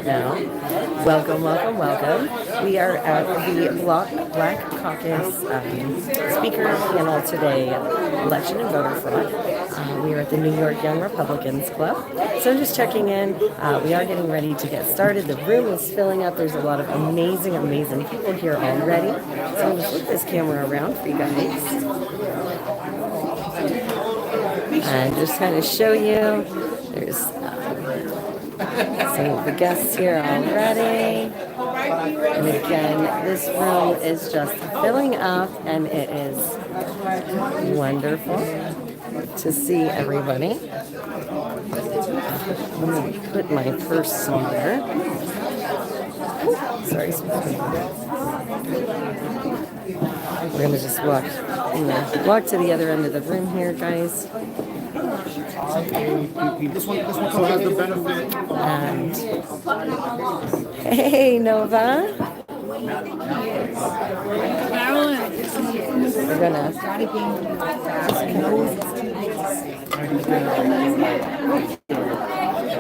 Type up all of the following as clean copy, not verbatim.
now. Welcome, welcome, welcome. We are at the Black Caucus Speaker Panel today, Election and Voter Fraud. We are at the New York Young Republicans Club. So I'm just checking in. We are getting ready to get started. The room is filling up. There's a lot of amazing, amazing people here already. So I'm going to flip this camera around for you guys. And just kind of show you. There's some of the guests here already. And again, this room is just filling up, and it is wonderful to see everybody. Let me put my purse somewhere. Sorry. We're going to just walk to the other end of the room here, guys. This one has the benefit. And hey, Nova. Marilyn. We're gonna.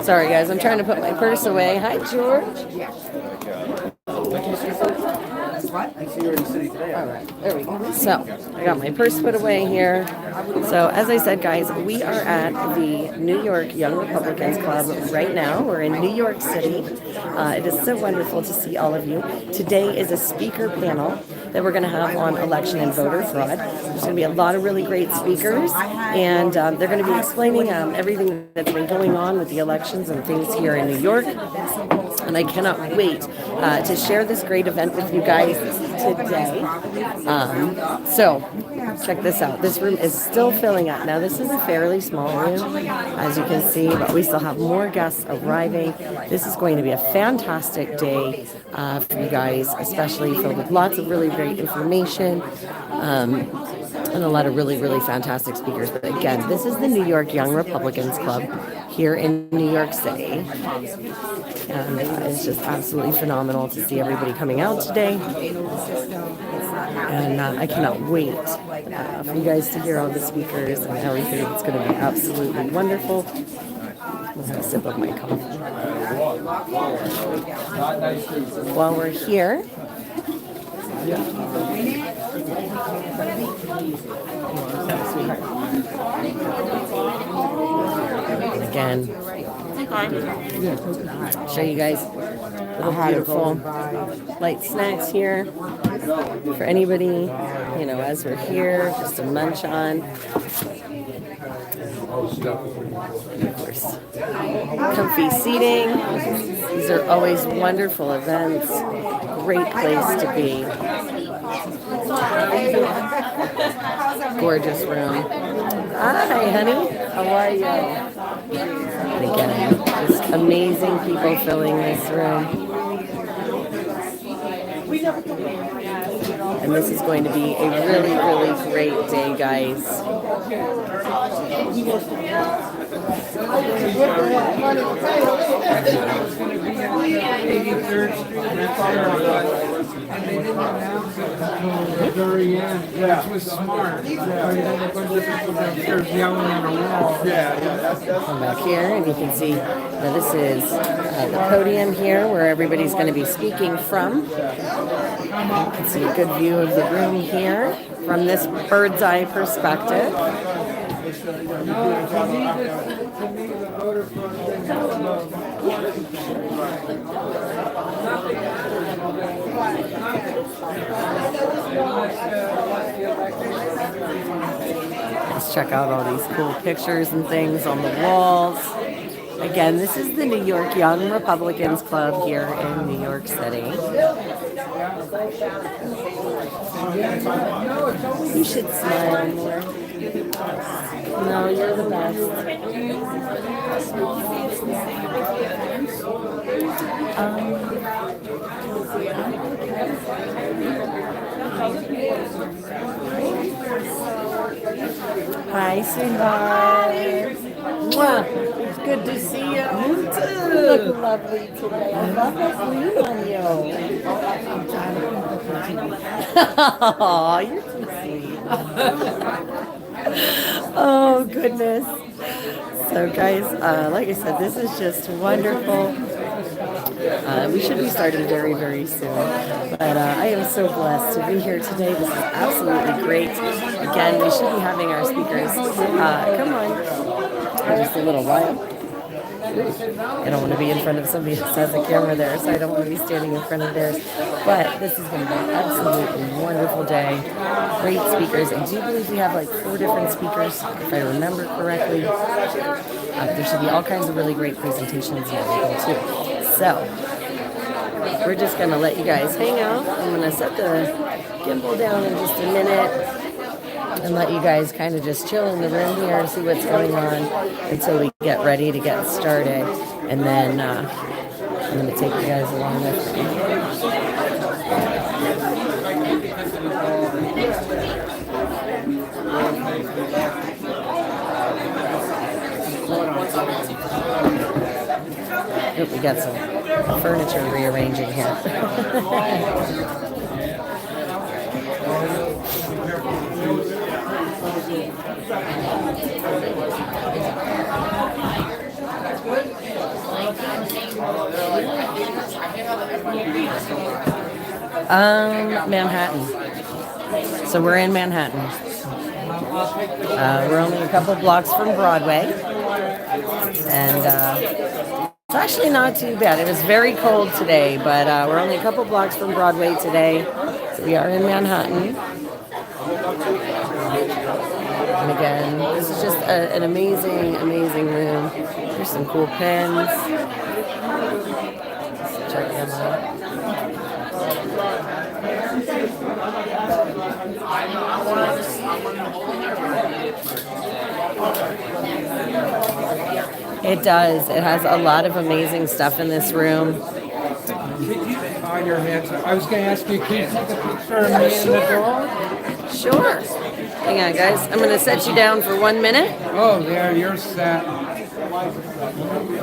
Sorry, guys. I'm trying to put my purse away. Hi, George. All right, there we go. So I got my purse put away here. So as I said, guys, we are at the New York Young Republicans Club right now. We're in New York City. It is so wonderful to see all of you. Today is a speaker panel that we're going to have on election and voter fraud. There's going to be a lot of really great speakers, and they're going to be explaining everything that's been going on with the elections and things here in New York. And I cannot wait to share this great event with you guys today. So check this out. This room is still filling up. Now, this is a fairly small room, as you can see, but we still have more guests arriving. This is going to be a fantastic day for you guys, especially filled with lots of really great information. And a lot of really, really fantastic speakers. But again, this is the New York Young Republicans Club here in New York City. And it's just absolutely phenomenal to see everybody coming out today. And I cannot wait for you guys to hear all the speakers and everything. It's going to be absolutely wonderful. I'll have a sip of my coffee. While we're here, again, show you guys little beautiful light snacks here for anybody, as we're here, just to munch on. Of course, comfy seating. These are always wonderful events. Great place to be. Gorgeous room. Hi, honey. How are you? And again, just amazing people filling this room. And this is going to be a really, really great day, guys. Very end, which was smart. Come back here, and you can see now this is the podium here where everybody's going to be speaking from. You can see a good view of the room here from this bird's eye perspective. Let's check out all these cool pictures and things on the walls. Again, this is the New York Young Republicans Club here in New York City. You should smile more. No, you're the best. Hi, sweetheart. Mwah. It's good to see you. You too. You look lovely today. I love that lean on you. Oh, you're too sweet. Oh, goodness. So, guys, like I said, this is just wonderful. We should be starting very, very soon. But I am so blessed to be here today. This is absolutely great. Again, we should be having our speakers. Come on. Just a little while. I don't want to be in front of somebody who has a camera there, so I don't want to be standing in front of theirs. But this is going to be an absolutely wonderful day. Great speakers. I do believe we have like 4 different speakers, if I remember correctly. There should be all kinds of really great presentations and everything too. So, we're just going to let you guys hang out. I'm going to set the gimbal down in just a minute and let you guys kind of just chill in the room here and see what's going on until we get ready to get started. And then I'm going to take you guys along with me. Oop, we got some furniture rearranging here. Manhattan. So we're in Manhattan. We're only a couple blocks from Broadway. And it's actually not too bad. It was very cold today, but we're only a couple blocks from Broadway today. So we are in Manhattan. And again, this is just an amazing, amazing room. There's some cool pens. Check them out. It does. It has a lot of amazing stuff in this room. On your hands. I was going to ask you, can you take a picture of me in the door? Sure. Hang on, guys. I'm going to set you down for 1 minute. Oh, there, you're set.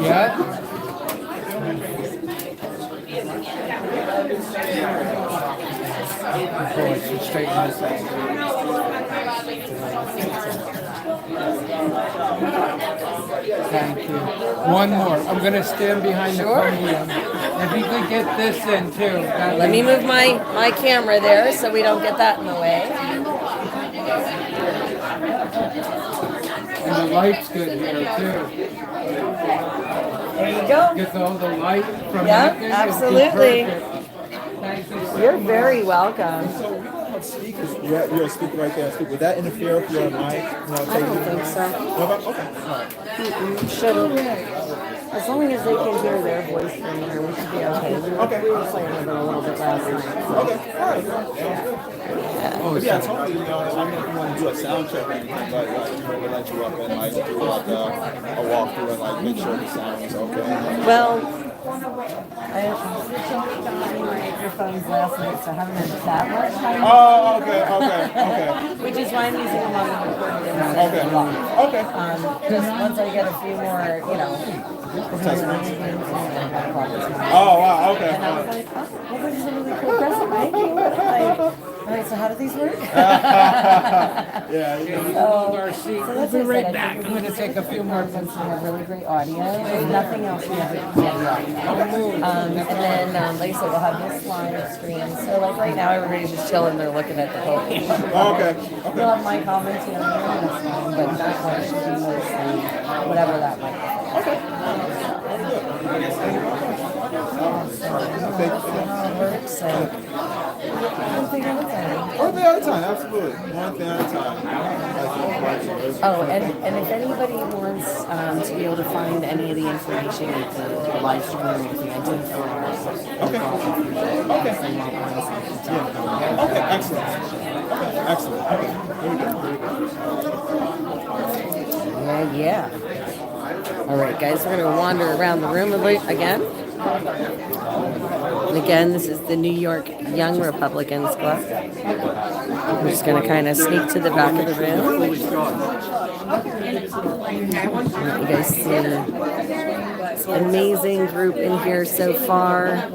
Yeah? Oh, I should straighten this out. Thank you. One more. I'm going to stand behind the podium. If you could get this in too. Let me move my camera there so we don't get that in the way. And the light's good here too. There you go. Get all the light from Yep, Lincoln. absolutely. Thank you so You're very welcome. Speakers, you're a speaker right there. Would that interfere with your mic? I don't think so. Okay. Shouldn't. As long as they can hear their voice from here, we should be okay. We were playing with it a little bit last night. So. Okay. All right. Yeah, totally. I mean, if you want to do a sound check, we'll let you up and like do like a walkthrough and like make sure the sound is okay. Well, I switched on my microphones last night, so I haven't had that much time. Oh, okay. Which is why I'm using them on the recording. Okay. Just once I get a few more, Oh, wow, okay. And I was like, oh, well, this is a really cool present. Thank you. All right, so how do these work? Yeah, hold our seat. We'll be right back. I'm going to take a few more. Since we have really great audio, there's nothing else we have to do. And then, like I said, we'll have this live stream. So, like right now, everybody's just chilling. They're looking at the podium. Okay. We'll have my commentary on this one, but that one should be mostly whatever that might be. Okay. Works, so one thing at a time. One thing at a time, absolutely. One thing at a time. Oh, and if anybody wants to be able to find any of the information with the live stream or anything, I did for Okay. Okay, excellent. Okay. Very good. Yeah. All right, guys, we're going to wander around the room again. And again, this is the New York Young Republicans Club. I'm just going to kind of sneak to the back of the room. Let you guys see this amazing group in here so far.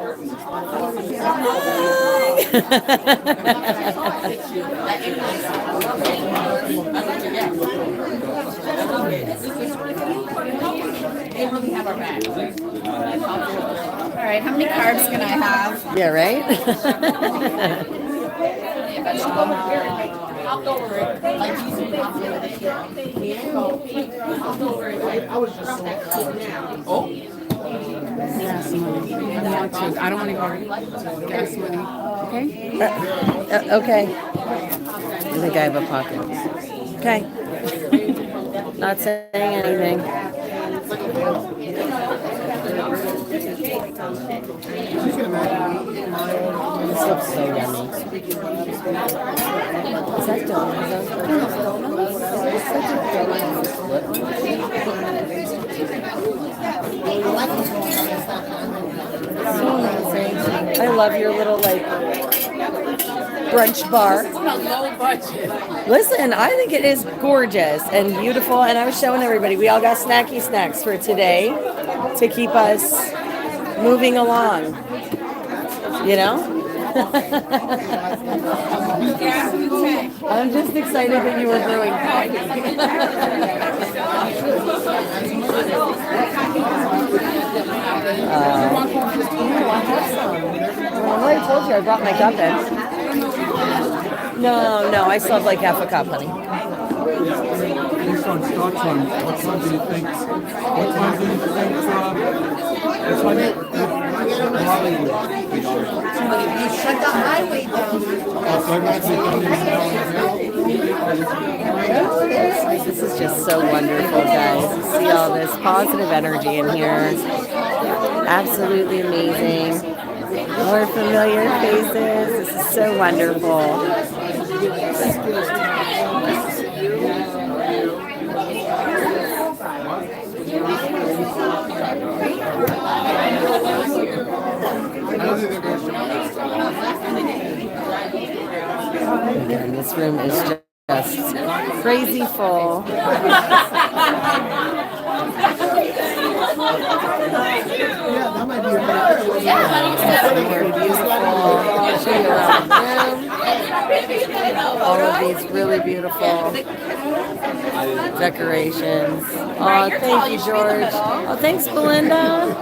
right, how many carbs can I have? Yeah, right? I'll go over it. Oh. Gas money. I don't want to go. Gas money. Okay? Okay. I think I have a pocket. Okay. Not saying anything. This looks so yummy. Is that donuts? So amazing. I love your little like brunch bar. Low budget. Listen, I think it is gorgeous and beautiful, and I was showing everybody we all got snacky snacks for today to keep us moving along. You know? I'm just excited that you were brewing coffee. I have some. I already told you I brought my cup in. No, I still have like half a cup, honey. Based on start time, what time do you think? What time do you think? You shut the highway down. This is just so wonderful, guys. To see all this positive energy in here. Absolutely amazing. More familiar faces. This is so wonderful. Again, this room is just crazy full. I'll show you around the room. All of these really beautiful decorations. Oh, thank you, George. Oh, thanks, Belinda.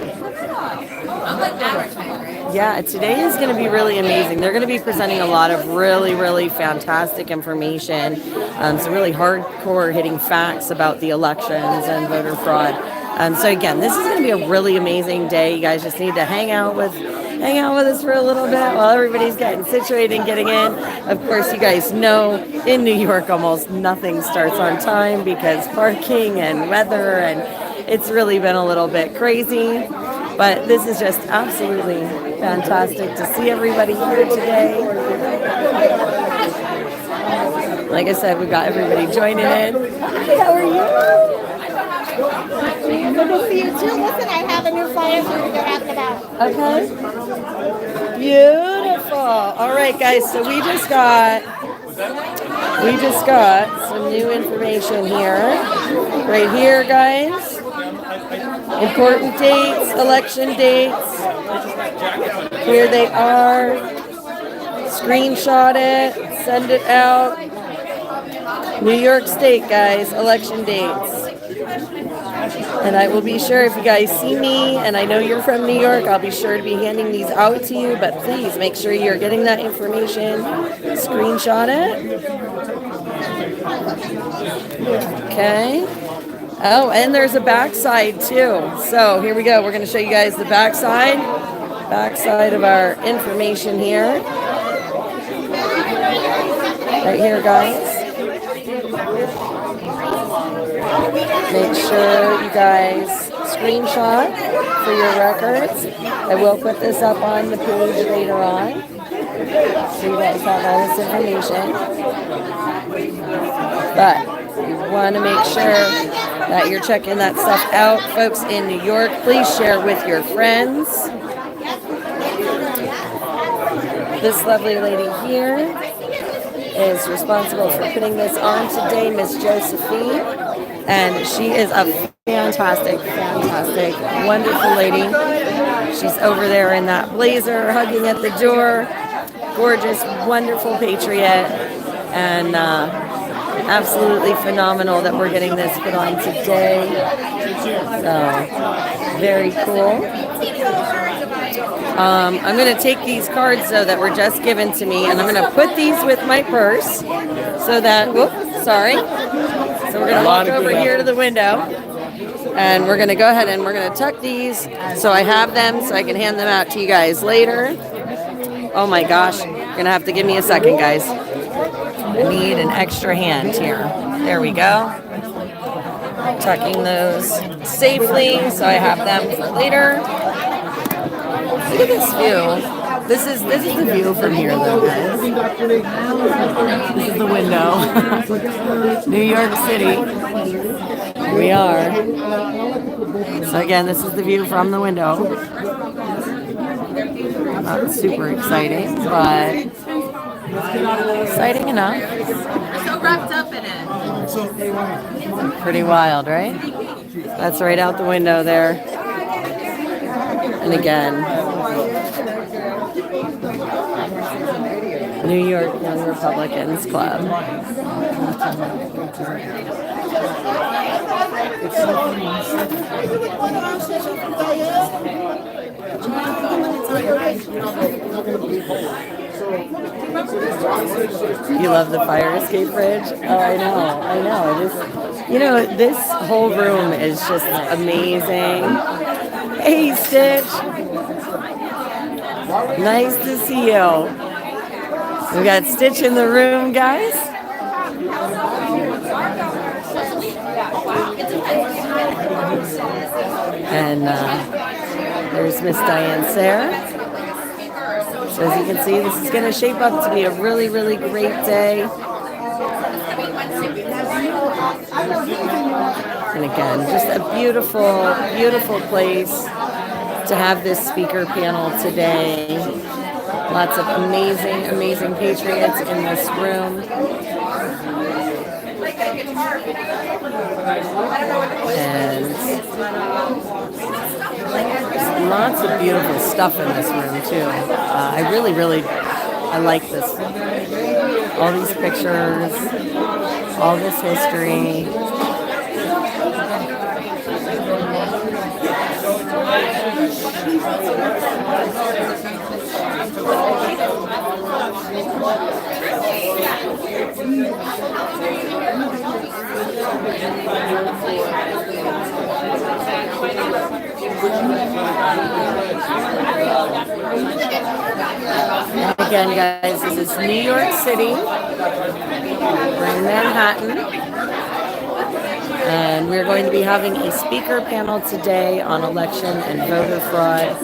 Yeah, today is going to be really amazing. They're going to be presenting a lot of really, really fantastic information, some really hardcore hitting facts about the elections and voter fraud. So again, this is going to be a really amazing day. You guys just need to hang out with us for a little bit while everybody's getting situated and getting in. Of course, you guys know in New York almost nothing starts on time because parking and weather, and it's really been a little bit crazy. But this is just absolutely fantastic to see everybody here today. Like I said, we've got everybody joining in. Hi, how are you? Good to see you too. Listen, I have a new flyer for you to go out and about. Okay. Beautiful. All right, guys. So we just got some new information here. Right here, guys. Important dates, election dates. Here they are. Screenshot it, send it out. New York State, guys, election dates. And I will be sure, if you guys see me, and I know you're from New York, I'll be sure to be handing these out to you, but please make sure you're getting that information. Screenshot it. Okay. Oh, and there's a backside too. So here we go. We're going to show you guys the backside of our information here. Right here, guys. Make sure you guys screenshot for your records. I will put this up on the page later on, so you guys have all this information. But you want to make sure that you're checking that stuff out. Folks in New York, please share with your friends. This lovely lady here is responsible for putting this on today, Miss Josephine. And she is a fantastic, wonderful lady. She's over there in that blazer, hugging at the door. Gorgeous, wonderful patriot. And absolutely phenomenal that we're getting this put on today. So, very cool. I'm going to take these cards, though, that were just given to me, and I'm going to put these with my purse so that, whoops, sorry. So we're going to walk over here to the window, and we're going to go ahead and we're going to tuck these so I have them so I can hand them out to you guys later. Oh my gosh, you're going to have to give me a second, guys. I need an extra hand here. There we go. Tucking those safely so I have them for later. Look at this view. This is the view from here, though, guys. This is the window. New York City. Here we are. So again, this is the view from the window. Not super exciting, but exciting enough. So wrapped up in it. Pretty wild, right? That's right out the window there. And again, New York Young Republicans Club. You love the fire escape bridge? Oh, I know. This whole room is just amazing. Hey, Stitch. Nice to see you. We got Stitch in the room, guys. And there's Miss Diane Sarah. So as you can see, this is going to shape up to be a really, really great day. And again, just a beautiful, beautiful place to have this speaker panel today. Lots of amazing, amazing patriots in this room. And lots of beautiful stuff in this room too. I like this. All these pictures, all this history. Again, guys, this is New York City. We're in Manhattan. And we're going to be having a speaker panel today on election and voter fraud.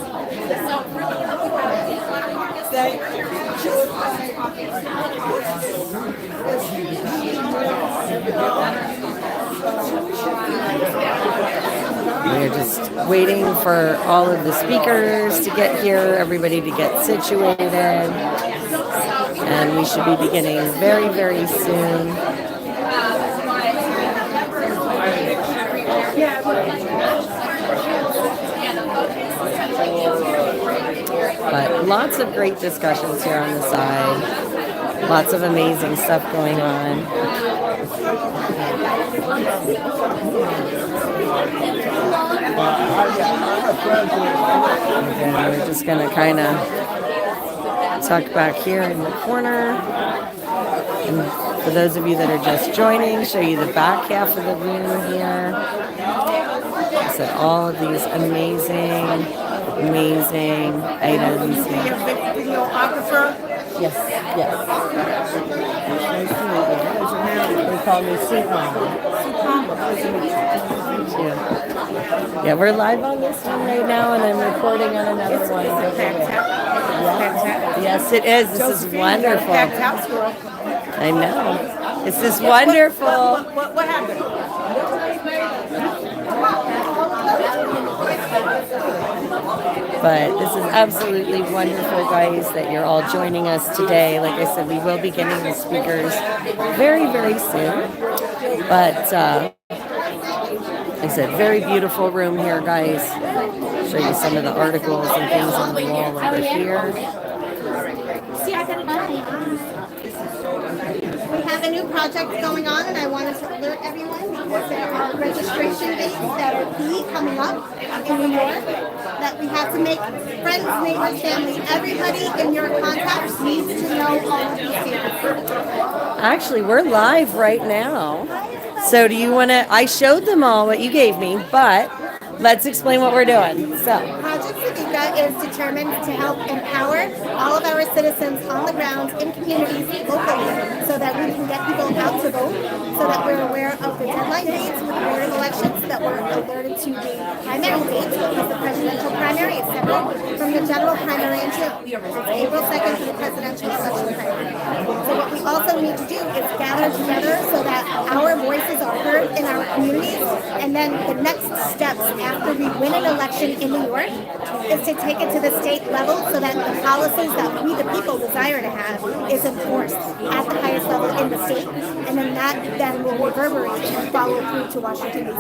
We're just waiting for all of the speakers to get here, everybody to get situated, and we should be beginning very, very soon. But lots of great discussions here on the side. Lots of amazing stuff going on. And we're just going to kind of tuck back here in the corner. And for those of you that are just joining, show you the back half of the room here. I said all of these amazing items. Yes. They call me Soup Mama. Yeah, we're live on this one right now, and I'm recording on another one. Yes, it is. This is wonderful. I know. This is wonderful. What happened? But this is absolutely wonderful, guys, that you're all joining us today. Like I said, we will be getting the speakers very, very soon. But like I said, very beautiful room here, guys. Show you some of the articles and things on the wall over here. have a new project going on, and I wanted to alert everyone because there are registration dates that are key coming up in New York that we have to make friends, neighbors, family, everybody in your contacts needs to know all of these things. Actually, we're live right now. So do you want to, I showed them all what you gave me, but let's explain what we're doing. So, Project Speaker is determined to help empower all of our citizens on the ground in communities locally so that we can get people out to vote, so that we're aware of the deadline dates with the Board of Elections, that we're alerted to the primary dates because the presidential primary is separate from the general primary in June. It's April 2nd for the presidential election primary. So what we also need to do is gather together so that our voices are heard in our communities, and then the next steps after we win an election in New York is to take it to the state level so that the policies that we, the people, desire to have is enforced at the highest level in the state, and then that then will reverberate and follow through to Washington, D.C.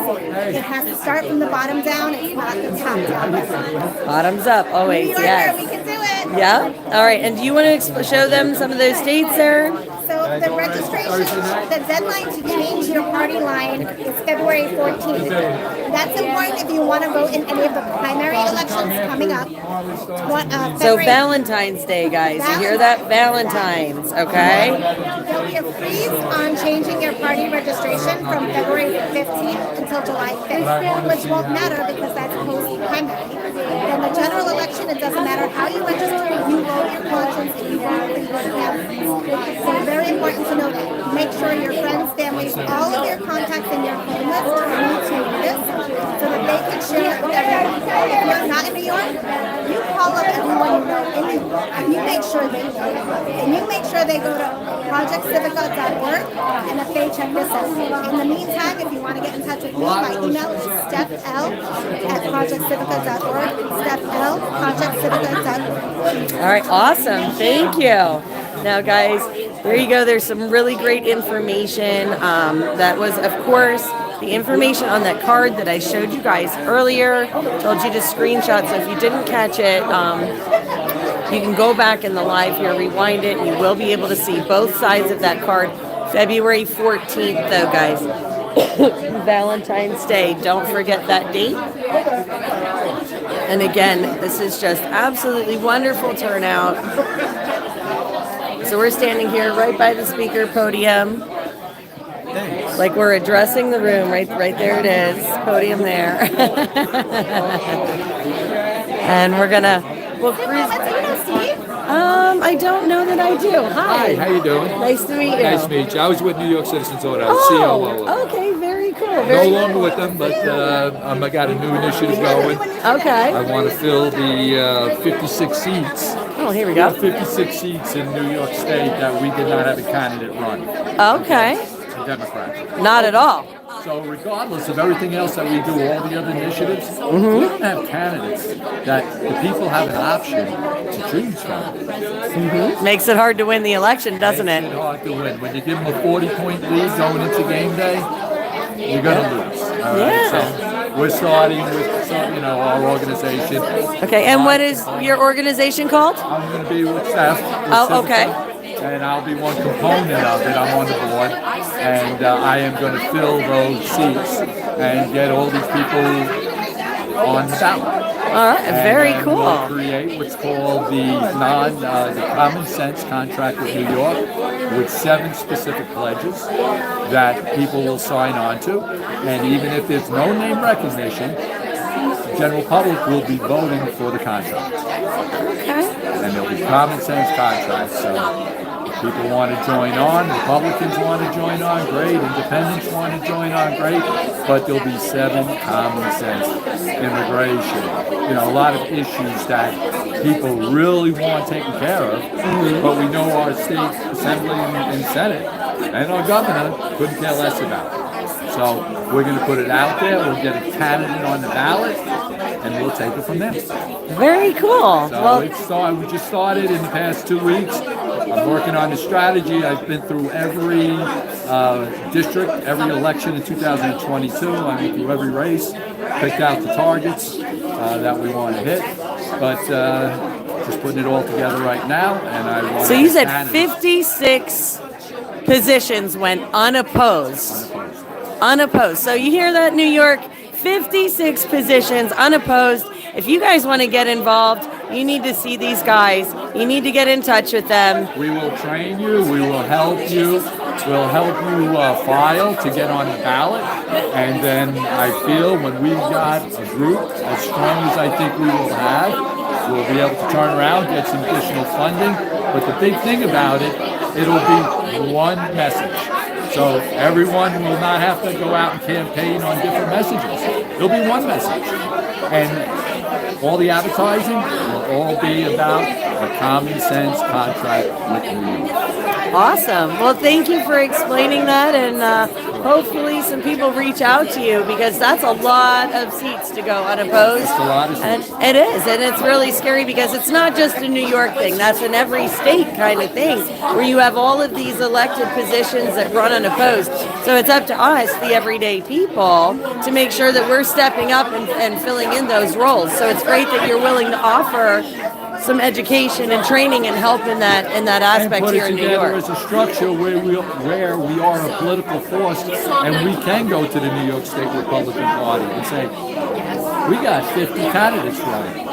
It has to start from the bottom down. It's not the top down. bottoms up, always, New Yorker, yes. we can do it. Yeah. All right. And do you want to show them some of those dates there? So the registration, the deadline to change your party line is February 14th. That's important if you want to vote in any of the primary elections coming up. So Valentine's Day, guys. You hear that? Valentine's, okay? There'll be a freeze on changing your party registration from February 15th until July 5th, which won't matter because that's post-primary. In the general election, it doesn't matter how you register, you vote your conscience and you vote for your family. So it's very important to know that. Make sure your friends, families, all of your contacts in your phone list need to know this so that they can share it with everyone. If you're not in New York, you call up everyone you know in New York and you make sure they know. And you make sure they go to projectcivica.org and if they check this out. In the meantime, if you want to get in touch with me, my email is stephL@projectcivica.org. stephL@projectcivica.org. All right. Awesome. Thank you. Now, guys, there you go. There's some really great information. That was, of course, the information on that card that I showed you guys earlier. Told you to screenshot. So if you didn't catch it, you can go back in the live here, rewind it, and you will be able to see both sides of that card. February 14th, though, guys. Valentine's Day. Don't forget that date. And again, this is just absolutely wonderful turnout. So we're standing here right by the speaker podium. Like we're addressing the room. Right there it is. Podium there. And we're gonna, well, I don't know that I do. Hi. Hi, how you doing? Nice to meet you. Nice to meet you. I was with New York Citizens Audit. I was COO. Okay, very cool. No Very longer with them, but I got a new initiative going. Okay. I want to fill the 56 seats. Oh, here we go. 56 seats in New York State that we did not have a candidate run. Okay. A Democrat. Not at all. So regardless of everything else that we do, all the other initiatives, we don't have candidates that the people have an option to choose from. Makes it hard to win the election, doesn't Makes it? it hard to win. When you give them a 40-point lead going into game day, you're going to lose. All right? Yeah. So we're starting with our organization. Okay, and what is your organization called? I'm going to be with Steph. Oh, okay. And I'll be one component of it. I'm on the board. And I am going to fill those seats and get all these people on the ballot. All right, very And cool. we'll create what's called the common sense contract with New York with 7 specific pledges that people will sign on to. And even if there's no name recognition, the general public will be voting for the contract. Okay. And there'll be common sense contracts. So if people want to join on, Republicans want to join on, great. Independents want to join on, great. But there'll be 7 common sense immigration. A lot of issues that people really want taken care of. But we know our state assembly and Senate and our governor couldn't care less about it. So we're going to put it out there. We'll get a candidate on the ballot, and we'll take it from there. Very cool. So we just started in the past 2 weeks. I'm working on the strategy. I've been through every district, every election in 2022. I went through every race, picked out the targets that we want to hit. But just putting it all together right now, and I want. So you said 56 positions went unopposed. Unopposed. So you hear that, New York? 56 positions unopposed. If you guys want to get involved, you need to see these guys. You need to get in touch with them. We will train you. We will help you. We'll help you file to get on the ballot. And then I feel when we've got a group as strong as I think we will have, we'll be able to turn around, get some additional funding. But the big thing about it, it'll be one message. So everyone will not have to go out and campaign on different messages. It'll be one message. And all the advertising will all be about a common sense contract with New York. Awesome. Well, thank you for explaining that, and hopefully some people reach out to you, because that's a lot of seats to go unopposed. It's a lot of And seats. it is, and it's really scary because it's not just a New York thing. That's an every state kind of thing, where you have all of these elected positions that run unopposed. So it's up to us, the everyday people, to make sure that we're stepping up and filling in those roles. So it's great that you're willing to offer some education and training and help in that aspect here in New And put it York. together as a structure where we are a political force, and we can go to the New York State Republican Party and say, we got 50 candidates running. Do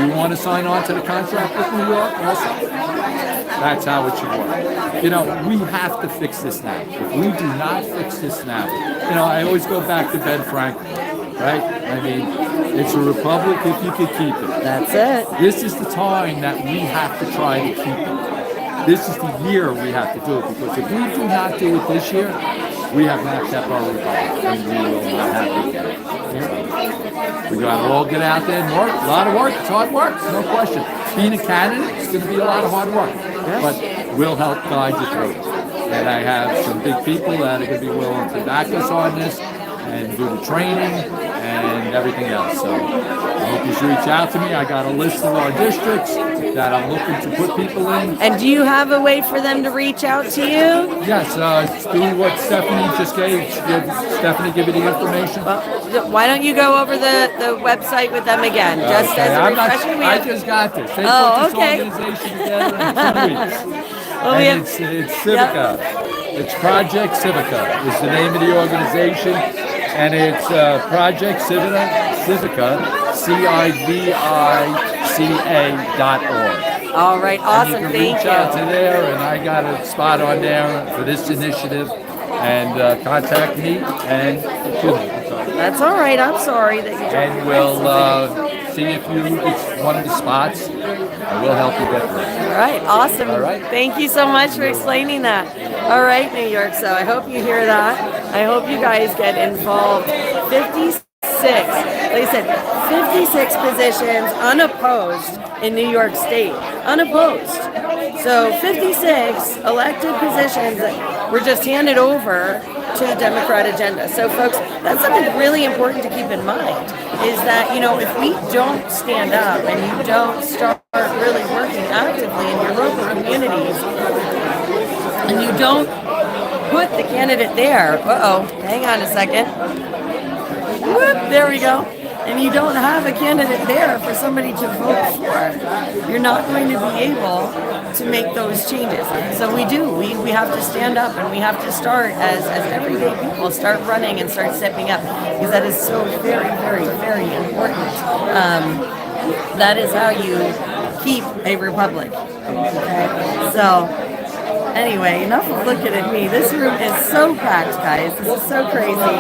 you want to sign on to the contract with New York also? That's how it should work. You know, we have to fix this now. If we do not fix this now, you know, I always go back to Ben Franklin, right? I mean, it's a republic if you could keep it. That's it. This is the time that we have to try to keep it. This is the year we have to do it, because if we do not do it this year, we have not kept our republic, and we will not have it again. We got to all get out there and work. A lot of work. It's hard work, no question. Being a candidate is going to be a lot of hard work, but we'll help guide you through it. And I have some big people that are going to be willing to back us on this and do the training and everything else. So I hope you should reach out to me. I got a list of our districts that I'm looking to put people in. And do you have a way for them to reach out to you? Yes, do what Stephanie just gave. Stephanie give you the information. Well, why don't you go over the website with them again, just as a I'm not, refresher? We I have- just got this. They Oh, put this okay. organization together in 2 weeks. Well, we And have- it's Civica. It's Project Civica is the name of the organization. And it's Project Civica, CIVICA.org. All right, awesome. And you can Thank reach out to you. there, and I got a spot on there for this initiative. And contact me, and That's all right. I'm sorry that you. and we'll see if it's one of the spots, and we'll help you get there. All right, awesome. All right. Thank you so much for explaining that. All right, New York. So I hope you hear that. I hope you guys get involved. 56. Like I said, 56 positions unopposed in New York State. Unopposed. So 56 elected positions that were just handed over to the Democrat agenda. So folks, that's something really important to keep in mind, is that, you know, if we don't stand up and you don't start really working actively in your local communities, and you don't put the candidate there, hang on a second. Whoop, there we go. And you don't have a candidate there for somebody to vote for, you're not going to be able to make those changes. So we do. We have to stand up, and we have to start as everyday people, start running and start stepping up, because that is so very, very, very important. That is how you keep a republic. Okay? So anyway, enough of looking at me. This room is so packed, guys. This is so crazy.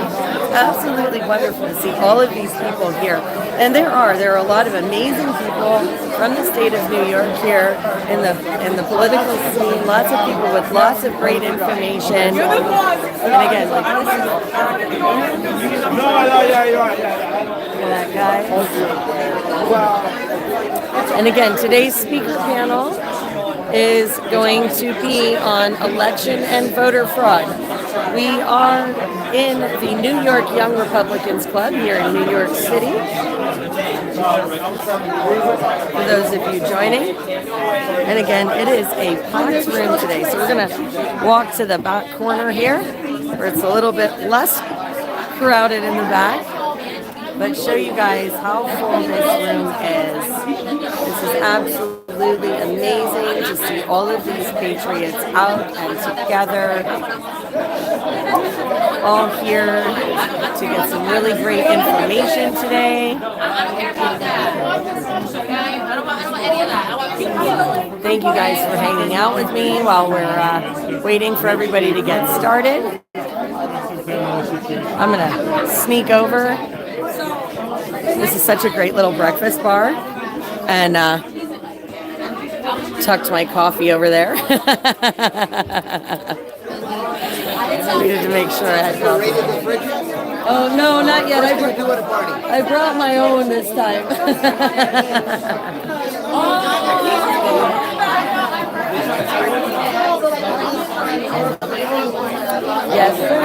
Absolutely wonderful to see all of these people here. And there are a lot of amazing people from the state of New York here in the political scene. Lots of people with lots of great information. And again, like this is look at that guy. And again, today's speaker panel is going to be on election and voter fraud. We are in the New York Young Republicans Club here in New York City. For those of you joining. And again, it is a packed room today. So we're going to walk to the back corner here, where it's a little bit less crowded in the back, but show you guys how full this room is. This is absolutely absolutely amazing to see all of these patriots out and together, all here to get some really great information today. Thank you guys for hanging out with me while we're waiting for everybody to get started. I'm gonna sneak over. This is such a great little breakfast bar, and tucked my coffee over there. Needed to make sure I had coffee. Oh no, not yet. I brought my own this time. Yes, sir.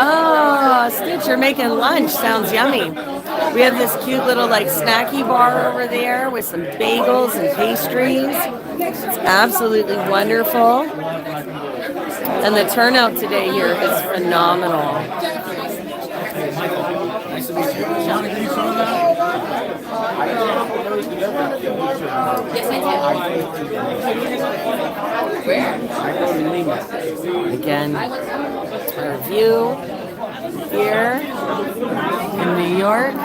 Oh, Stitch, you're making lunch. Sounds yummy. We have this cute little like snacky bar over there with some bagels and pastries. It's absolutely wonderful. And the turnout today here is phenomenal. Again, our view here in New York.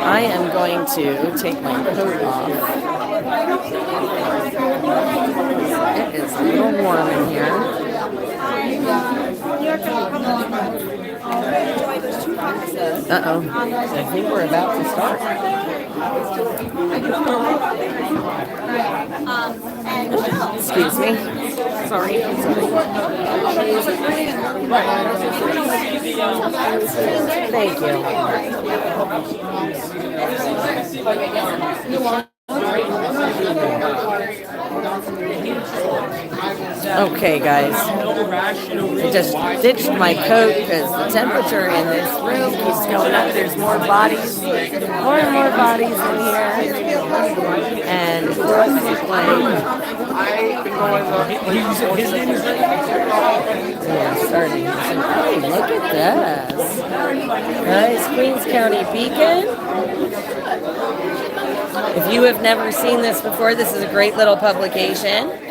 I am going to take my coat off. It is a little warm in here. Uh-oh. I think we're about to start. Excuse me. Sorry. Thank you. Okay, guys. I just ditched my coat because the temperature in this room keeps going up. There's more bodies, more and more bodies in here. And his name is yeah, starting. Hey, look at this. Nice Queens County Beacon. If you have never seen this before, this is a great little publication. Show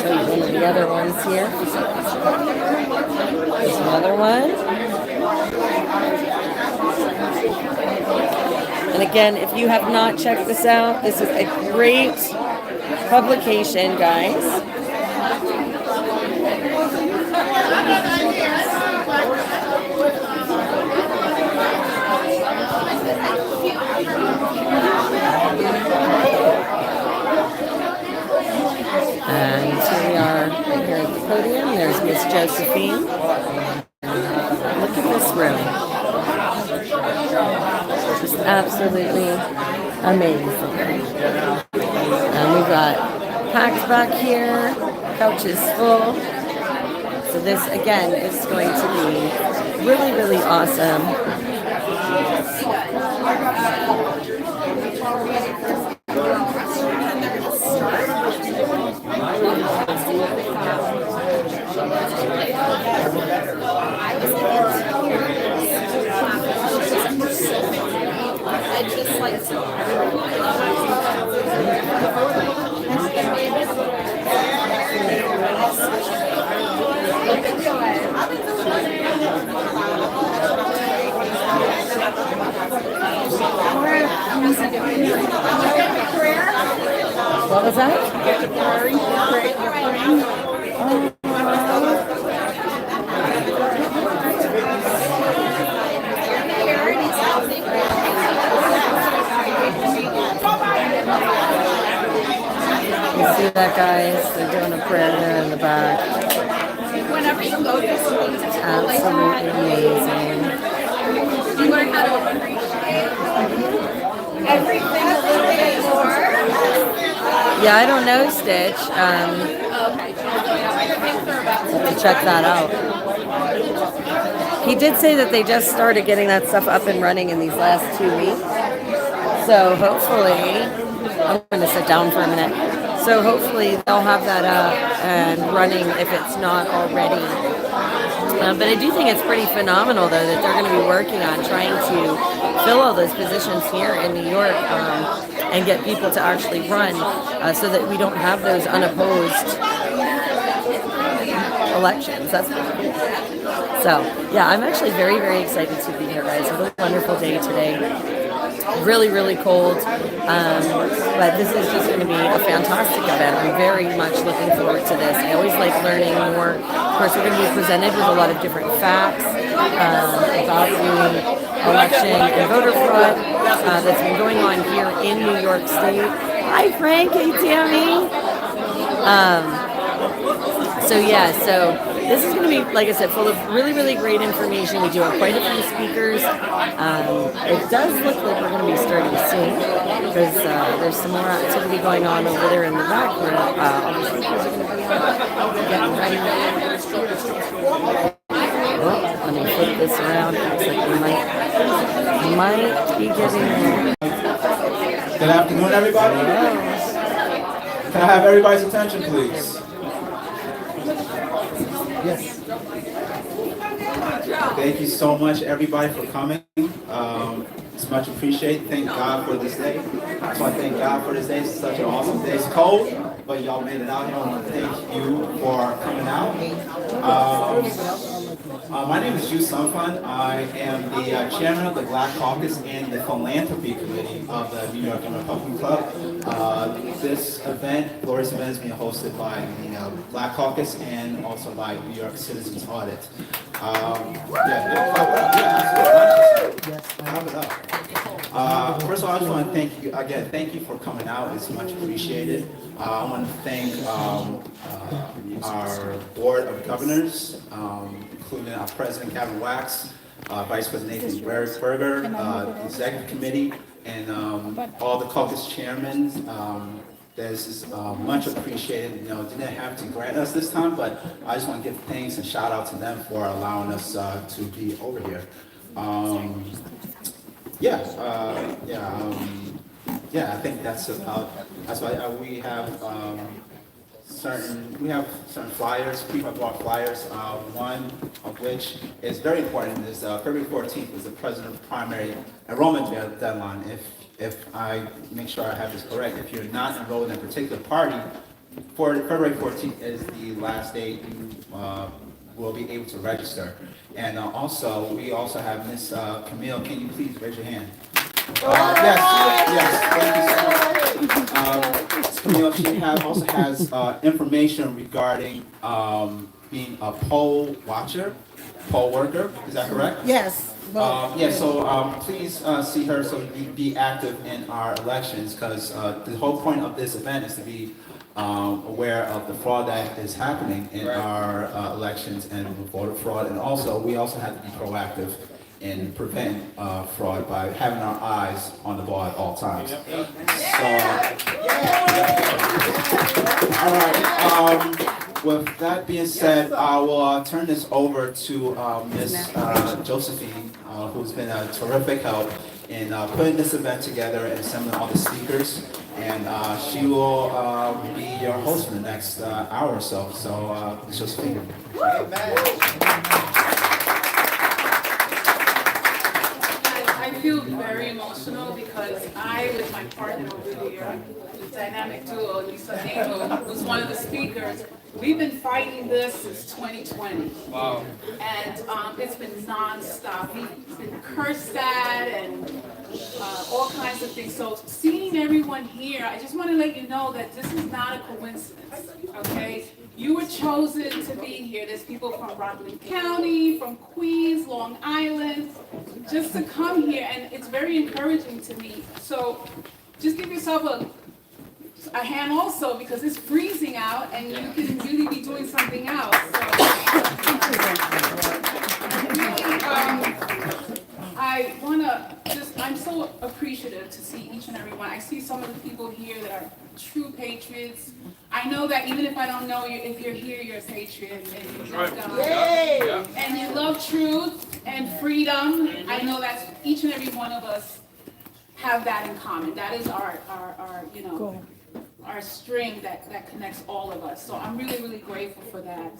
you one of the other ones here. There's another one. And again, if you have not checked this out, this is a great publication, guys. And here we are here at the podium. There's Miss Josephine. Look at this room. Just absolutely amazing. And we've got packed back here. Couch is full. So this, again, is going to be really, really awesome. What was that? You see that, guys? They're doing a prayer there in the back. Whenever you go through something It's absolutely amazing. you learn how to appreciate everything a little bit more. Yeah, I don't know, Stitch. To check that out. He did say that they just started getting that stuff up and running in these last 2 weeks. So hopefully, I'm going to sit down for a minute. So hopefully they'll have that up and running if it's not already. But I do think it's pretty phenomenal, though, that they're going to be working on trying to fill all those positions here in New York and get people to actually run so that we don't have those unopposed elections. That's pretty cool. So, yeah, I'm actually very, very excited to be here, guys. What a wonderful day today. Really, really cold. But this is just going to be a fantastic event. I'm very much looking forward to this. I always like learning more. Of course, we're going to be presented with a lot of different facts about the election and voter fraud that's been going on here in New York State. Hi, Frank. Hey, Tammy. So this is going to be, like I said, full of really, really great information. We do have quite a few speakers. It does look like we're going to be starting soon because there's some more activity going on over there in the back where all the speakers are going to be getting ready. Oh, let me flip this around. It looks like we might be getting. Good afternoon, everybody. Can I have everybody's attention, please? Yes. Thank you so much, everybody, for coming. It's much appreciated. Thank God for this day. I just want to thank God for this day. It's such an awesome day. It's cold, but y'all made it out here. I want to thank you for coming out. My name is Ju Sunfun. I am the chairman of the Black Caucus and the Philanthropy Committee of the New York Young Republican Club. This event, glorious event, is being hosted by the Black Caucus and also by New York Citizens Audit. First of all, I just want to thank you again. Thank you for coming out. It's much appreciated. I want to thank our board of governors, including our president Kevin Wax, Vice President Nathan Berger, the executive committee, and all the caucus chairmen. This is much appreciated. Didn't have to grant us this time, but I just want to give thanks and shout out to them for allowing us to be over here. I think that's why we have certain flyers. People have bought flyers. One of which is very important is February 14th is the president's primary enrollment deadline. If I make sure I have this correct, if you're not enrolled in a particular party, for February 14th is the last day you will be able to register. And we also have Miss Camille. Can you please raise your hand? Yes, thank you so much. Camille, she also has information regarding being a poll watcher, poll worker. Is that correct? Yes. So please see her so you can be active in our elections, because the whole point of this event is to be aware of the fraud that is happening in our elections and voter fraud, and we also have to be proactive in preventing fraud by having our eyes on the ball at all times. All right. With that being said, I will turn this over to Ms. Josephine, who's been a terrific help in putting this event together and assembling all the speakers. And she will be your host for the next hour or so. So, Ms. Josephine. I feel very emotional because I, with my partner over here, the dynamic duo, Alisa, was one of the speakers. We've been fighting this since 2020. Wow. And it's been nonstop. We've been cursed at and all kinds of things. So seeing everyone here, I just want to let you know that this is not a coincidence, okay? You were chosen to be here. There's people from Rockland County, from Queens, Long Island, just to come here, and it's very encouraging to me. So just give yourself a hand also, because it's freezing out and you can really be doing something else. So, I want to I'm so appreciative to see each and every one. I see some of the people here that are true patriots. I know that even if I don't know you, if you're here, you're a patriot and you love God. And you love truth and freedom. I know that each and every one of us have that in common. That is our our string that connects all of us. So I'm really, really grateful for that.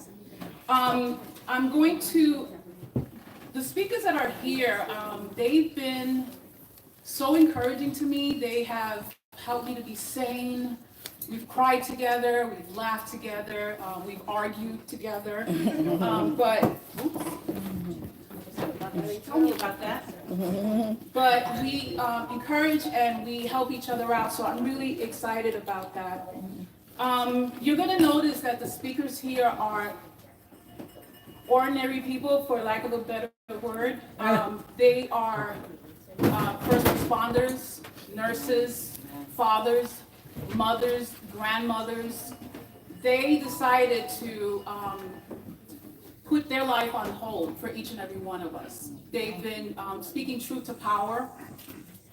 I'm going to, the speakers that are here, they've been so encouraging to me. They have helped me to be sane. We've cried together, we've laughed together, we've argued together. But, oops. They told me about that. But we encourage and we help each other out, so I'm really excited about that. You're going to notice that the speakers here are ordinary people, for lack of a better word. They are first responders, nurses, fathers, mothers, grandmothers. They decided to put their life on hold for each and every one of us. They've been speaking truth to power,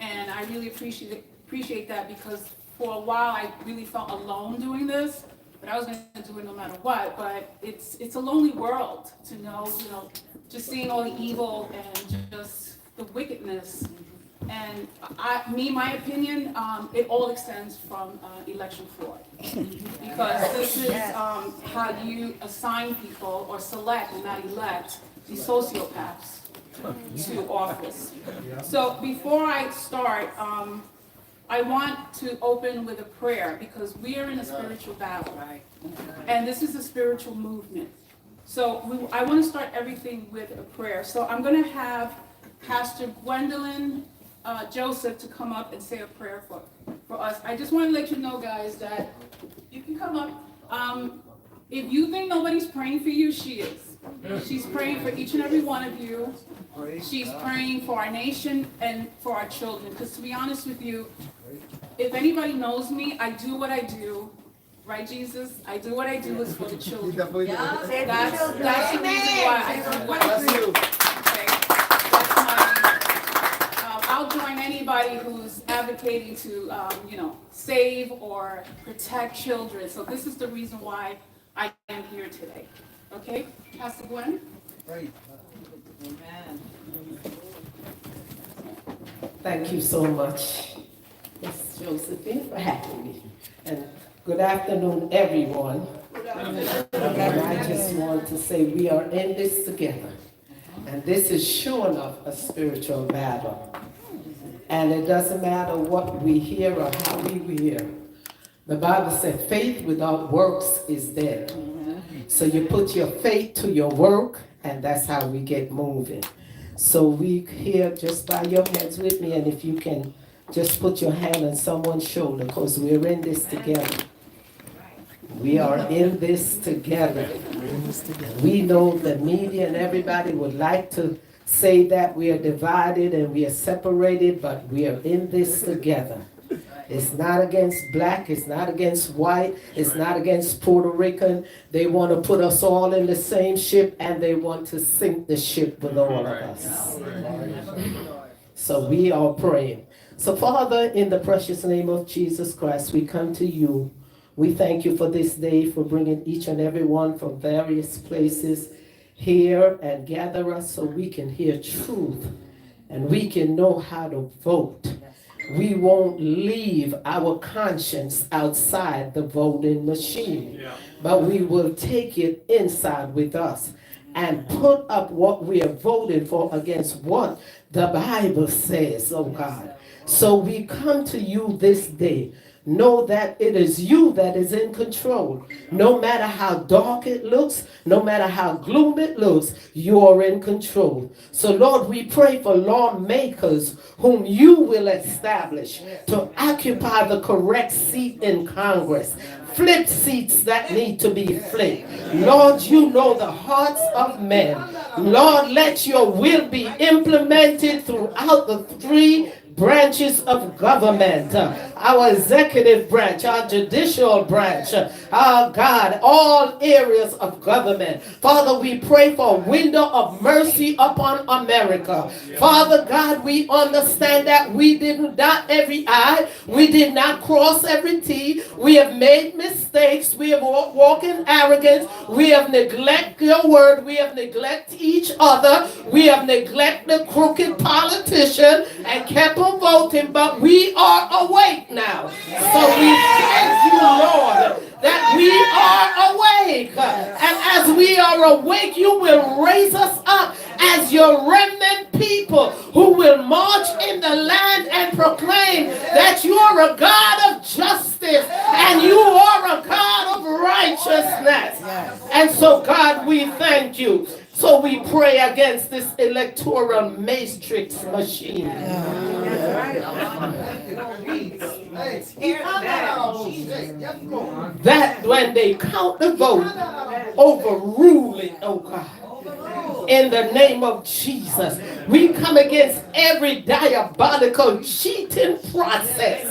and I really appreciate that, because for a while I really felt alone doing this, but I was going to do it no matter what. But it's a lonely world to know, just seeing all the evil and just the wickedness. And my opinion, it all extends from election fraud. Because this is how you assign people or select and not elect these sociopaths to office. So before I start, I want to open with a prayer, because we are in a spiritual battle. And this is a spiritual movement. So I want to start everything with a prayer. So I'm going to have Pastor Gwendolyn Joseph to come up and say a prayer for us. I just want to let you know, guys, that you can come up. If you think nobody's praying for you, she is. She's praying for each and every one of you. She's praying for our nation and for our children. Because to be honest with you, if anybody knows me, I do what I do. Right, Jesus? I do what I do is for the children. That's the reason why I do what I do. Okay. That's my, I'll join anybody who's advocating to, save or protect children. So this is the reason why I am here today. Okay? Pastor Gwen? Right. Amen. Thank you so much, Ms. Josephine, for having me. And good afternoon, everyone. And I just want to say we are in this together. And this is sure enough a spiritual battle. And it doesn't matter what we hear or how we hear. The Bible said faith without works is dead. So you put your faith to your work, and that's how we get moving. So we here, just bow your heads with me, and if you can just put your hand on someone's shoulder, because we're in this together. We are in this together. We know the media and everybody would like to say that we are divided and we are separated, but we are in this together. It's not against black, it's not against white, it's not against Puerto Rican. They want to put us all in the same ship, and they want to sink the ship with all of us. So we are praying. So Father, in the precious name of Jesus Christ, we come to you. We thank you for this day, for bringing each and every one from various places here and gather us so we can hear truth and we can know how to vote. We won't leave our conscience outside the voting machine, but we will take it inside with us and put up what we are voting for against what the Bible says, oh God. So we come to you this day. Know that it is you that is in control. No matter how dark it looks, no matter how gloom it looks, you are in control. So Lord, we pray for lawmakers whom you will establish to occupy the correct seat in Congress. Flip seats that need to be flipped. Lord, you know the hearts of men. Lord, let your will be implemented throughout the three branches of government, our executive branch, our judicial branch, our God, all areas of government. Father, we pray for a window of mercy upon America. Father God, we understand that we didn't dot every I, we did not cross every T, we have made mistakes, we have walked in arrogance, we have neglected your word, we have neglected each other, we have neglected the crooked politician and kept on for voting, but we are awake now. So we thank you, Lord, that we are awake. And as we are awake, you will raise us up as your remnant people who will march in the land and proclaim that you are a God of justice and you are a God of righteousness. And so, God, we thank you. So we pray against this electoral matrix machine. That when they count the vote, overrule it, oh God. In the name of Jesus, we come against every diabolical cheating process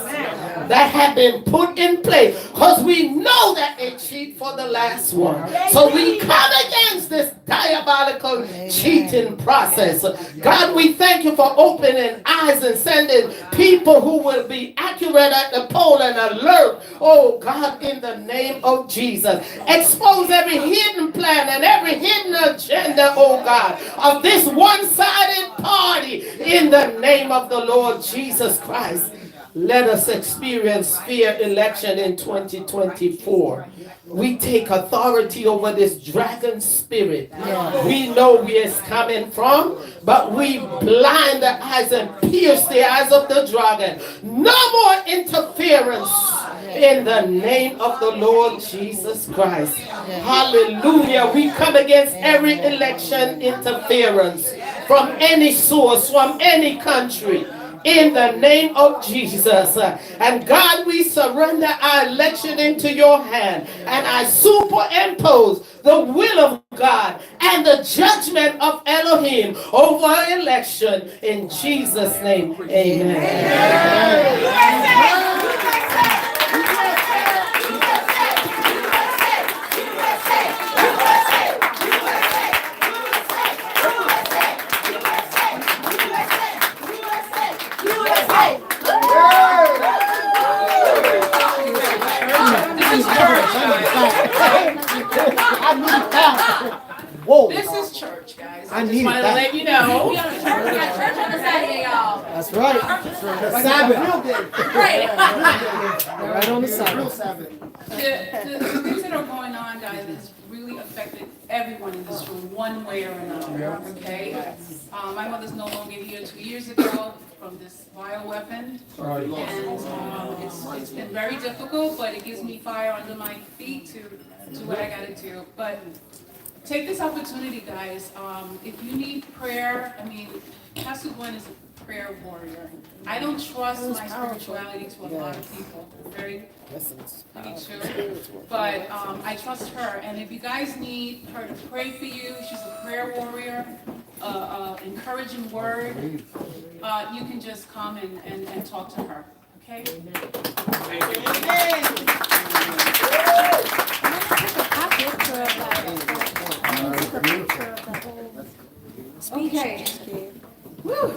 that have been put in place, because we know that they cheat for the last one. So we come against this diabolical cheating process. God, we thank you for opening eyes and sending people who will be accurate at the poll and alert. Oh God, in the name of Jesus, expose every hidden plan and every hidden agenda, oh God, of this one-sided party in the name of the Lord Jesus Christ. Let us experience fair election in 2024. We take authority over this dragon spirit. We know where it's coming from, but we blind the eyes and pierce the eyes of the dragon. No more interference in the name of the Lord Jesus Christ. Hallelujah. We come against every election interference from any source, from any country, in the name of Jesus. And God, we surrender our election into your hand, and I superimpose the will of God and the judgment of Elohim over our election in Jesus' name. Amen. Whoa. This is church, guys. I just wanted to let you know. We got church on the Saturday, y'all. That's right. Sabbath. Right. Right on the Sabbath. The things that are going on, guys, has really affected everyone in this room one way or another. Okay? My mother's no longer here 2 years ago from this bioweapon. And it's been very difficult, but it gives me fire under my feet to do what I gotta do. But take this opportunity, guys. If you need prayer, I mean, Pastor Gwen is a prayer warrior. I don't trust my spirituality to a lot of people. Very true. But I trust her. And if you guys need her to pray for you, she's a prayer warrior, encouraging word, you can just come and talk to her. Okay? Thank you. Okay. Woo.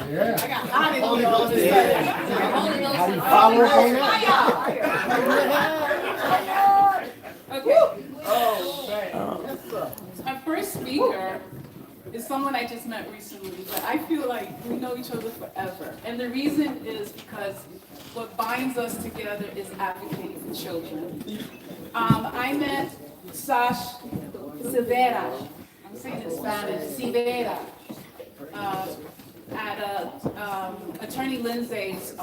Yeah. I got hot in here all of a sudden. How do you follow up on that? Okay. Oh, our first speaker is someone I just met recently, but I feel like we know each other forever. And the reason is because what binds us together is advocating for children. I met Sasha Silvera, I'm saying it in Spanish, Silvera, at Attorney Lindsay's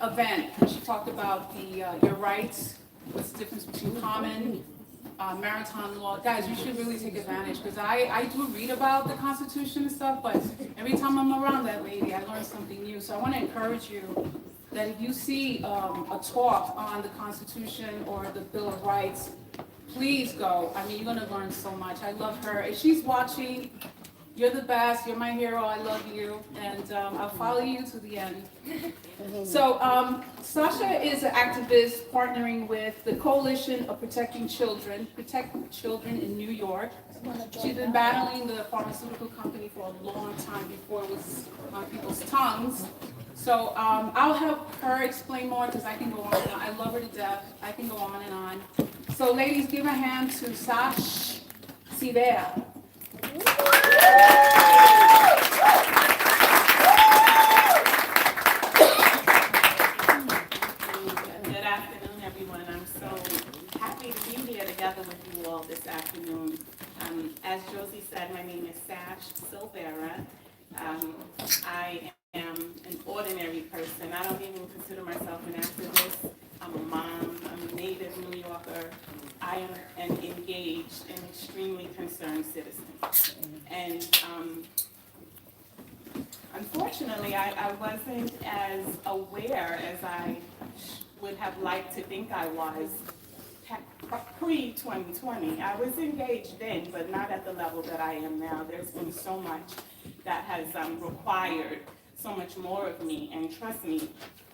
event. She talked about your rights, what's the difference between common, maritime law. Guys, you should really take advantage, because I do read about the Constitution and stuff, but every time I'm around that lady, I learn something new. So I want to encourage you that if you see a talk on the Constitution or the Bill of Rights, please go. I mean, you're going to learn so much. I love her. If she's watching, you're the best. You're my hero. I love you. And I'll follow you to the end. So Sasha is an activist partnering with the Coalition of Protect Children in New York. She's been battling the pharmaceutical company for a long time before it was on people's tongues. So I'll help her explain more, because I can go on and on. I love her to death. I can go on and on. So ladies, give a hand to Sasha Silvera. together with you all this afternoon. As Josie said, my name is Sasha Silvera. I am an ordinary person. I don't even consider myself an activist. I'm a mom. I'm a native New Yorker. I am an engaged and extremely concerned citizen. And unfortunately, I wasn't as aware as I would have liked to think I was pre-2020. I was engaged then, but not at the level that I am now. There's been so much that has required so much more of me, and trust me,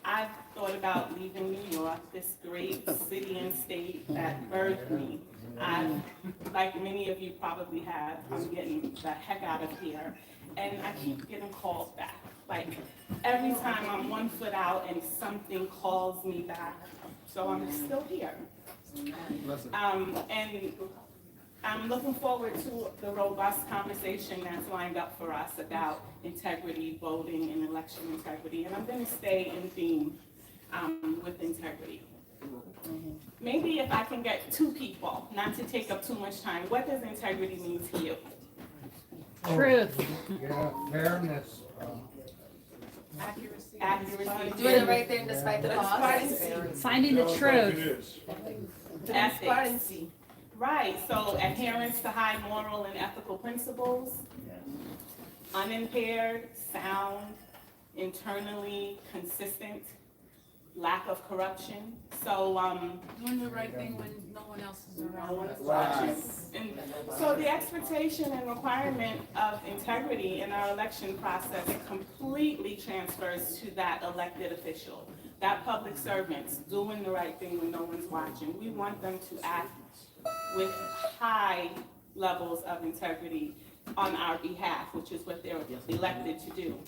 I've thought about leaving New York, this great city and state that birthed me. Like many of you probably have, I'm getting the heck out of here, and I keep getting called back. Like, every time I'm 1 foot out and something calls me back, so I'm still here. And I'm looking forward to the robust conversation that's lined up for us about integrity, voting, and election integrity. And I'm going to stay in theme with integrity. Maybe if I can get 2 people, not to take up too much time, what does integrity mean to you? Truth. Yeah, fairness. Accuracy. Doing the right thing despite the cost. Finding the truth. Transparency. Right, so adherence to high moral and ethical principles, unimpaired, sound, internally consistent, lack of corruption. So, Doing the right thing when no one else is around. no one is watching. And so the expectation and requirement of integrity in our election process completely transfers to that elected official, that public servants doing the right thing when no one's watching. We want them to act with high levels of integrity on our behalf, which is what they're elected to do.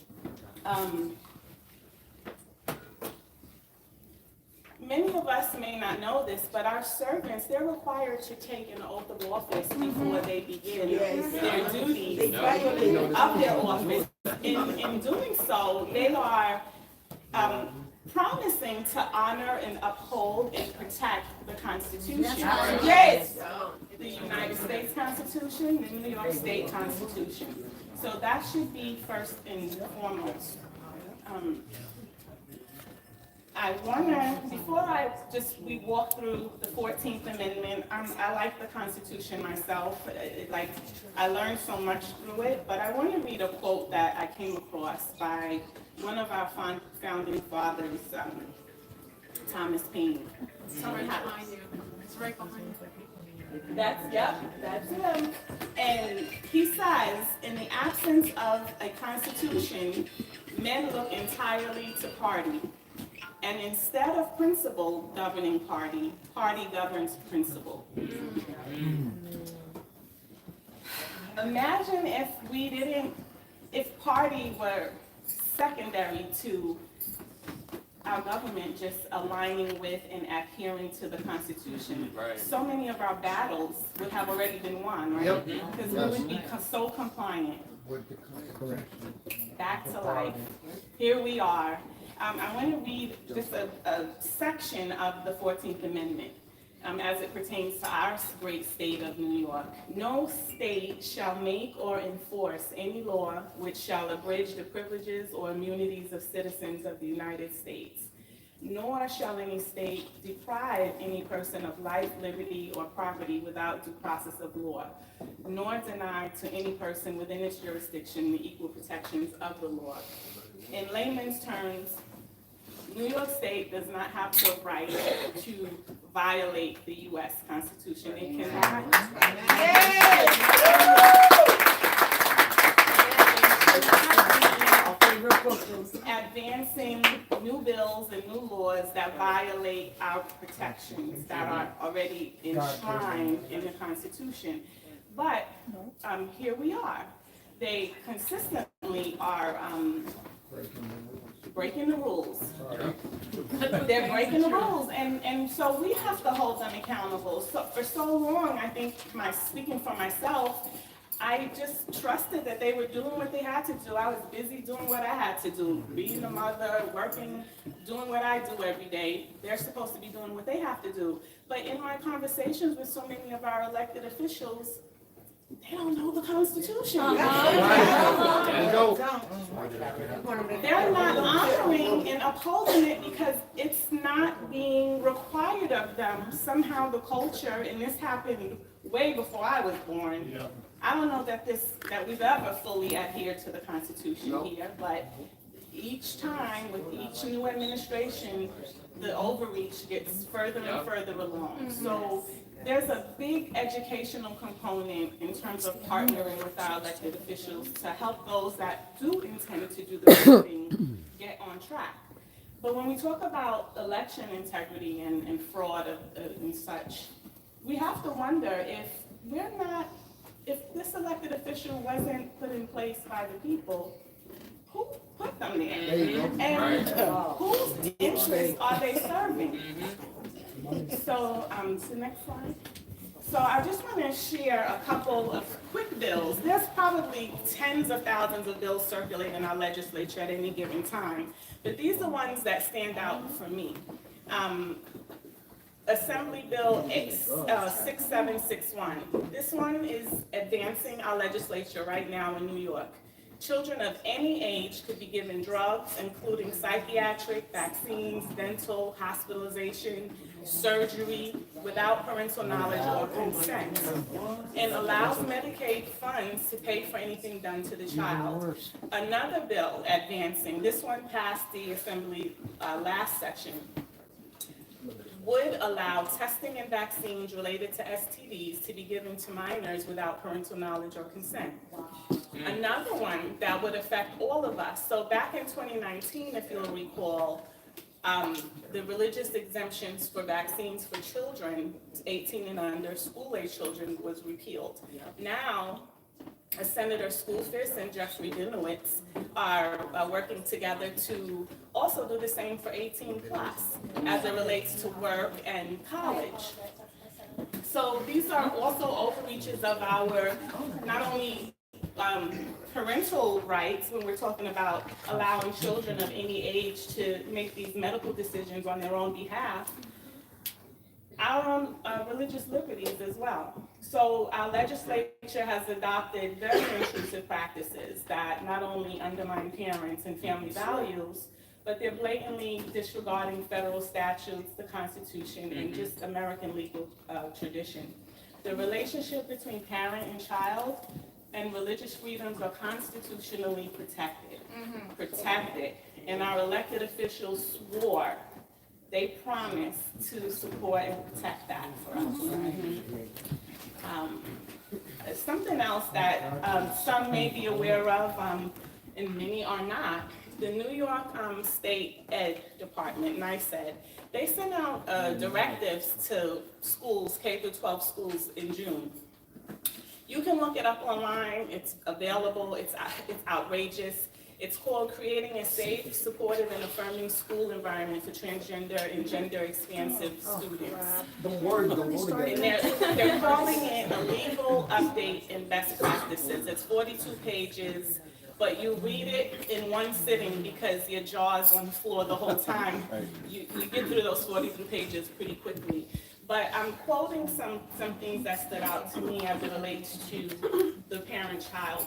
Many of us may not know this, but our servants, they're required to take an oath of office before they begin their duties of their office. In doing so, they are promising to honor and uphold and protect the Constitution. Yes. The United States Constitution, the New York State Constitution. So that should be first and foremost. I wonder, before we walk through the 14th Amendment, I like the Constitution myself. I learned so much through it, but I want to read a quote that I came across by one of our founding fathers, Thomas Paine. It's right behind you. It's right behind you. That's him. And he says, in the absence of a constitution, men look entirely to party. And instead of principle governing party, party governs principle. Imagine if party were secondary to our government just aligning with and adhering to the Constitution. Right. So many of our battles would have already been won, right? Because we would be so compliant. Back to life. Here we are. I want to read just a section of the 14th Amendment as it pertains to our great state of New York. No state shall make or enforce any law which shall abridge the privileges or immunities of citizens of the United States. Nor shall any state deprive any person of life, liberty, or property without due process of law, nor deny to any person within its jurisdiction the equal protections of the law. In layman's terms, New York State does not have the right to violate the U.S. Constitution. It cannot. Advancing new bills and new laws that violate our protections that are already enshrined in the Constitution. But here we are. They consistently are breaking the rules. They're breaking the rules, and so we have to hold them accountable. So for so long, I think, speaking for myself, I just trusted that they were doing what they had to do. I was busy doing what I had to do, being a mother, working, doing what I do every day. They're supposed to be doing what they have to do. But in my conversations with so many of our elected officials, they don't know the Constitution. They're not honoring and upholding it because it's not being required of them. Somehow the culture, and this happened way before I was born. I don't know that we've ever fully adhered to the Constitution here, but each time with each new administration, the overreach gets further and further along. So there's a big educational component in terms of partnering with our elected officials to help those that do intend to do the right thing get on track. But when we talk about election integrity and fraud and such, we have to wonder if this elected official wasn't put in place by the people, who put them there? And whose interests are they serving? So, to the next slide. So I just want to share a couple of quick bills. There's probably tens of thousands of bills circulating in our legislature at any given time, but these are ones that stand out for me. Assembly Bill 6761. This one is advancing our legislature right now in New York. Children of any age could be given drugs, including psychiatric, vaccines, dental, hospitalization, surgery, without parental knowledge or consent, and allows Medicaid funds to pay for anything done to the child. Another bill advancing, this one passed the Assembly last session, would allow testing and vaccines related to STDs to be given to minors without parental knowledge or consent. Another one that would affect all of us. So back in 2019, if you'll recall, the religious exemptions for vaccines for children, 18 and under, school-age children, was repealed. Now, Senator Schoolfist and Jeffrey Dinowitz are working together to also do the same for 18 plus as it relates to work and college. So these are also overreaches of our not only parental rights when we're talking about allowing children of any age to make these medical decisions on their own behalf, our own religious liberties as well. So our legislature has adopted very intrusive practices that not only undermine parents and family values, but they're blatantly disregarding federal statutes, the Constitution, and just American legal tradition. The relationship between parent and child and religious freedoms are constitutionally protected. And our elected officials swore, they promised to support and protect that for us. Something else that some may be aware of, and many are not, the New York State Ed Department, NYSED, they sent out directives to schools, K-12 schools, in June. You can look it up online, it's available, it's outrageous. It's called Creating a Safe, Supportive, and Affirming School Environment for Transgender and Gender Expansive Students. And they're calling it a legal update and best practices. It's 42 pages, but you read it in one sitting because your jaw's on the floor the whole time. You get through those 42 pages pretty quickly. But I'm quoting some things that stood out to me as it relates to the parent-child,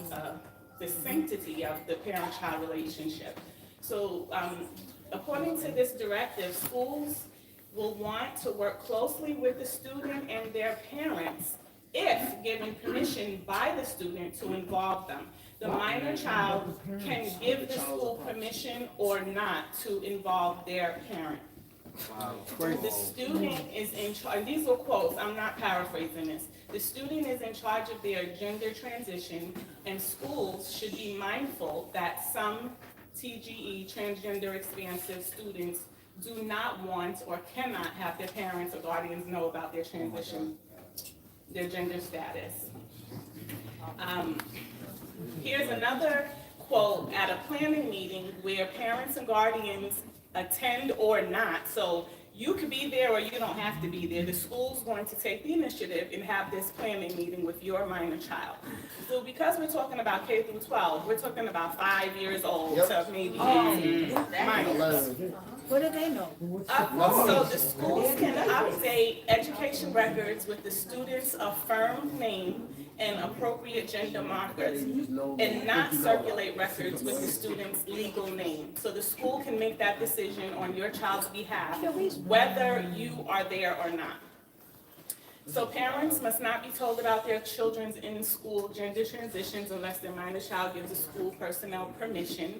the sanctity of the parent-child relationship. So according to this directive, schools will want to work closely with the student and their parents if given permission by the student to involve them. The minor child can give the school permission or not to involve their parent. The student is in charge, these are quotes, I'm not paraphrasing this. The student is in charge of their gender transition, and schools should be mindful that some TGE, transgender expansive students, do not want or cannot have their parents or guardians know about their transition, their gender status. Here's another quote at a planning meeting where parents and guardians attend or not. So You could be there or you don't have to be there. The school's going to take the initiative and have this planning meeting with your minor child. So because we're talking about K through 12, we're talking about 5 years old to maybe minors. What do they know? So the schools can update education records with the student's affirmed name and appropriate gender markers, and not circulate records with the student's legal name. So the school can make that decision on your child's behalf, whether you are there or not. So parents must not be told about their children's in-school gender transitions unless their minor child gives the school personnel permission.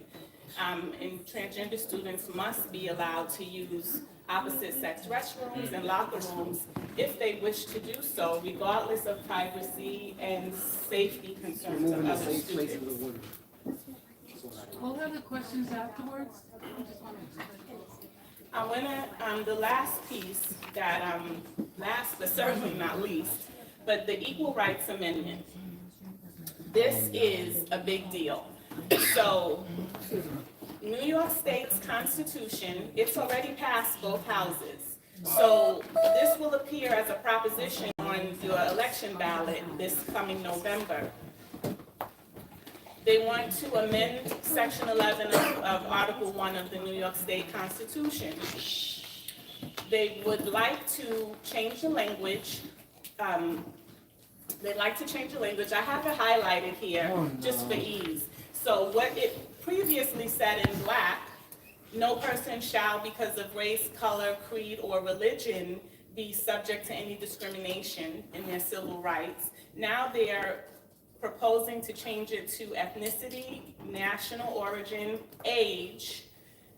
And transgender students must be allowed to use opposite-sex restrooms and locker rooms if they wish to do so, regardless of privacy and safety concerns of other students. What are the questions afterwards? I want to, the last piece that, last but certainly not least, but the Equal Rights Amendment. This is a big deal. So, New York State's Constitution, it's already passed both houses. So this will appear as a proposition on your election ballot this coming November. They want to amend Section 11 of Article 1 of the New York State Constitution. They would like to change the language. They'd like to change the language. I have it highlighted here just for ease. So what it previously said in black, no person shall, because of race, color, creed, or religion, be subject to any discrimination in their civil rights. Now they're proposing to change it to ethnicity, national origin, age,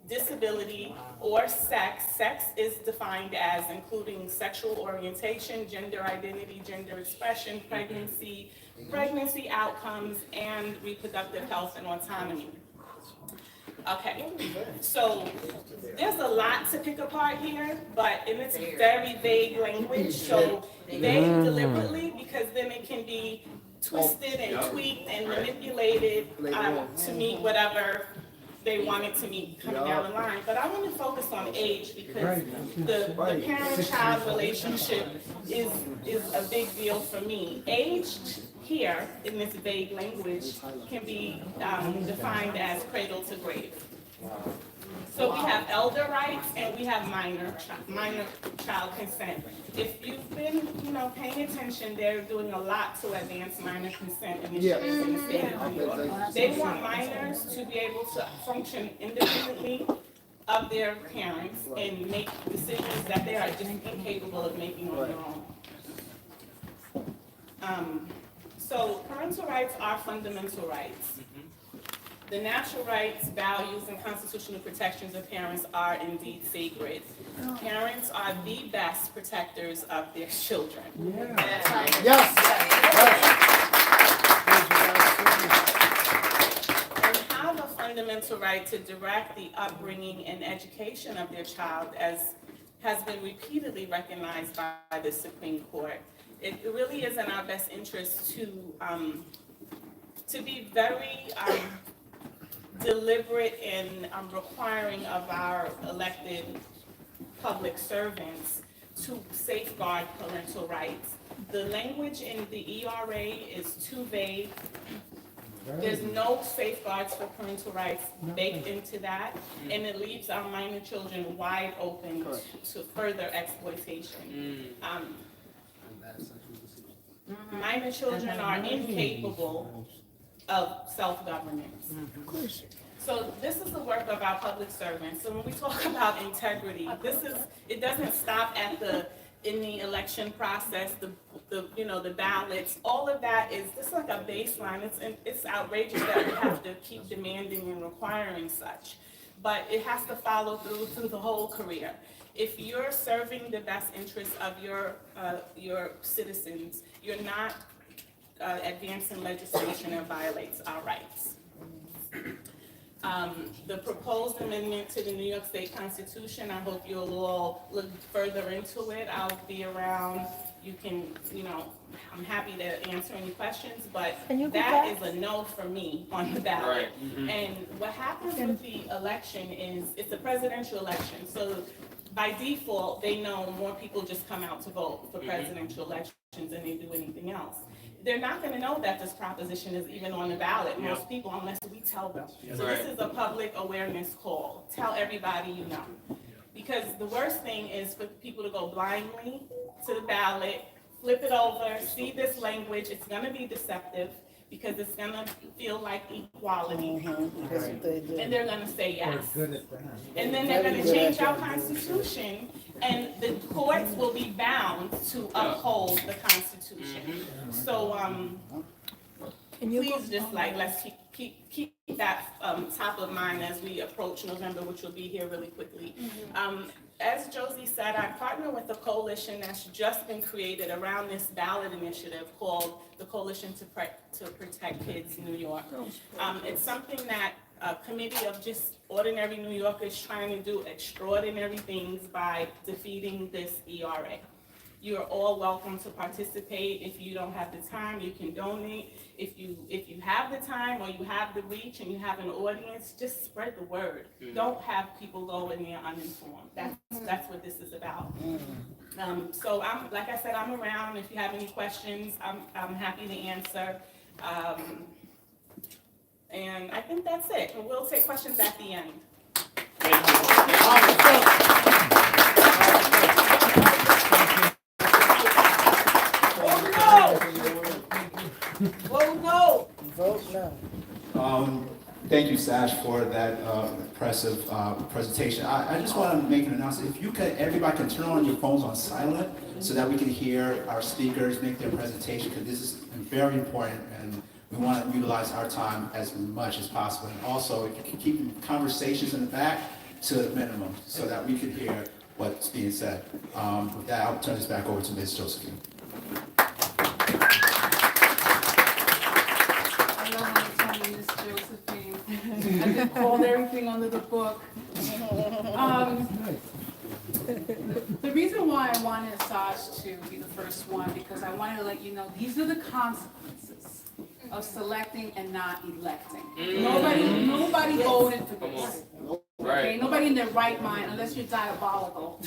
disability, or sex. Sex is defined as including sexual orientation, gender identity, gender expression, pregnancy outcomes, and reproductive health and autonomy. Okay, so there's a lot to pick apart here, but and it's very vague language, so vague deliberately, because then it can be twisted and tweaked and manipulated to meet whatever they wanted to meet coming down the line. But I want to focus on age because the parent-child relationship is a big deal for me. Age here in this vague language can be defined as cradle to grave. So we have elder rights and we have minor child consent. If you've been, paying attention, they're doing a lot to advance minor consent initiatives in the state of New York. They want minors to be able to function independently of their parents and make decisions that they are just incapable of making on their own. So parental rights are fundamental rights. The natural rights, values, and constitutional protections of parents are indeed sacred. Parents are the best protectors of their children. Yes. And have a fundamental right to direct the upbringing and education of their child, as has been repeatedly recognized by the Supreme Court. It really is in our best interest to be very deliberate in requiring of our elected public servants to safeguard parental rights. The language in the ERA is too vague. There's no safeguards for parental rights baked into that, and it leaves our minor children wide open to further exploitation. Minor children are incapable of self-governance. So this is the work of our public servants. So when we talk about integrity, it doesn't stop at in the election process, the ballots. All of that is just like a baseline. It's outrageous that we have to keep demanding and requiring such, but it has to follow through the whole career. If you're serving the best interests of your citizens, you're not advancing legislation that violates our rights. The proposed amendment to the New York State Constitution, I hope you'll all look further into it. I'll be around. You can, I'm happy to answer any questions, but that is a no for me on the ballot. And what happens with the election is it's a presidential election. So by default, they know more people just come out to vote for presidential elections than they do anything else. They're not going to know that this proposition is even on the ballot, most people, unless we tell them. So this is a public awareness call. Tell everybody you know. Because the worst thing is for people to go blindly to the ballot, flip it over, see this language. It's going to be deceptive because it's going to feel like equality. And they're going to say yes. And then they're going to change our Constitution, and the courts will be bound to uphold the Constitution. So please just let's keep that top of mind as we approach November, which will be here really quickly. As Josie said, I partner with a coalition that's just been created around this ballot initiative called the Coalition to Protect Kids New York. It's something that a committee of just ordinary New Yorkers trying to do extraordinary things by defeating this ERA. You're all welcome to participate. If you don't have the time, you can donate. If you have the time or you have the reach and you have an audience, just spread the word. Don't have people go in there uninformed. That's what this is about. So like I said, I'm around. If you have any questions, I'm happy to answer. And I think that's it. We'll take questions at the end. Vote no. Vote no. Thank you, Sash, for that impressive presentation. I just want to make an announcement. If you could, everybody can turn on your phones on silent so that we can hear our speakers make their presentation, because this is very important and we want to utilize our time as much as possible. And also, if you can keep conversations in the back to a minimum so that we can hear what's being said. With that, I'll turn this back over to Ms. Josephine. I called everything under the book. The reason why I wanted Sasha to be the first one, because I wanted to let you know these are the consequences of selecting and not electing. Nobody voted for this. Okay, nobody in their right mind, unless you're diabolical,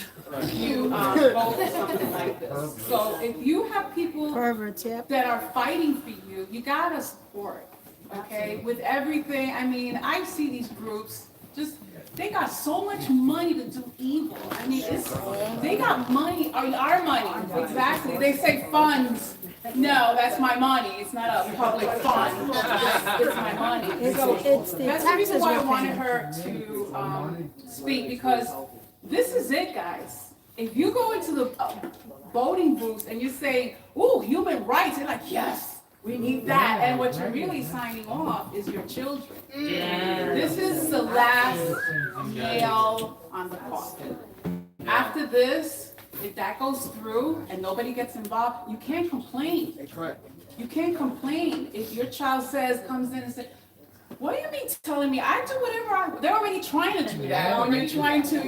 you vote for something like this. So if you have people that are fighting for you, you gotta support. Okay, with everything, I mean, I see these groups, they got so much money to do evil. I mean, they got money, our money, exactly. They say funds. No, that's my money. It's not a public fund. It's my money. So that's the reason why I wanted her to speak, because this is it, guys. If you go into the voting booths and you say, "Ooh, human rights," they're like, "Yes. We need that," and what you're really signing off is your children. This is the last nail on the coffin. After this, if that goes through and nobody gets involved, you can't complain. You can't complain if your child comes in and says, "What do you mean telling me? I do whatever they're already trying to do that." When you're trying to,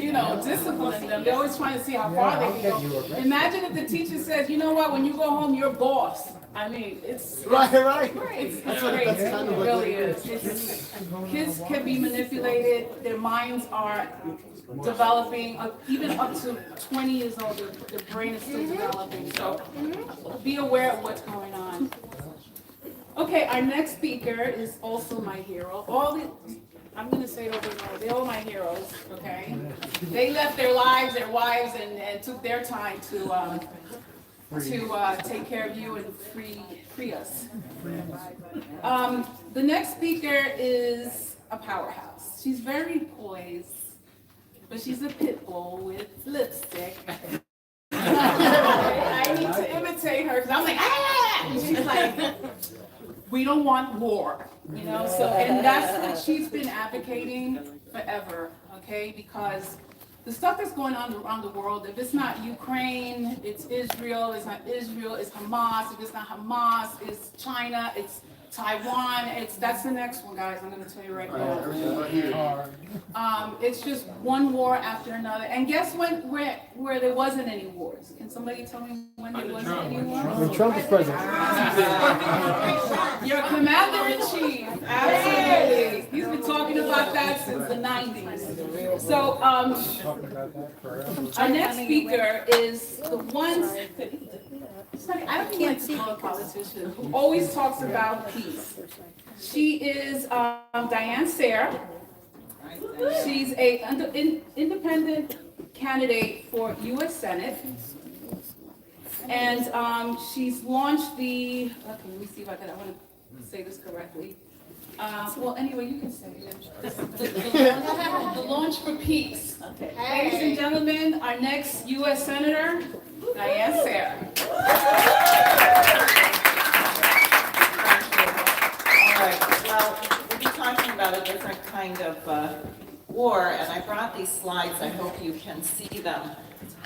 discipline them, they're always trying to see how far they can go. Imagine if the teacher says, "You know what, when you go home, you're boss." I mean, it's right. It's crazy. It really is. Kids can be manipulated. Their minds are developing. Even up to 20 years old, the brain is still developing. So be aware of what's going on. Okay, our next speaker is also my hero. I'm going to say it over and over. They're all my heroes. Okay, they left their lives, their wives, and took their time to take care of you and free us. The next speaker is a powerhouse. She's very poised, but she's a pit bull with lipstick. I need to imitate her because I'm like, ah! And she's like, we don't want war, So, and that's what she's been advocating forever, okay? Because the stuff that's going on around the world, if it's not Ukraine, it's Israel. It's not Israel, it's Hamas. If it's not Hamas, it's China. It's Taiwan, that's the next one, guys, I'm gonna tell you right now. It's just one war after another, and guess where there wasn't any wars? Can somebody tell me when there wasn't any wars? When Trump was president. Your commander-in-chief, absolutely. He's been talking about that since the 90s. So, our next speaker is the one, I don't like to call a politician, who always talks about peace. She is Diane Sayre. She's an independent candidate for U.S. Senate. And she's launched the, okay, let me see if I want to say this correctly. Well, anyway, you can say it. The Launch for Peace. Okay. Ladies and gentlemen, our next U.S. Senator, Diane Sayre. All right, well, we'll be talking about a different kind of war, and I brought these slides. I hope you can see them.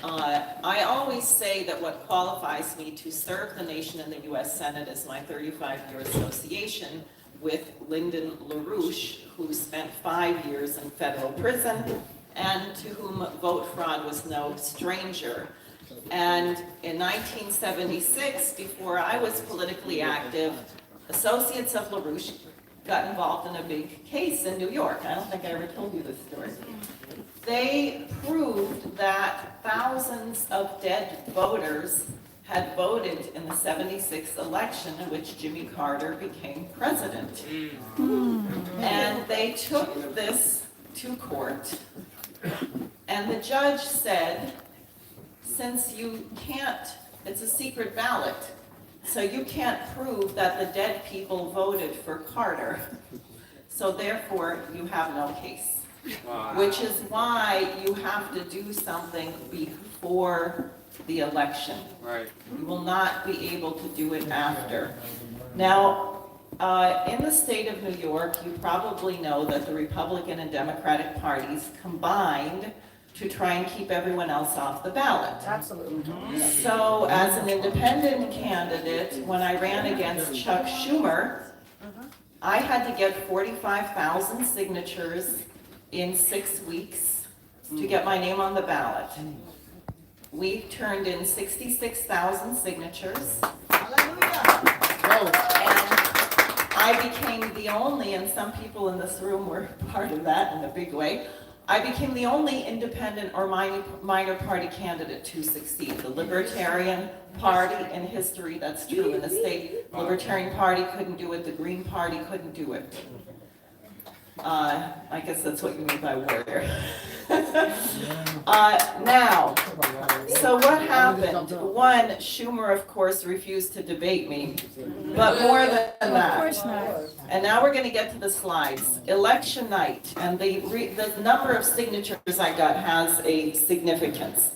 I always say that what qualifies me to serve the nation in the U.S. Senate is my 35-year association with Lyndon LaRouche, who spent 5 years in federal prison and to whom vote fraud was no stranger. And in 1976, before I was politically active, associates of LaRouche got involved in a big case in New York. I don't think I ever told you this story. They proved that thousands of dead voters had voted in the 76 election in which Jimmy Carter became president. And they took this to court, and the judge said, since you can't, it's a secret ballot, so you can't prove that the dead people voted for Carter, so therefore you have no case. Wow. Which is why you have to do something before the election. Right. You will not be able to do it after. Now, in the state of New York, you probably know that the Republican and Democratic parties combined to try and keep everyone else off the ballot. Absolutely. So, as an independent candidate, when I ran against Chuck Schumer, I had to get 45,000 signatures in 6 weeks to get my name on the ballot. We turned in 66,000 signatures. And I became the only, and some people in this room were part of that in a big way, I became the only independent or minor party candidate to succeed. The Libertarian Party in history, that's true in the state, Libertarian Party couldn't do it, the Green Party couldn't do it. I guess that's what you mean by warrior. Now, so what happened? One, Schumer, of course, refused to debate me, but more than that. Of course not. And now we're going to get to the slides. Election night, and the number of signatures I got has a significance.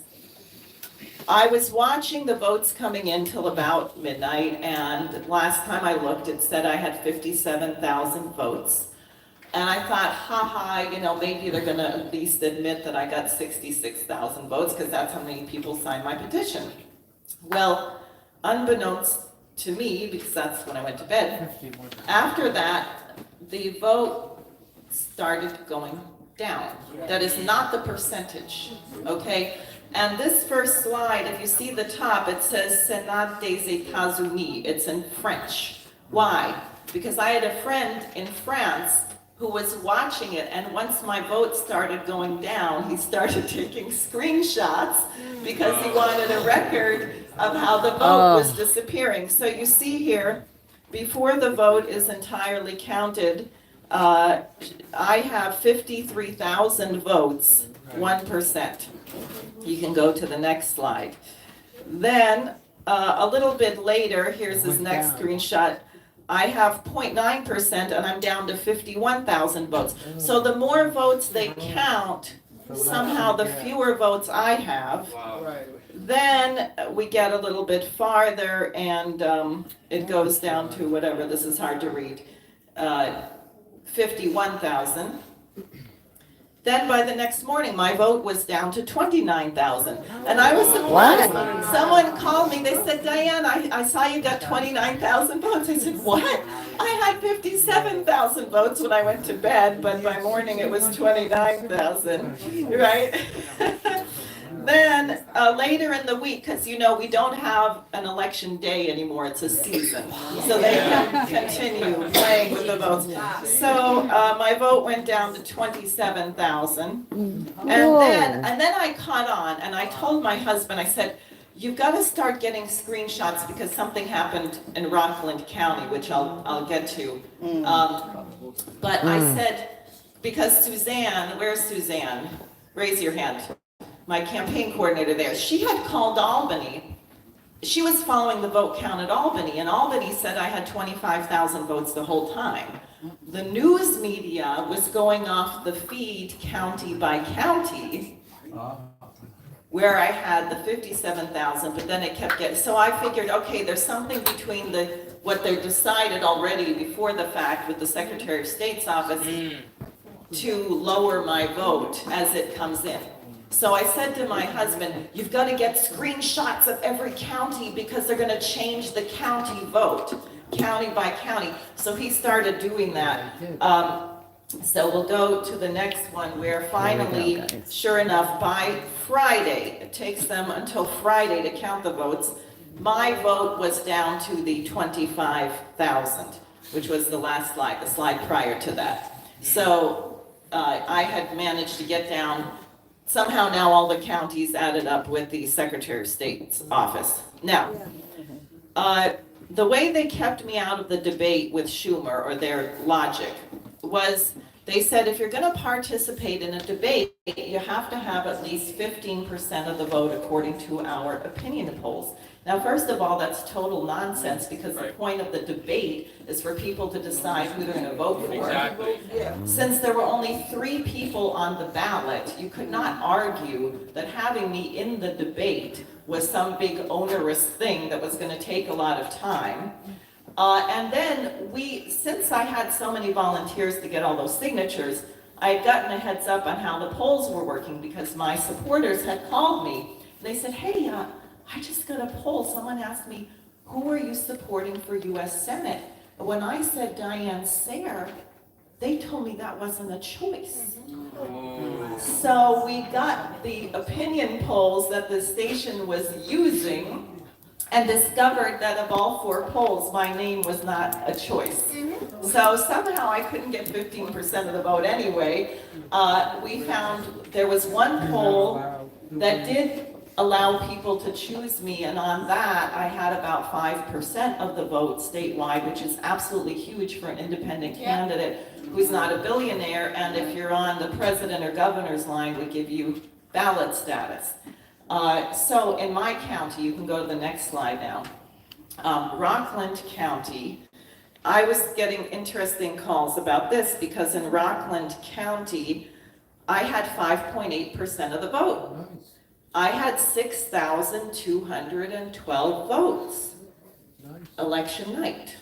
I was watching the votes coming in till about midnight, and last time I looked, it said I had 57,000 votes. And I thought, maybe they're going to at least admit that I got 66,000 votes because that's how many people signed my petition. Well, unbeknownst to me, because that's when I went to bed, after that, the vote started going down. That is not the percentage, okay? And this first slide, if you see the top, it says Sénat des États-Unis. It's in French. Why? Because I had a friend in France who was watching it, and once my vote started going down, he started taking screenshots because he wanted a record of how the vote was disappearing. So you see here, before the vote is entirely counted, I have 53,000 votes, 1%. You can go to the next slide. Then, a little bit later, here's his next screenshot. I have 0.9% and I'm down to 51,000 votes. So the more votes they count, somehow the fewer votes I have. Then we get a little bit farther and it goes down to whatever, this is hard to read, 51,000. Then by the next morning, my vote was down to 29,000. And I was surprised. Someone called me, they said, Diane, I saw you got 29,000 votes. I said, what? I had 57,000 votes when I went to bed, but by morning it was 29,000, right? Then later in the week, because you know we don't have an election day anymore, it's a season, so they can continue playing with the votes. So my vote went down to 27,000, and then I caught on, and I told my husband, I said, you've got to start getting screenshots because something happened in Rockland County, which I'll get to. But I said, because Suzanne, where's Suzanne? Raise your hand. My campaign coordinator there, she had called Albany. She was following the vote count at Albany, and Albany said I had 25,000 votes the whole time. The news media was going off the feed county by county, where I had the 57,000, but then it kept getting, so I figured, okay, there's something between what they decided already before the fact with the Secretary of State's office to lower my vote as it comes in. So I said to my husband, you've got to get screenshots of every county because they're going to change the county vote, county by county. So he started doing that. So we'll go to the next one where finally, sure enough, by Friday, it takes them until Friday to count the votes, my vote was down to the 25,000, which was the last slide, the slide prior to that. So I had managed to get down. Somehow now all the counties added up with the Secretary of State's office. Now, the way they kept me out of the debate with Schumer, or their logic, was they said if you're going to participate in a debate, you have to have at least 15% of the vote according to our opinion polls. Now, first of all, that's total nonsense because the point of the debate is for people to decide who they're going to vote for. Exactly. Since there were only 3 people on the ballot, you could not argue that having me in the debate was some big onerous thing that was going to take a lot of time. And then since I had so many volunteers to get all those signatures, I had gotten a heads up on how the polls were working because my supporters had called me. They said, hey, I just got a poll. Someone asked me, who are you supporting for U.S. Senate? When I said Diane Sayre, they told me that wasn't a choice. So we got the opinion polls that the station was using and discovered that of all 4 polls, my name was not a choice. So somehow I couldn't get 15% of the vote anyway. We found there was one poll that did allow people to choose me, and on that I had about 5% of the vote statewide, which is absolutely huge for an independent candidate who's not a billionaire, and if you're on the president or governor's line, would give you ballot status. So in my county, you can go to the next slide now, Rockland County, I was getting interesting calls about this because in Rockland County, I had 5.8% of the vote. I had 6,212 votes, election night.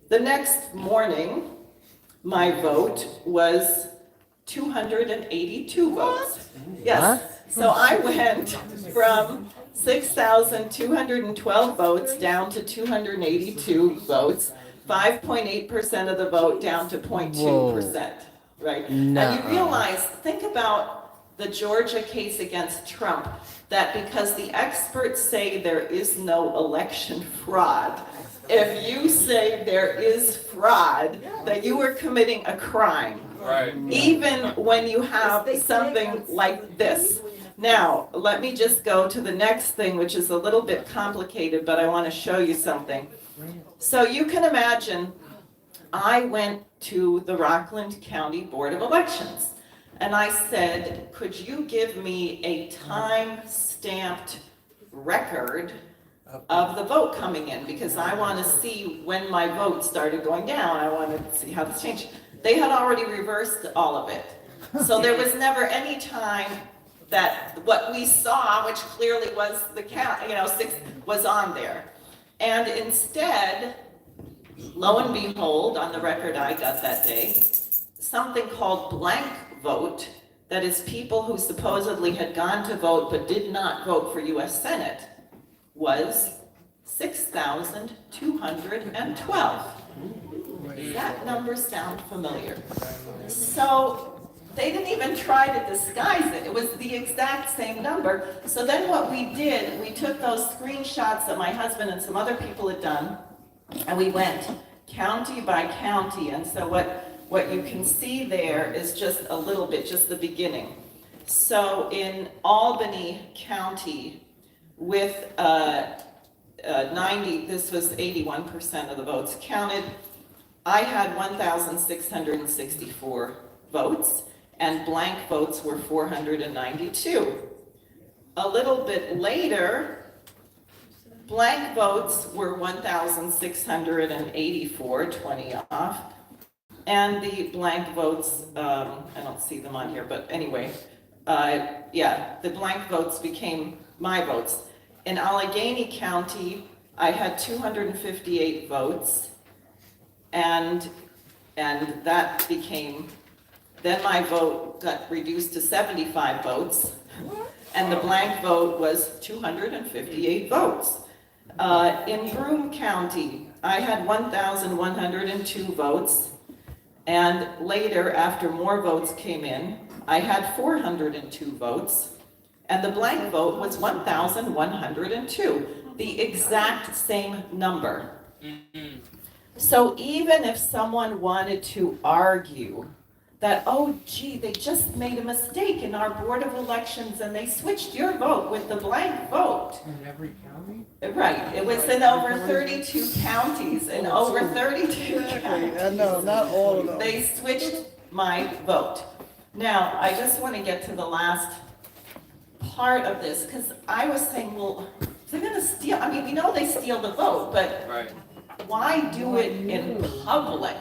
The next morning, my vote was 282 votes. Yes, so I went from 6,212 votes down to 282 votes, 5.8% of the vote down to 0.2%, right? No. And you realize, think about the Georgia case against Trump, that because the experts say there is no election fraud, if you say there is fraud, that you are committing a crime. Right. Even when you have something like this. Now, let me just go to the next thing, which is a little bit complicated, but I want to show you something. So you can imagine, I went to the Rockland County Board of Elections. And I said, could you give me a time-stamped record of the vote coming in? Because I want to see when my vote started going down. I want to see how this changed. They had already reversed all of it. So there was never any time that what we saw, which clearly was the count, 6 was on there. And instead, lo and behold, on the record I got that day, something called blank vote, that is people who supposedly had gone to vote but did not vote for US Senate, was 6,212. Does that number sound familiar? So they didn't even try to disguise it. It was the exact same number. So then what we did, we took those screenshots that my husband and some other people had done, and we went county by county. And so what you can see there is just a little bit, just the beginning. So in Albany County, with this was 81% of the votes counted, I had 1,664 votes, and blank votes were 492. A little bit later, blank votes were 1,684, 20 off, and the blank votes, I don't see them on here, but anyway, the blank votes became my votes. In Allegheny County, I had 258 votes, and that became, then my vote got reduced to 75 votes, and the blank vote was 258 votes. In Broome County, I had 1,102 votes, and later, after more votes came in, I had 402 votes, and the blank vote was 1,102, the exact same number. So even if someone wanted to argue that, oh gee, they just made a mistake in our Board of Elections and they switched your vote with the blank vote. In every county? Right, it was in over 32 counties, in over 32 counties. No, not all of them. They switched my vote. Now, I just want to get to the last part of this, because I was saying, well, they're gonna steal, I mean, we know they steal the vote, but why do it in public?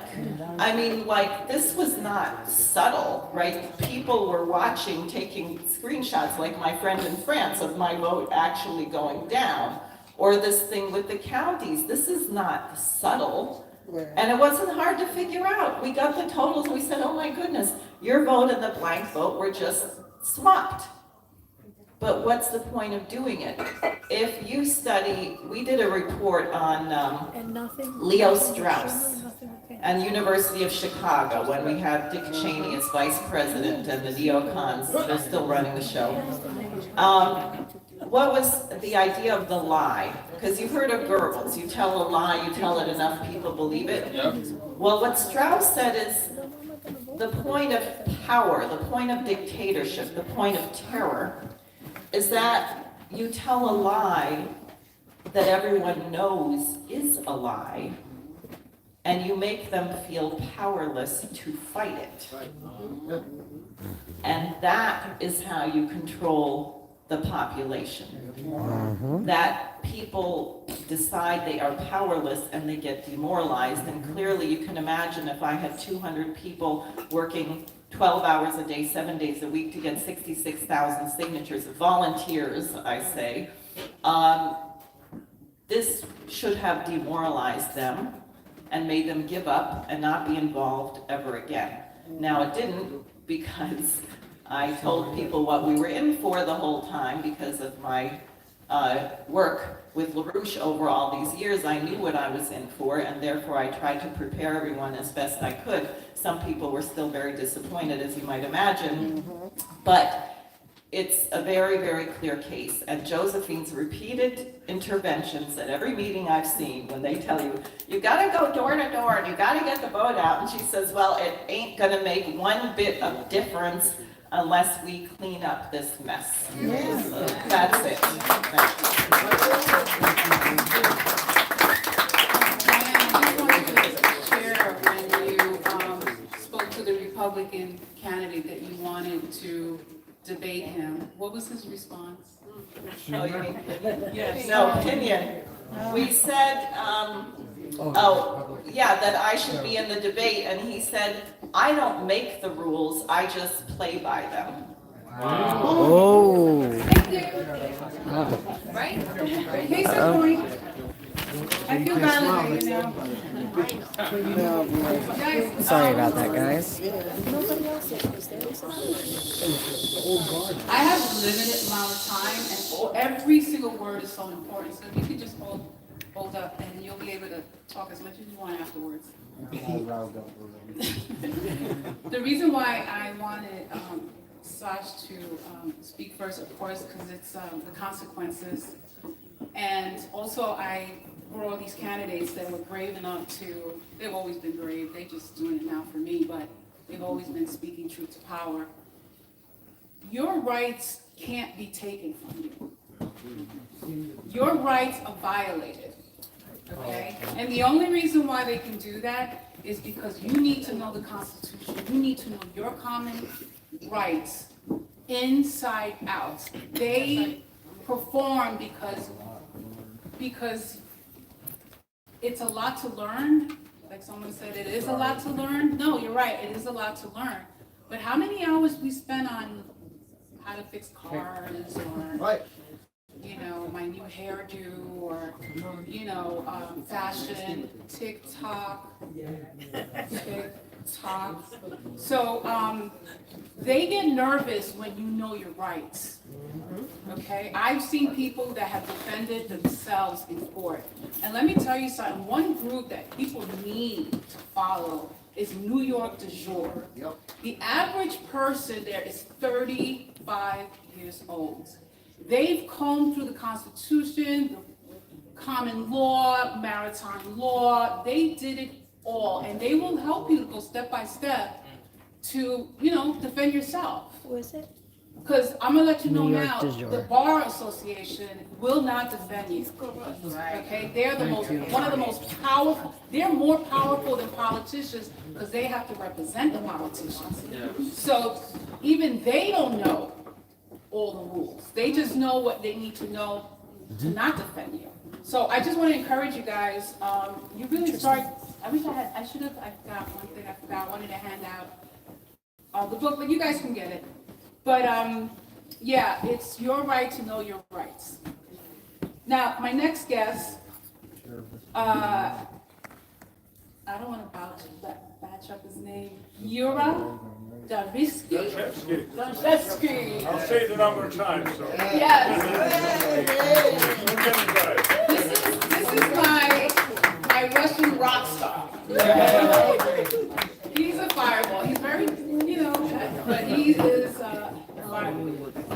I mean, like, this was not subtle, right? People were watching, taking screenshots, like my friend in France, of my vote actually going down. Or this thing with the counties, this is not subtle. And it wasn't hard to figure out. We got the totals, and we said, oh my goodness, your vote and the blank vote were just swapped. But what's the point of doing it? If you study, we did a report on Leo Strauss and University of Chicago when we had Dick Cheney as vice president and the neocons, they're still running the show. What was the idea of the lie? Because you've heard of Goebbels, you tell a lie, you tell it enough, people believe it. Yep. Well, what Strauss said is the point of power, the point of dictatorship, the point of terror, is that you tell a lie that everyone knows is a lie, and you make them feel powerless to fight it. And that is how you control the population. That people decide they are powerless and they get demoralized. And clearly you can imagine if I had 200 people working 12 hours a day, 7 days a week to get 66,000 signatures, volunteers, I say, this should have demoralized them and made them give up and not be involved ever again. Now it didn't, because I told people what we were in for the whole time because of my work with LaRouche over all these years. I knew what I was in for, and therefore I tried to prepare everyone as best I could. Some people were still very disappointed, as you might imagine, but it's a very, very clear case. And Josephine's repeated interventions at every meeting I've seen, when they tell you, you gotta go door to door and you gotta get the vote out, and she says, well, it ain't gonna make one bit of difference unless we clean up this mess. Yeah. So that's it. Republican candidate that you wanted to debate him, what was his response? Oh, you mean, yes. No, opinion. We said, that I should be in the debate, and he said, I don't make the rules, I just play by them. Wow. Oh. Right? Case in point. I feel validated now. Sorry about that, guys. I have a limited amount of time, and every single word is so important. So if you could just hold up, and you'll be able to talk as much as you want afterwards. The reason why I wanted Sash to speak first, of course, because it's the consequences, and also for all these candidates that were brave enough to, they've always been brave, they're just doing it now for me, but they've always been speaking truth to power. Your rights can't be taken from you. Your rights are violated, okay? And the only reason why they can do that is because you need to know the Constitution. You need to know your common rights inside out. They perform because it's a lot to learn. Like someone said, it is a lot to learn. No, you're right, it is a lot to learn. But how many hours we spend on how to fix cars, or my new hairdo, or fashion, TikTok. So they get nervous when you know your rights. Okay, I've seen people that have defended themselves in court, and let me tell you something. One group that people need to follow is New York du jour. The average person there is 35 years old. They've combed through the Constitution, the common law, maritime law. They did it all, and they will help you to go step by step to, defend yourself. Who is it? Because I'm gonna let you know now, the Bar Association will not defend you. Okay, they're one of the most powerful. They're more powerful than politicians because they have to represent the politicians. So even they don't know all the rules. They just know what they need to know to not defend you. So I just want to encourage you guys. You really start. I wish I should have. I forgot one thing. I forgot. I wanted to hand out the book, but you guys can get it. But yeah, it's your right to know your rights. Now, my next guest, I don't want to batch up his name. Yura Davitsky. I'll say it a number of times. So. Yes. This is my Russian rock star. He's a fireball. He's very, but he is.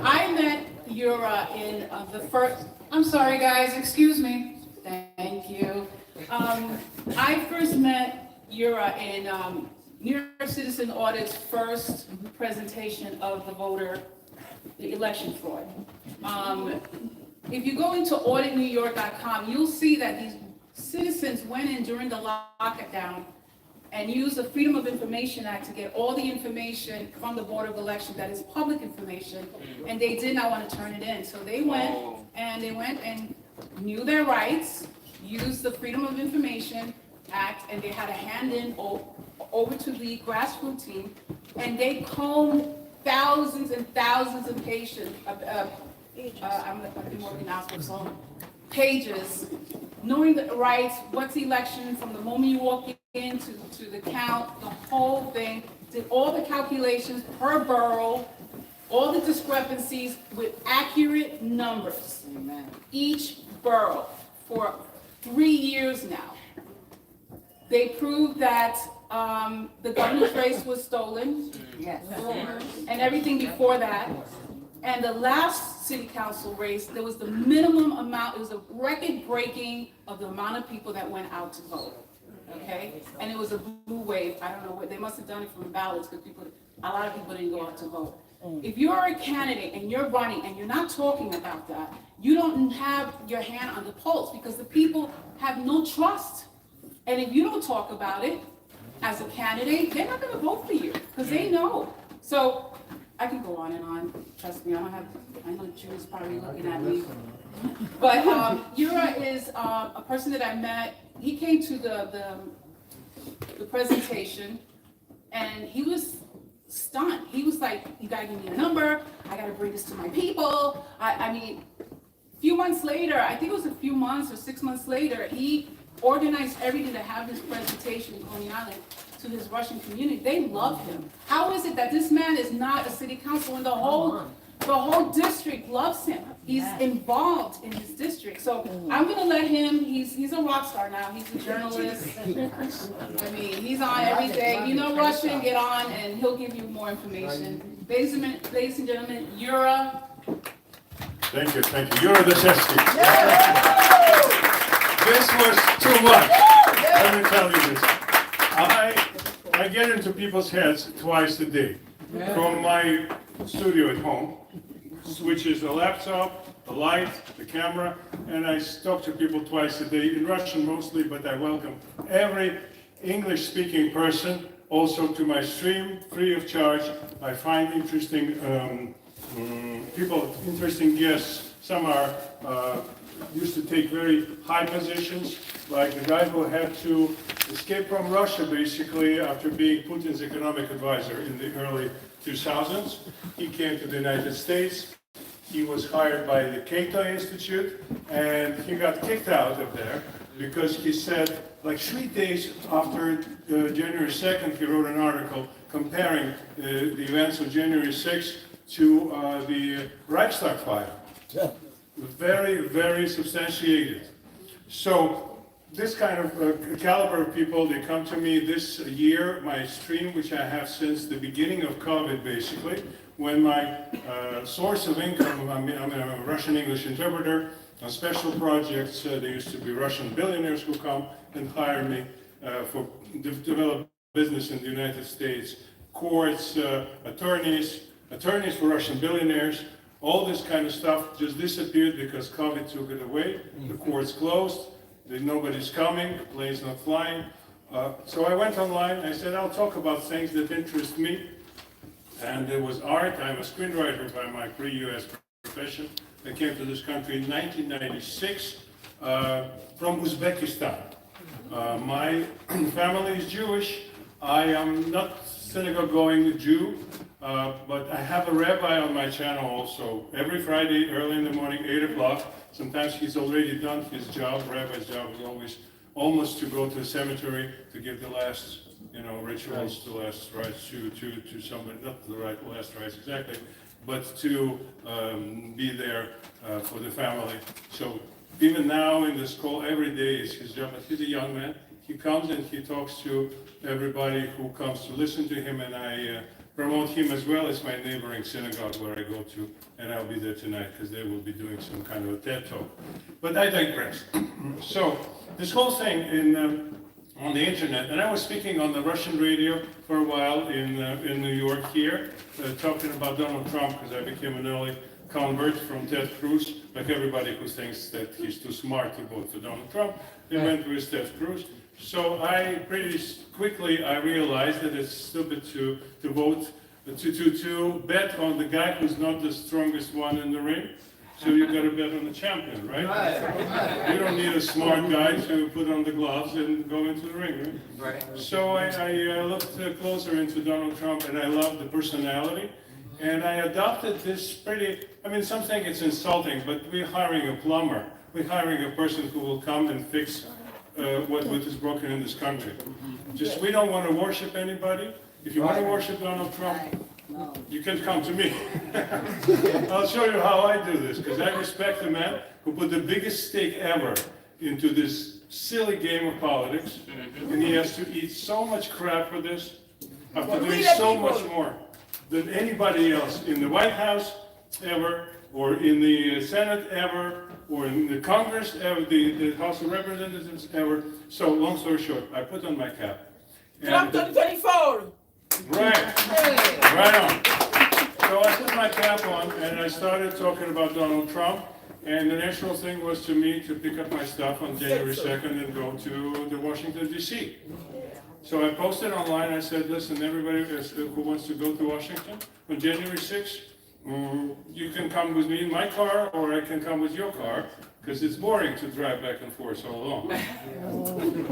I met Yura in the first. I'm sorry, guys. Excuse me. Thank you. I first met Yura in New York Citizen Audit's first presentation of the election fraud. If you go into auditnewyork.com, you'll see that these citizens went in during the lockdown and used the Freedom of Information Act to get all the information from the Board of Elections that is public information, and they did not want to turn it in. So they went and knew their rights, used the Freedom of Information Act, and they had to hand in over to the grassroots team, and they combed thousands and thousands of pages. I'm working now, so pages, knowing the rights, what's the election from the moment you walk in to the count, the whole thing, did all the calculations per borough, all the discrepancies with accurate numbers. Amen. Each borough for 3 years now. They proved that the governor's race was stolen. Yes. And everything before that. And the last city council race, there was the minimum amount, it was a record breaking of the amount of people that went out to vote. Okay? And it was a blue wave. I don't know what, they must have done it from ballots because a lot of people didn't go out to vote. If you're a candidate and you're running and you're not talking about that, you don't have your hand on the pulse because the people have no trust. And if you don't talk about it as a candidate, they're not going to vote for you because they know. So I could go on and on. Trust me, I know Drew's probably looking at me. But Yura is a person that I met. He came to the presentation and he was stunned. He was like, you gotta give me a number. I gotta bring this to my people. I mean, a few months later, I think it was a few months or 6 months later, he organized everything to have this presentation in Coney Island. to his Russian community. They love him. How is it that this man is not a city council when the whole district loves him? He's involved in his district. So I'm gonna let him, he's a rock star now. He's a journalist. I mean, he's on every day. You know Russian, get on and he'll give you more information. Ladies and gentlemen, Yura. Thank you. You're the Chesky. This was too much. Let me tell you this. I get into people's heads twice a day. From my studio at home, which is a laptop, a light, the camera, and I talk to people twice a day, in Russian mostly, but I welcome every English-speaking person also to my stream, free of charge. I find interesting people, interesting guests. Some are used to take very high positions, like the guy who had to escape from Russia, basically, after being Putin's economic advisor in the early 2000s. He came to the United States. He was hired by the Cato Institute, and he got kicked out of there because he said, like 3 days after January 2nd, he wrote an article comparing the events of January 6th to the Reichstag fire. Yeah. Very, very substantiated. So this kind of caliber of people, they come to me this year, my stream, which I have since the beginning of COVID, basically, when my source of income, I'm a Russian-English interpreter on special projects. There used to be Russian billionaires who come and hire me for develop business in the United States, courts, attorneys for Russian billionaires. All this kind of stuff just disappeared because COVID took it away. The courts closed. Nobody's coming. The plane's not flying. So I went online. I said, I'll talk about things that interest me. And there was art. I'm a screenwriter by my pre-US profession. I came to this country in 1996 from Uzbekistan. My family is Jewish. I am not synagogue-going Jew. But I have a rabbi on my channel also. Every Friday, early in the morning, 8 o'clock. Sometimes he's already done his job. Rabbi's job is always almost to go to the cemetery to give the last, rituals, the last rites to somebody, not the last rites exactly, but to be there for the family. So even now in this call, every day is his job. But he's a young man. He comes and he talks to everybody who comes to listen to him, and I promote him as well as my neighboring synagogue where I go to, and I'll be there tonight because they will be doing some kind of a TED talk. But I digress. So this whole thing on the internet, and I was speaking on the Russian radio for a while in New York here, talking about Donald Trump because I became an early convert from Ted Cruz, like everybody who thinks that he's too smart to vote for Donald Trump. They went with Ted Cruz. So I pretty quickly I realized that it's stupid to vote to bet on the guy who's not the strongest one in the ring. So you got to bet on the champion, right? You don't need a smart guy to put on the gloves and go into the ring, right? So I looked closer into Donald Trump, and I love the personality. And I adopted this some think it's insulting, but we're hiring a plumber. We're hiring a person who will come and fix what is broken in this country. We don't want to worship anybody. If you want to worship Donald Trump, you can come to me. I'll show you how I do this, because I respect the man who put the biggest stake ever into this silly game of politics, and he has to eat so much crap for this, after doing so much more than anybody else in the White House ever, or in the Senate ever, or in the Congress ever, the House of Representatives ever. So, long story short, I put on my cap. Trump 2024! Right on. So I put my cap on, and I started talking about Donald Trump, and the natural thing was to me to pick up my stuff on January 2nd and go to the Washington, D.C. So I posted online, I said, listen, everybody who wants to go to Washington on January 6th, you can come with me in my car, or I can come with your car, because it's boring to drive back and forth so long.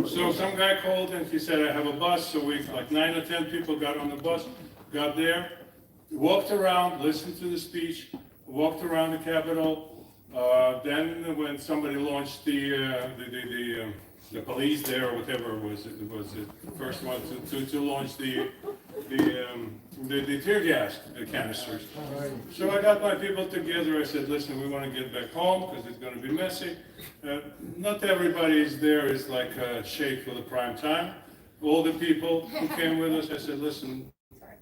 So some guy called and he said, I have a bus, so we, like 9 or 10 people got on the bus, got there, walked around, listened to the speech, walked around the Capitol. Then when somebody launched the the police there or whatever was the first one to launch the tear gas canisters. So I got my people together. I said, listen, we want to get back home because it's going to be messy. Not everybody is there is like a shake for the prime time. All the people who came with us, I said, listen,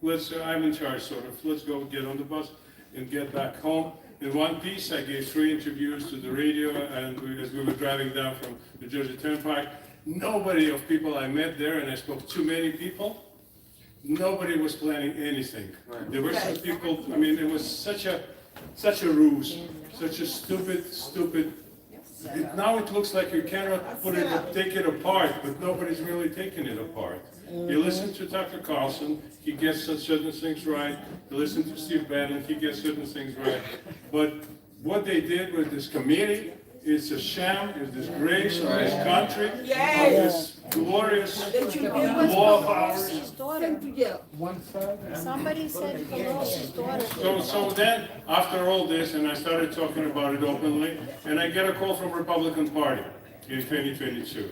I'm in charge sort of. Let's go get on the bus and get back home. In one piece, I gave 3 interviews to the radio, and as we were driving down from the Jersey Turnpike, nobody of people I met there, and I spoke to too many people, nobody was planning anything. There were some people, I mean, it was such a ruse, such a stupid. Now it looks like you cannot take it apart, but nobody's really taking it apart. You listen to Tucker Carlson, he gets certain things right. You listen to Steve Bannon, he gets certain things right. But what they did with this committee is a sham, is disgrace of this country, this glorious law of ours. Somebody said hello, his daughter. So then, after all this, and I started talking about it openly, and I get a call from Republican Party in 2022.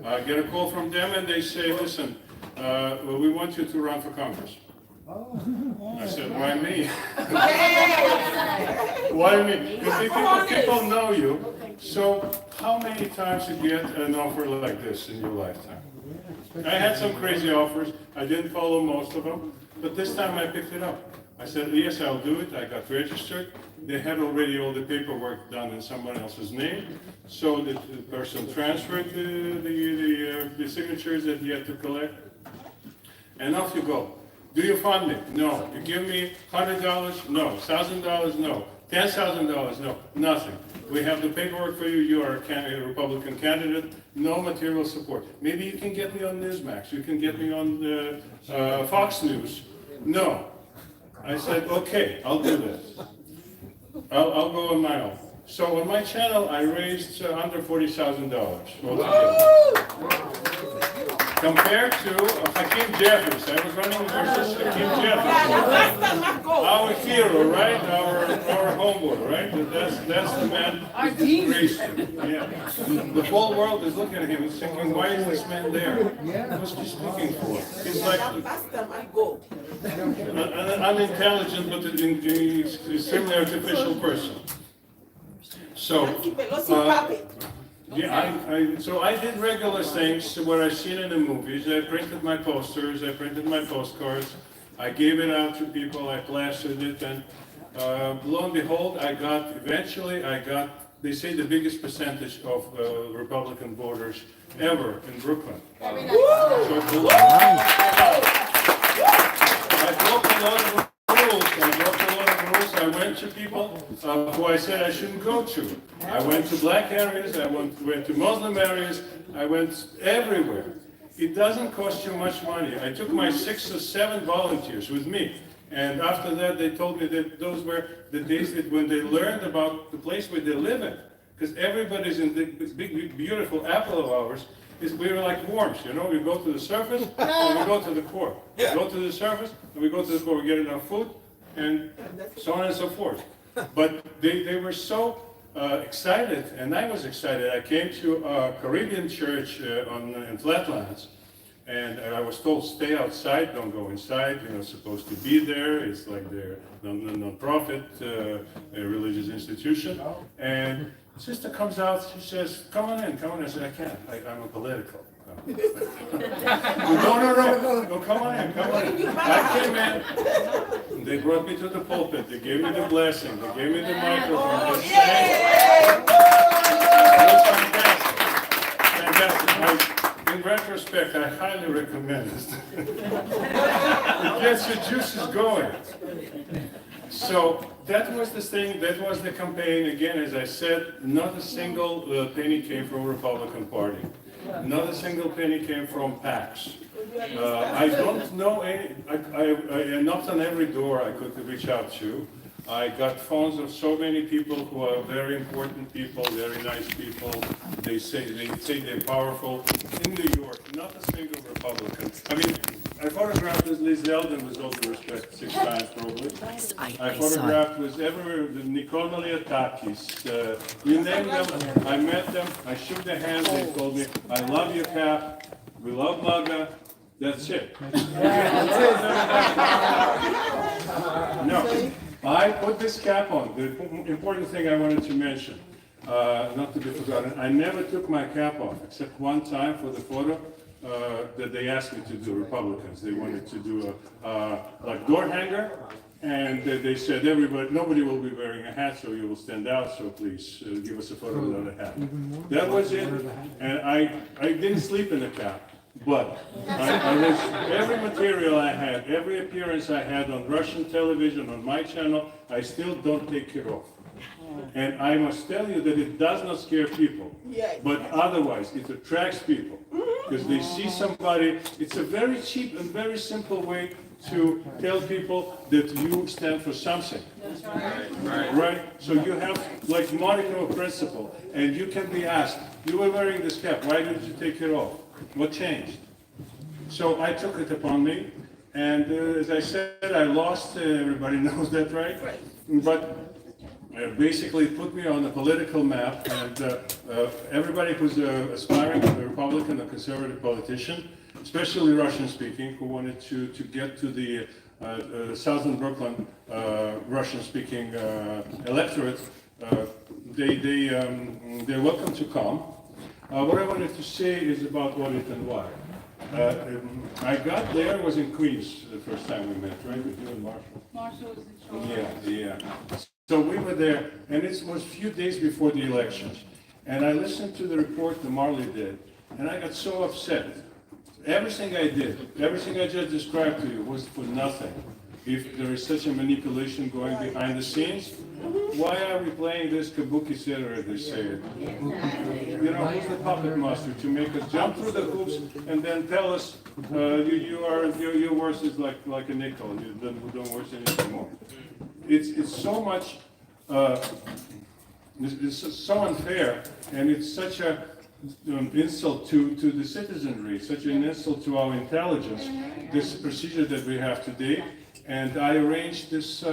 I get a call from them and they say, listen, we want you to run for Congress. I said, why me? Why me? Because people know you. So how many times you get an offer like this in your lifetime? I had some crazy offers. I didn't follow most of them. But this time I picked it up. I said, yes, I'll do it. I got registered. They had already all the paperwork done in someone else's name. So the person transferred the signatures that he had to collect. And off you go. Do you fund it? No. You give me $100? No. $1,000? No. $10,000? No. Nothing. We have the paperwork for you. You are a Republican candidate. No material support. Maybe you can get me on Newsmax. You can get me on Fox News. No. I said, okay, I'll do this. I'll go on my own. So on my channel, I raised under $40,000 altogether. Compared to Hakeem Jeffries. I was running versus Hakeem Jeffries. Our hero, right? Our homeboy, right? That's the man who's disgraced. Yeah. The whole world is looking at him and thinking, why is this man there? What's he speaking for? He's like an unintelligent but semi-artificial person. So, so I did regular things, what I've seen in the movies. I printed my posters, I printed my postcards, I gave it out to people, I plastered it, and lo and behold, eventually I got, they say the biggest percentage of Republican voters ever in Brooklyn. So I broke a lot of rules. I went to people who I said I shouldn't go to. I went to black areas, I went to Muslim areas, I went everywhere. It doesn't cost you much money. I took my 6 or 7 volunteers with me. And after that, they told me that those were the days that when they learned about the place where they live in. Because everybody's in this big, beautiful apple of ours. We were like worms, you know, we go to the surface and we go to the core. We go to the surface and we go to the core, we get enough food and so on and so forth. But they were so excited, and I was excited. I came to a Caribbean church in Flatlands, and I was told, stay outside, don't go inside, you're not supposed to be there. It's like they're non-profit religious institution. And sister comes out, she says, come on in. I said, I can't, I'm a political. No, come on in. I came in, they brought me to the pulpit, they gave me the blessing, they gave me the microphone. It was fantastic. In retrospect, I highly recommend it. It gets your juices going. So that was the thing, that was the campaign. Again, as I said, not a single penny came from the Republican Party. Not a single penny came from PACs. I don't know any, I knocked on every door I could reach out to. I got phones of so many people who are very important people, very nice people. They say they're powerful. In New York, not a single Republican. I mean, I photographed with Liz Zeldin, with all due respect, 6 times probably. I photographed with the Nicole Maliatakis. You name them, I met them, I shook their hands, they told me, I love your cap, we love MAGA, that's it. No, I put this cap on. The important thing I wanted to mention, not to be forgotten, I never took my cap off, except one time for the photo. That they asked me to do, Republicans. They wanted to do a like door hanger, and they said nobody will be wearing a hat, so you will stand out. So please give us a photo without a hat. That was it, and I didn't sleep in the cap, but I was every material I had, every appearance I had on Russian television on my channel, I still don't take it off. And I must tell you that it does not scare people, but otherwise it attracts people. Because they see somebody, it's a very cheap and very simple way to tell people that you stand for something. That's right. Right? So you have like modicum of principle, and you can be asked, you were wearing this cap, why didn't you take it off? What changed? So I took it upon me, and as I said, I lost, everybody knows that, right? But basically put me on the political map, and everybody who's aspiring to be a Republican or conservative politician, especially Russian-speaking, who wanted to get to the Southern Brooklyn Russian-speaking electorate, they're welcome to come. What I wanted to say is about Audit and why. I got there, was in Queens the first time we met, right? With you and Marshall. Marshall was in charge. Yeah. So we were there, and it was a few days before the elections. And I listened to the report that Marley did, and I got so upset. Everything I did, everything I just described to you was for nothing. If there is such a manipulation going behind the scenes, why are we playing this kabuki theater, they say it? You know, who's the puppet master to make us jump through the hoops and then tell us your worth is like a nickel, you don't worth anything more. It's so much, it's so unfair, and it's such a insult to the citizenry, such an insult to our intelligence, this procedure that we have today. And I arranged this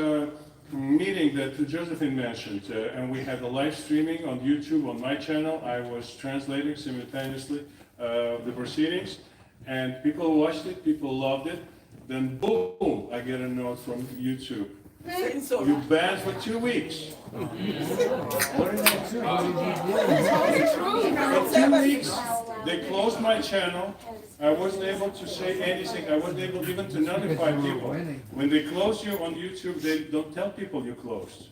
meeting that Josephine mentioned, and we had a live streaming on YouTube on my channel. I was translating simultaneously the proceedings, and people watched it, people loved it. Then boom, I get a note from YouTube. You banned for 2 weeks. What did I do? For 2 weeks, they closed my channel. I wasn't able to say anything. I wasn't able even to notify people. When they close you on YouTube, they don't tell people you closed.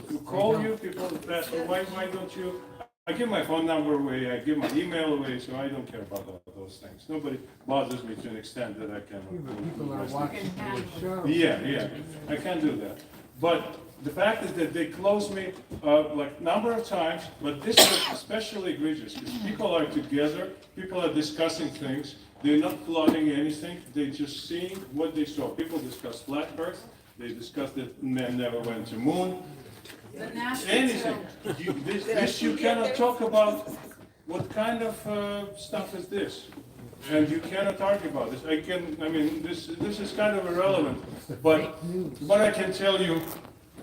People call you, people ask, why don't you? I give my phone number away, I give my email away, so I don't care about those things. Nobody bothers me to an extent that I can. People are watching the show. Yeah, I can't do that. But the fact is that they close me like number of times, but this is especially egregious because people are together, people are discussing things, they're not plotting anything, they're just seeing what they saw. People discuss flat earth, they discuss that men never went to moon. Anything. This you cannot talk about. What kind of stuff is this? And you cannot argue about this. This is kind of irrelevant. But what I can tell you,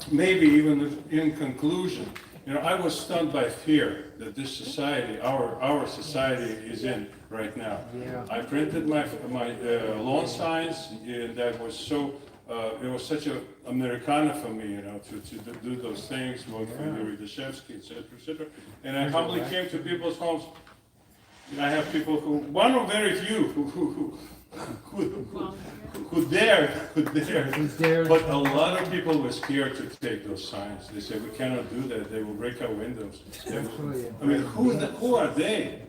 maybe even in conclusion, I was stunned by fear that this society, our society, is in right now. I printed my lawn signs, and that was so. It was such an Americana for me, to do those things, work for Yuri, etc. And I humbly came to people's homes. I have people one of very few who dared, but a lot of people were scared to take those signs. They said, we cannot do that, they will break our windows. Who are they?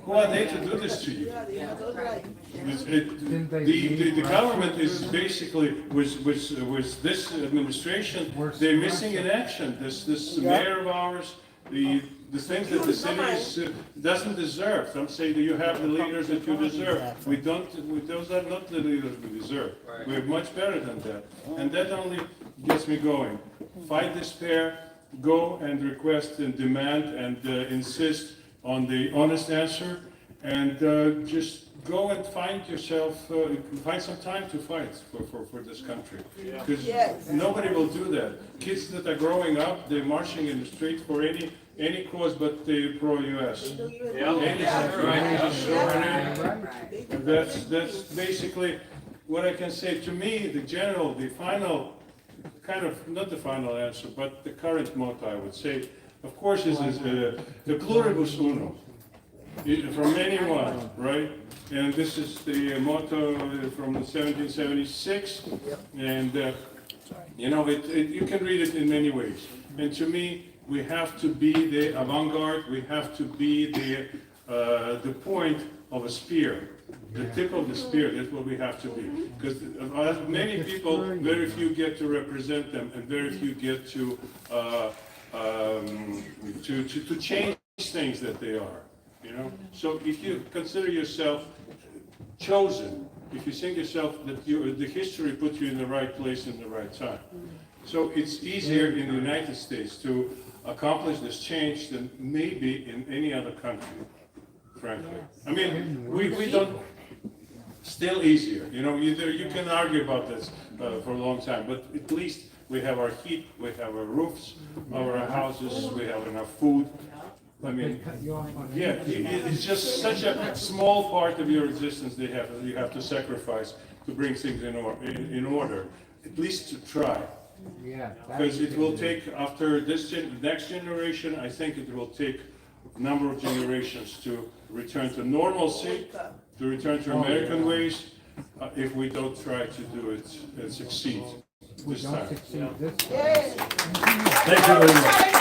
Who are they to do this to you? The government is basically, with this administration, they're missing in action. This mayor of ours, the things that the city doesn't deserve. Some say that you have the leaders that you deserve. We don't. Those are not the leaders we deserve. We're much better than that. And that only gets me going. Fight despair. Go and request and demand and insist on the honest answer, and just go and find yourself, find some time to fight for this country. Because nobody will do that. Kids that are growing up, they're marching in the street for any cause but the pro-US. That's basically what I can say. To me, the final, kind of, not the final answer, but the current motto, I would say, of course, is the pluribus unum, from anyone, right? And this is the motto from 1776, and you can read it in many ways. And to me, we have to be the avant-garde. We have to be the point of a spear, the tip of the spear. That's what we have to be. Because many people, very few get to represent them, and very few get to change things that they are. So if you consider yourself chosen, if you think yourself that the history put you in the right place in the right time. So it's easier in the United States to accomplish this change than maybe in any other country, frankly. I mean, we don't, still easier. You can argue about this for a long time, but at least we have our heat, we have our roofs, our houses, we have enough food. I mean, it's just such a small part of your existence you have to sacrifice to bring things in order, at least to try. Because it will take, after this next generation, I think it will take a number of generations to return to normalcy, to return to American ways, if we don't try to do it and succeed this time. Thank you very much.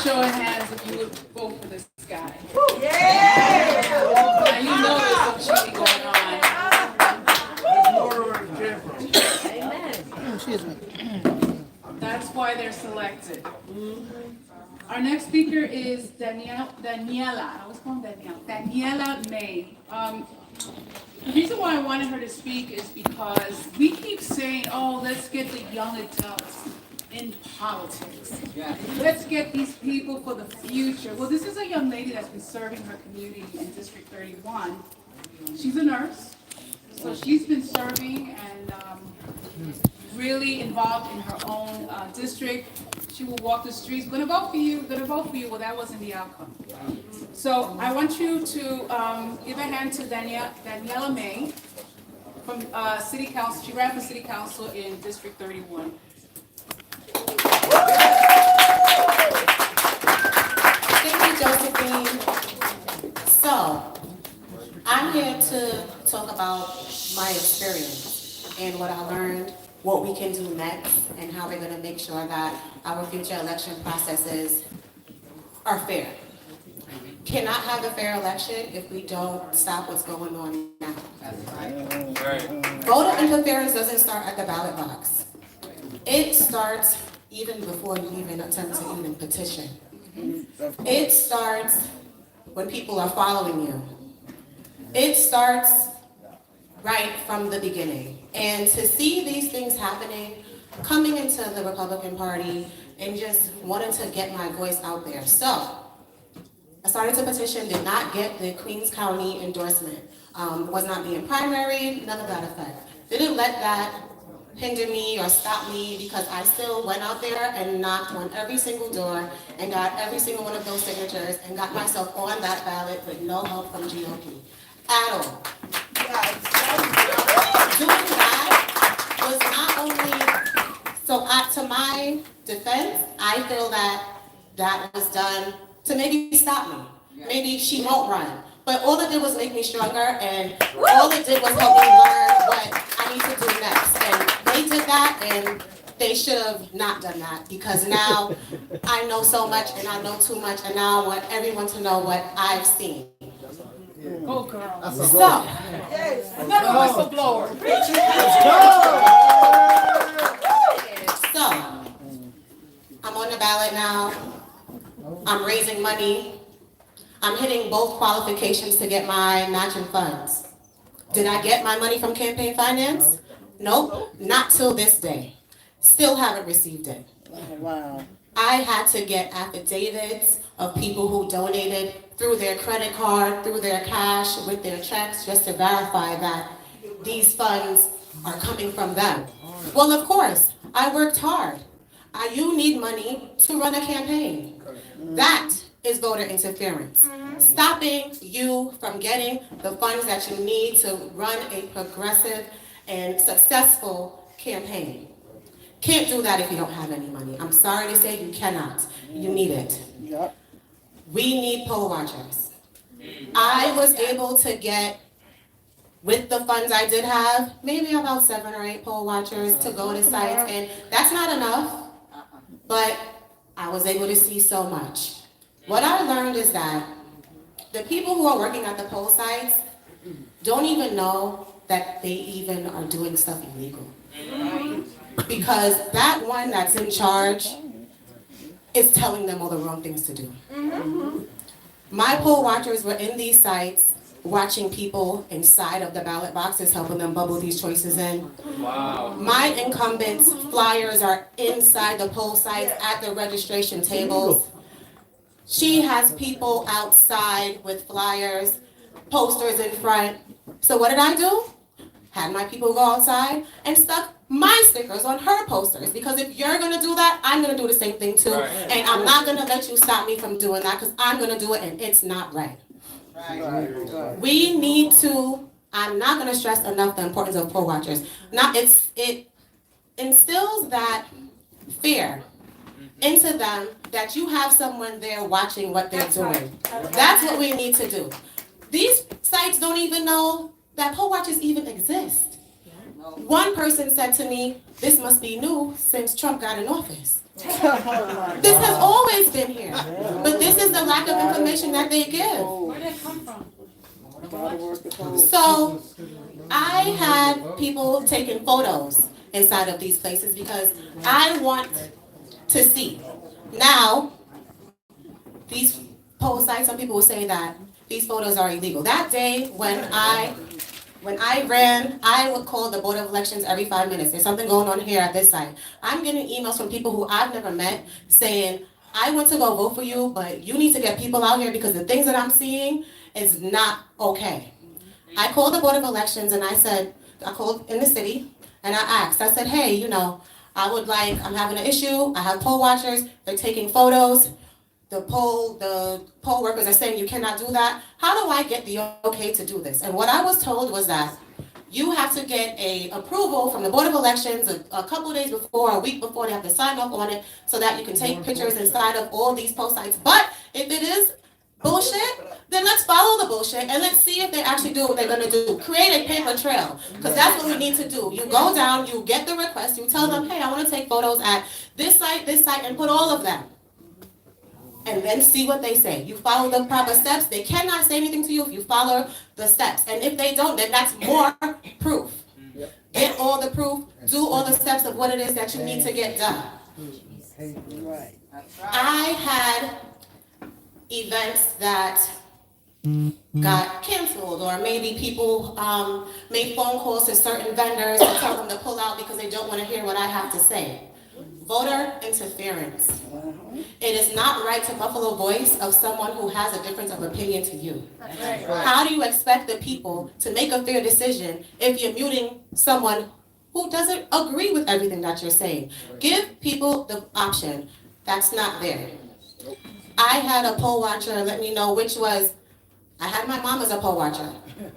Show of hands if you would vote for this guy. Yeah! Now you know there's some cheating going on. Amen. Excuse me. That's why they're selected. Our next speaker is Daniela. I was calling Daniela. Daniela May. The reason why I wanted her to speak is because we keep saying, oh, let's get the young adults in politics. Let's get these people for the future. Well, this is a young lady that's been serving her community in District 31. She's a nurse, so she's been serving and really involved in her own district. She will walk the streets, gonna vote for you, gonna vote for you. Well, that wasn't the outcome. So I want you to give a hand to Daniela May from City Council. She ran for City Council in District 31. Thank you, Josephine. So, I'm here to talk about my experience and what I learned, what we can do next, and how we're going to make sure that our future election processes are fair. Cannot have a fair election if we don't stop what's going on now. Voter interference doesn't start at the ballot box. It starts even before you even attempt to even petition. It starts when people are following you. It starts right from the beginning. And to see these things happening, coming into the Republican Party and just wanting to get my voice out there. So, I started to petition, did not get the Queens County endorsement. Was not being primary, none of that effect. Didn't let that hinder me or stop me because I still went out there and knocked on every single door and got every single one of those signatures and got myself on that ballot with no help from GOP at all. Doing that was not only, so to my defense, I feel that that was done to maybe stop me. Maybe she won't run. But all it did was make me stronger, and all it did was help me learn what I need to do next. And they did that, and they should have not done that, because now I know so much, and I know too much, and now I want everyone to know what I've seen. Oh, girl. So, another whistleblower. So, I'm on the ballot now. I'm raising money. I'm hitting both qualifications to get my matching funds. Did I get my money from campaign finance? Nope, not till this day. Still haven't received it. Wow. I had to get affidavits of people who donated through their credit card, through their cash, with their checks, just to verify that these funds are coming from them. Well, of course, I worked hard. You need money to run a campaign. That is voter interference. Stopping you from getting the funds that you need to run a progressive and successful campaign. Can't do that if you don't have any money. I'm sorry to say you cannot. You need it. We need poll watchers. I was able to get, with the funds I did have, maybe about 7 or 8 poll watchers to go to sites, and that's not enough, but I was able to see so much. What I learned is that the people who are working at the poll sites don't even know that they even are doing stuff illegal. Because that one that's in charge is telling them all the wrong things to do. My poll watchers were in these sites watching people inside of the ballot boxes, helping them bubble these choices in. Wow. My incumbents' flyers are inside the poll sites at the registration tables. She has people outside with flyers, posters in front. So what did I do? Had my people go outside and stuck my stickers on her posters, because if you're gonna do that, I'm gonna do the same thing too. Right. And I'm not gonna let you stop me from doing that, because I'm gonna do it and it's not right. We need to, I'm not gonna stress enough the importance of poll watchers. It instills that fear into them that you have someone there watching what they're doing. That's what we need to do. These sites don't even know that poll watchers even exist. One person said to me, this must be new since Trump got in office. This has always been here, but this is the lack of information that they give. Where did it come from? So I had people taking photos inside of these places because I want to see. Now, these poll sites, some people will say that these photos are illegal. That day when I ran, I would call the Board of Elections every 5 minutes. There's something going on here at this site. I'm getting emails from people who I've never met saying, I went to go vote for you, but you need to get people out here because the things that I'm seeing is not okay. I called the Board of Elections and I called in the city and I asked, I said, hey, I'm having an issue. I have poll watchers. They're taking photos. The poll workers are saying you cannot do that. How do I get the okay to do this? And what I was told was that you have to get a approval from the Board of Elections a couple days before, a week before. They have to sign off on it so that you can take pictures inside of all these poll sites. But if it is bullshit, then let's follow the bullshit and let's see if they actually do what they're gonna do. Create a paper trail, because that's what we need to do. You go down, you get the request, you tell them, hey, I wanna take photos at this site, and put all of them. And then see what they say. You follow the proper steps. They cannot say anything to you if you follow the steps. And if they don't, then that's more proof. Get all the proof, do all the steps of what it is that you need to get done. I had events that got canceled, or maybe people made phone calls to certain vendors to tell them to pull out because they don't want to hear what I have to say. Voter interference. It is not right to muffle a voice of someone who has a difference of opinion to you. How do you expect the people to make a fair decision if you're muting someone who doesn't agree with everything that you're saying? Give people the option. That's not there. I had a poll watcher let me know I had my mom as a poll watcher.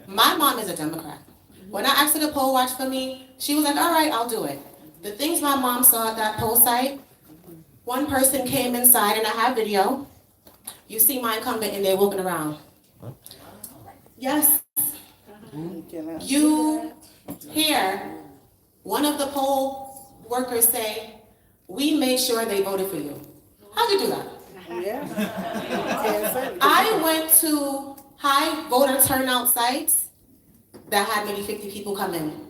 My mom is a Democrat. When I asked her to poll watch for me, she was like, all right, I'll do it. The things my mom saw at that poll site, one person came inside, and I have video. You see my incumbent in there walking around. Yes. You hear one of the poll workers say, we made sure they voted for you. How'd you do that? I went to high voter turnout sites that had maybe 50 people come in.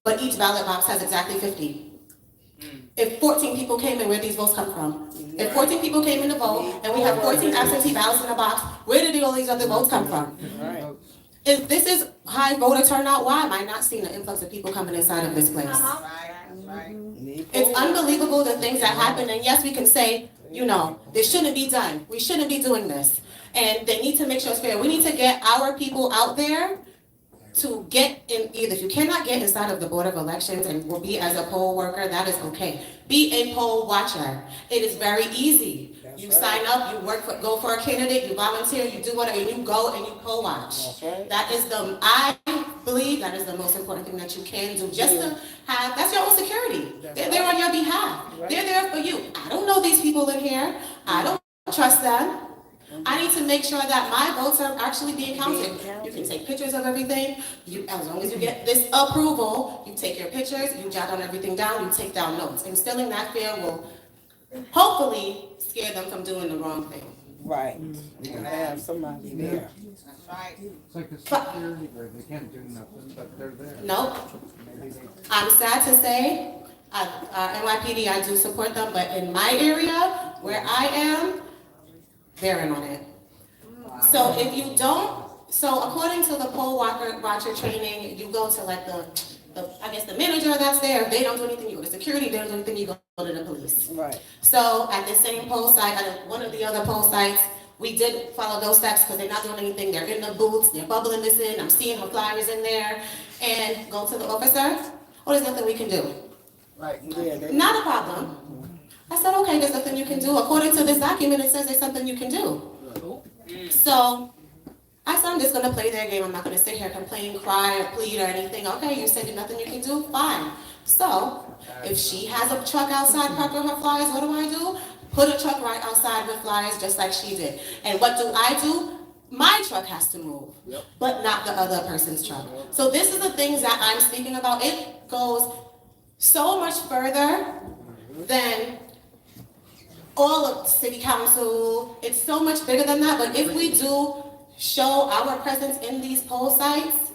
But each ballot box has exactly 50. If 14 people came in, where did these votes come from? If 14 people came in to vote, and we have 14 absentee ballots in the box, where did all these other votes come from? If this is high voter turnout, why am I not seeing an influx of people coming inside of this place? It's unbelievable the things that happen, and yes, we can say you know, this shouldn't be done. We shouldn't be doing this. And they need to make sure it's fair. We need to get our people out there to get in, either if you cannot get inside of the Board of Elections and will be as a poll worker, that is okay. Be a poll watcher. It is very easy. You sign up, you work for, go for a candidate, you volunteer, you do whatever, you go and you poll watch. That is I believe that is the most important thing that you can do, just to have, that's your own security. They're there on your behalf. They're there for you. I don't know these people in here. I don't trust them. I need to make sure that my votes are actually being counted. You can take pictures of everything. As long as you get this approval, you take your pictures, you jot on everything down, you take down notes. Instilling that fear will hopefully scare them from doing the wrong thing. Right. You gotta have somebody there. That's right. It's like a security guard, they can't do nothing, but they're there. Nope. I'm sad to say, NYPD, I do support them, but in my area, where I am, they're in on it. So if you don't, so according to the poll watcher training, you go to like I guess the manager that's there. If they don't do anything, you go to security. They don't do anything, you go to the police. Right. So at the same poll site, at one of the other poll sites, we did follow those steps because they're not doing anything. They're in the booths, they're bubbling this in. I'm seeing the flyers in there, and go to the officer. Oh, there's nothing we can do. Right. Yeah, Not a problem. I said, okay, there's nothing you can do. According to this document, it says there's something you can do. So I said, I'm just going to play their game. I'm not going to sit here, complain, cry, or plead, or anything. Okay, you said there's nothing you can do? Fine. So if she has a truck outside parked on her flyers, what do? Put a truck right outside with flyers just like she did. And what do? My truck has to move, but not the other person's truck. So this is the things that I'm speaking about. It goes so much further than all of city council. It's so much bigger than that, but if we do show our presence in these poll sites,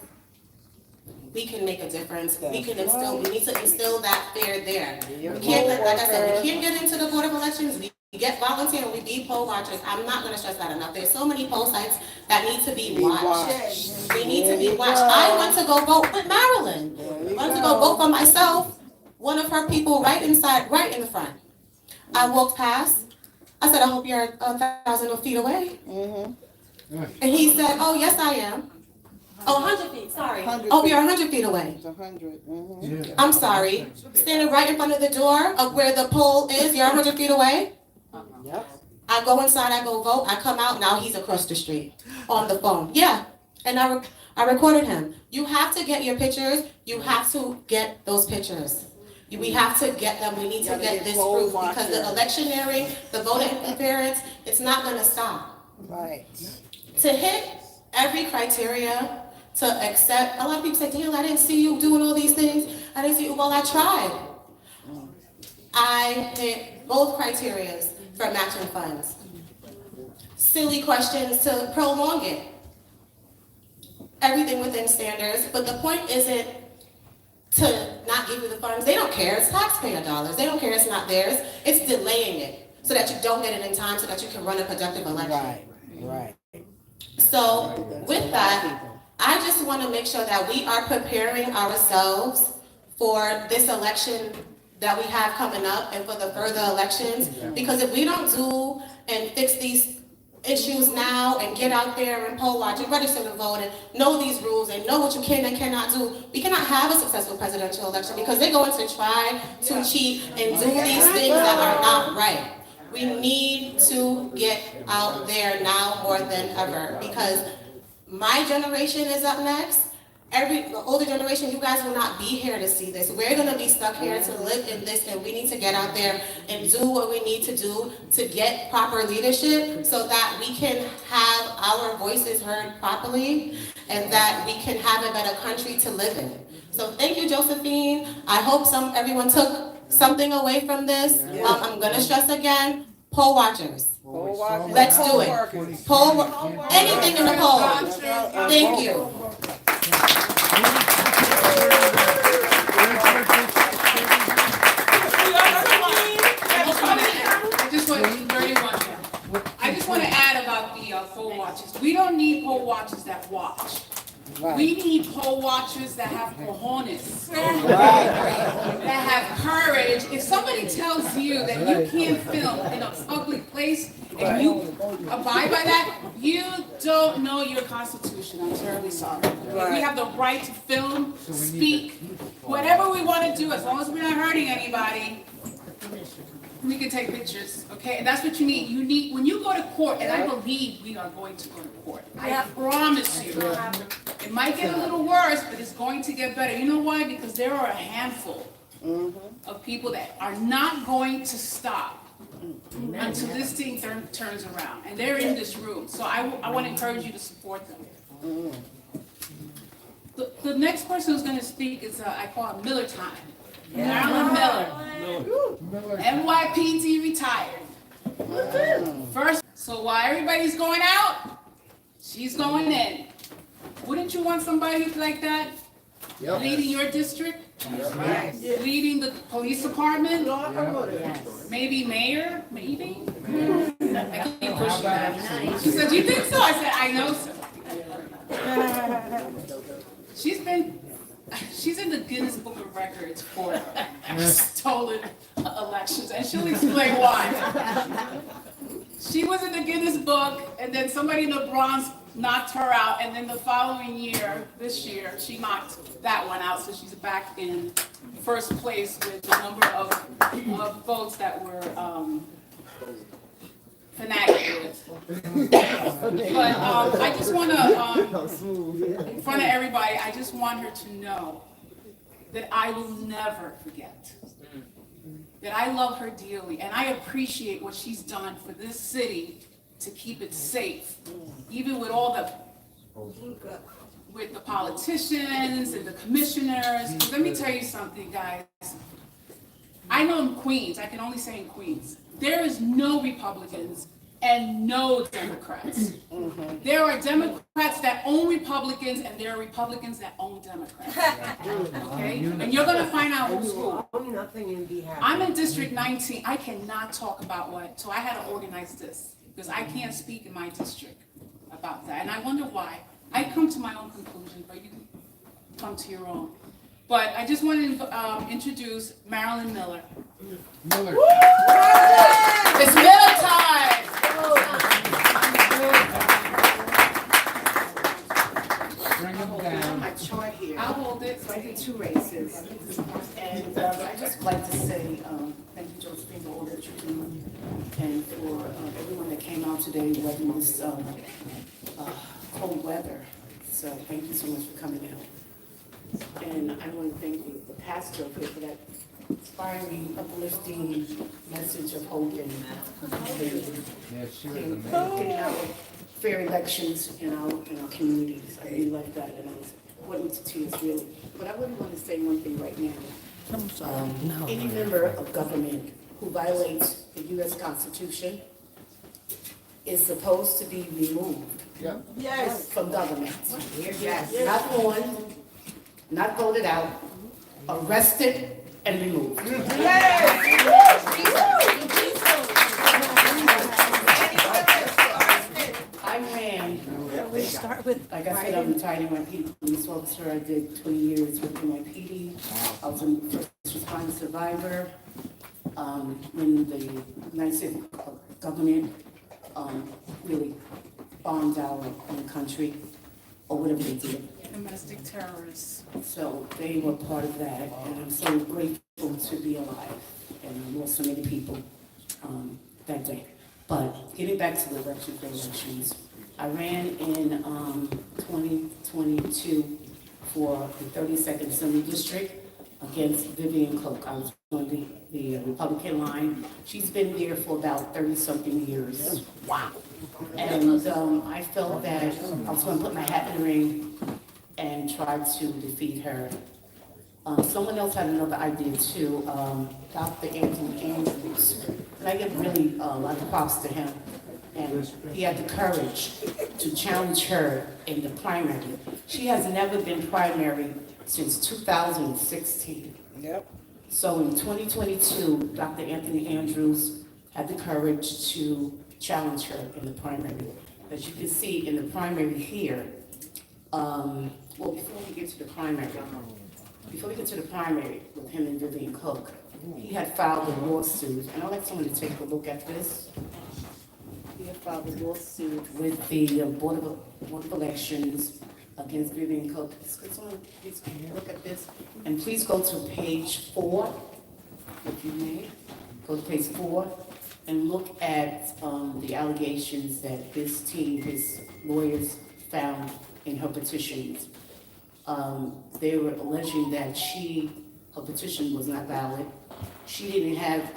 we can make a difference. We need to instill that fear there. We can't, like I said, we can't get into the Board of Elections. We get volunteer and we be poll watchers. I'm not gonna stress that enough. There's so many poll sites that need to be watched. They need to be watched. I went to go vote with Marilyn. I went to go vote for myself. One of her people right in the front. I walked past. I said, I hope you're 1,000 feet away. And he said, oh, yes, I am. Oh, 100 feet, sorry. Oh, you're 100 feet away. 100. I'm sorry. Standing right in front of the door of where the poll is, you're 100 feet away? I go inside, I go vote, I come out, now he's across the street on the phone. Yeah, and I recorded him. You have to get your pictures. You have to get those pictures. We have to get them. We need to get this proof because the electioneering, the voter interference, it's not going to stop. Right. To hit every criteria, to accept, a lot of people say, Daniela, I didn't see you doing all these things. I didn't see you. Well, I tried. I hit both criterias for matching funds. Silly questions to prolong it. Everything within standards, but the point isn't to not give you the funds. They don't care. It's taxpayer dollars. They don't care. It's not theirs. It's delaying it so that you don't get it in time so that you can run a productive election. Right. So with that, I just want to make sure that we are preparing ourselves for this election that we have coming up and for the further elections. Because if we don't do and fix these issues now and get out there and poll watch and register to vote and know these rules and know what you can and cannot do, we cannot have a successful presidential election because they're going to try to cheat and do these things that are not right. We need to get out there now more than ever because my generation is up next. The older generation, you guys will not be here to see this. We're going to be stuck here to live in this, and we need to get out there and do what we need to do to get proper leadership so that we can have our voices heard properly and that we can have a better country to live in. So thank you, Josephine. I hope everyone took something away from this. I'm going to stress again, poll watchers. Let's do it. Anything in the poll. Thank you. I just want to add about the poll watchers. We don't need poll watchers that watch. We need poll watchers that have cojones, that have courage. If somebody tells tells you that you can't film in a public place and you abide by that, you don't know your constitution. I'm terribly sorry. We have the right to film, speak, whatever we want to do, as long as we're not hurting anybody. We can take pictures, okay? And that's what you need. You need, when you go to court, and I believe we are going to go to court. I promise you. It might get a little worse, but it's going to get better. You know why? Because there are a handful of people that are not going to stop until this thing turns around. And they're in this room. So I want to encourage you to support them. The next person who's going to speak is, I call it Miller time. Marilyn Miller. NYPD retired. First, so while everybody's going out, she's going in. Wouldn't you want somebody like that leading your district? Leading the police department? Maybe mayor? Maybe? I keep pushing that. She said, do you think so? I said, I know so. She's in the Guinness Book of Records for stolen elections, and she'll explain why. She was in the Guinness Book, and then somebody in the Bronx knocked her out, and then the following year, this year, she knocked that one out, so she's back in first place with the number of votes that were fanatical with. But I just want to, in front of everybody, I just want her to know that I will never forget. That I love her dearly, and I appreciate what she's done for this city to keep it safe, even with all with the politicians and the commissioners. Let me tell you something, guys. I know in Queens, I can only say in Queens, there is no Republicans and no Democrats. There are Democrats that own Republicans, and there are Republicans that own Democrats. Okay? And you're going to find out who's who. I'm in District 19. I cannot talk about what, so I had to organize this, because I can't speak in my district about that. And I wonder why. I come to my own conclusion, but you can come to your own. But I just wanted to introduce Marilyn Miller. Miller. It's Miller time! Bring him down. My chart here. I'll hold it. So I did 2 races. And I just like to say thank you, Josephine, for all that you do. And for everyone that came out today, weathering this cold weather. So thank you so much for coming out. And I want to thank the pastor up here for that inspiring, uplifting message of hope and fair elections in our communities. I really like that, and I was putting to tears really. But I really want to say one thing right now. Any member of government who violates the U.S. Constitution is supposed to be removed from government. Not on, not voted out, arrested and removed. I ran, like I said, I'm retired NYPD police officer. I did 20 years with NYPD. I was a first responder survivor. When the United States government really bombed our own country, or whatever they did. Domestic terrorists. So they were part of that, and I'm so grateful to be alive. And I lost so many people that day. But getting back to the election for elections, I ran in 2022 for the 32nd Assembly District against Vivian Cook. I was on the Republican line. She's been there for about 30-something years. Wow. And I felt that I was going to put my hat in the ring and try to defeat her. Someone else had another idea too, Dr. Anthony Andrews. And I give really a lot of props to him. And he had the courage to challenge her in the primary. She has never been primary since 2016. Yep. So in 2022, Dr. Anthony Andrews had the courage to challenge her in the primary. As you can see in the primary here, well, before we get to the primary with him and Vivian Cook, he had filed a lawsuit, and I'd like someone to take a look at this. He had filed a lawsuit with the Board of Elections against Vivian Cook. Could someone please look at this? And please go to page 4, if you may. Go to page 4 and look at the allegations that this team, his lawyers, found in her petitions. They were alleging that her petition was not valid. She didn't have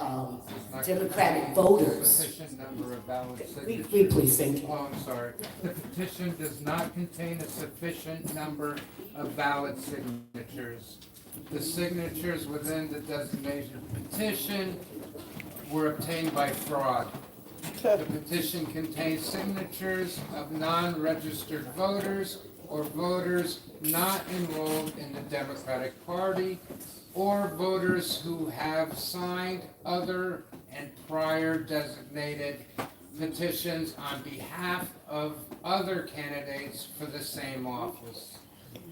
Democratic voters. Sufficient number of valid signatures. Read, please, thank you. Oh, I'm sorry. The petition does not contain a sufficient number of valid signatures. The signatures within the designated petition were obtained by fraud. The petition contains signatures of non-registered voters or voters not enrolled in the Democratic Party, or voters who have signed other and prior designated petitions on behalf of other candidates for the same office.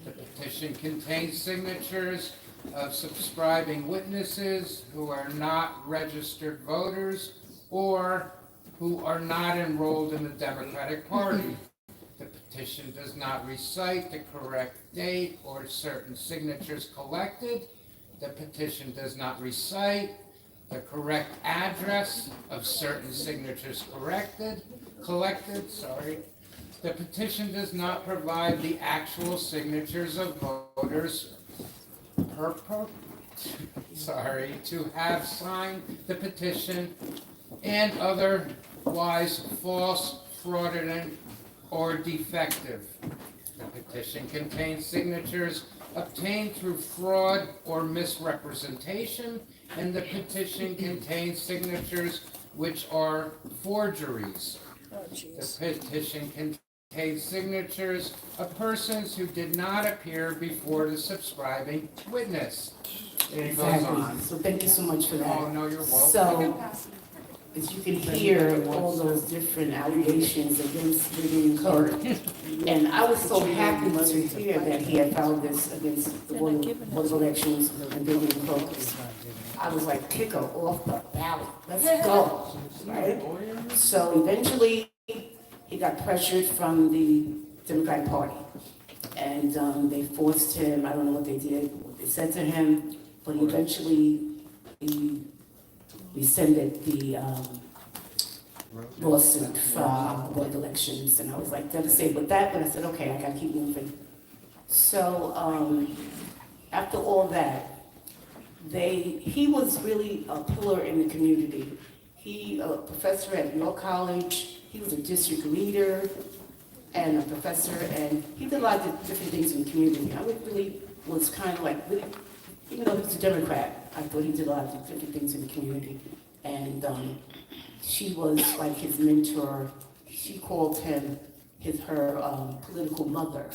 The petition contains signatures of subscribing witnesses who are not registered voters or who are not enrolled in the Democratic Party. The petition does not recite the correct date or certain signatures collected. The petition does not recite the correct address of certain signatures collected. The petition does not provide the actual signatures of voters to have signed the petition and otherwise false, fraudulent, or defective. The petition contains signatures obtained through fraud or misrepresentation, and the petition contains signatures which are forgeries. The petition contains signatures of persons who did not appear before the subscribing witness. It goes Exactly. on. So thank you so much for that. Oh, no, you're welcome. So, as you can hear, all those different allegations against Vivian Cook. And I was so happy to hear that he had filed this against the Board of Elections and Vivian Cook. I was like, kick her off the ballot. Let's go, right? So eventually, he got pressured from the Democratic Party. And they forced him, I don't know what they did, what they said to him, but eventually he rescinded the lawsuit from the Board of Elections. And I was like devastated with that, but I said, okay, I gotta keep moving. So after all that, he was really a pillar in the community. He, a professor at York College, he was a district leader and a professor, and he did a lot of different things in the community. I really was kind of like, even though he was a Democrat, I thought he did a lot of different things in the community. And she was like his mentor. She called him her political mother.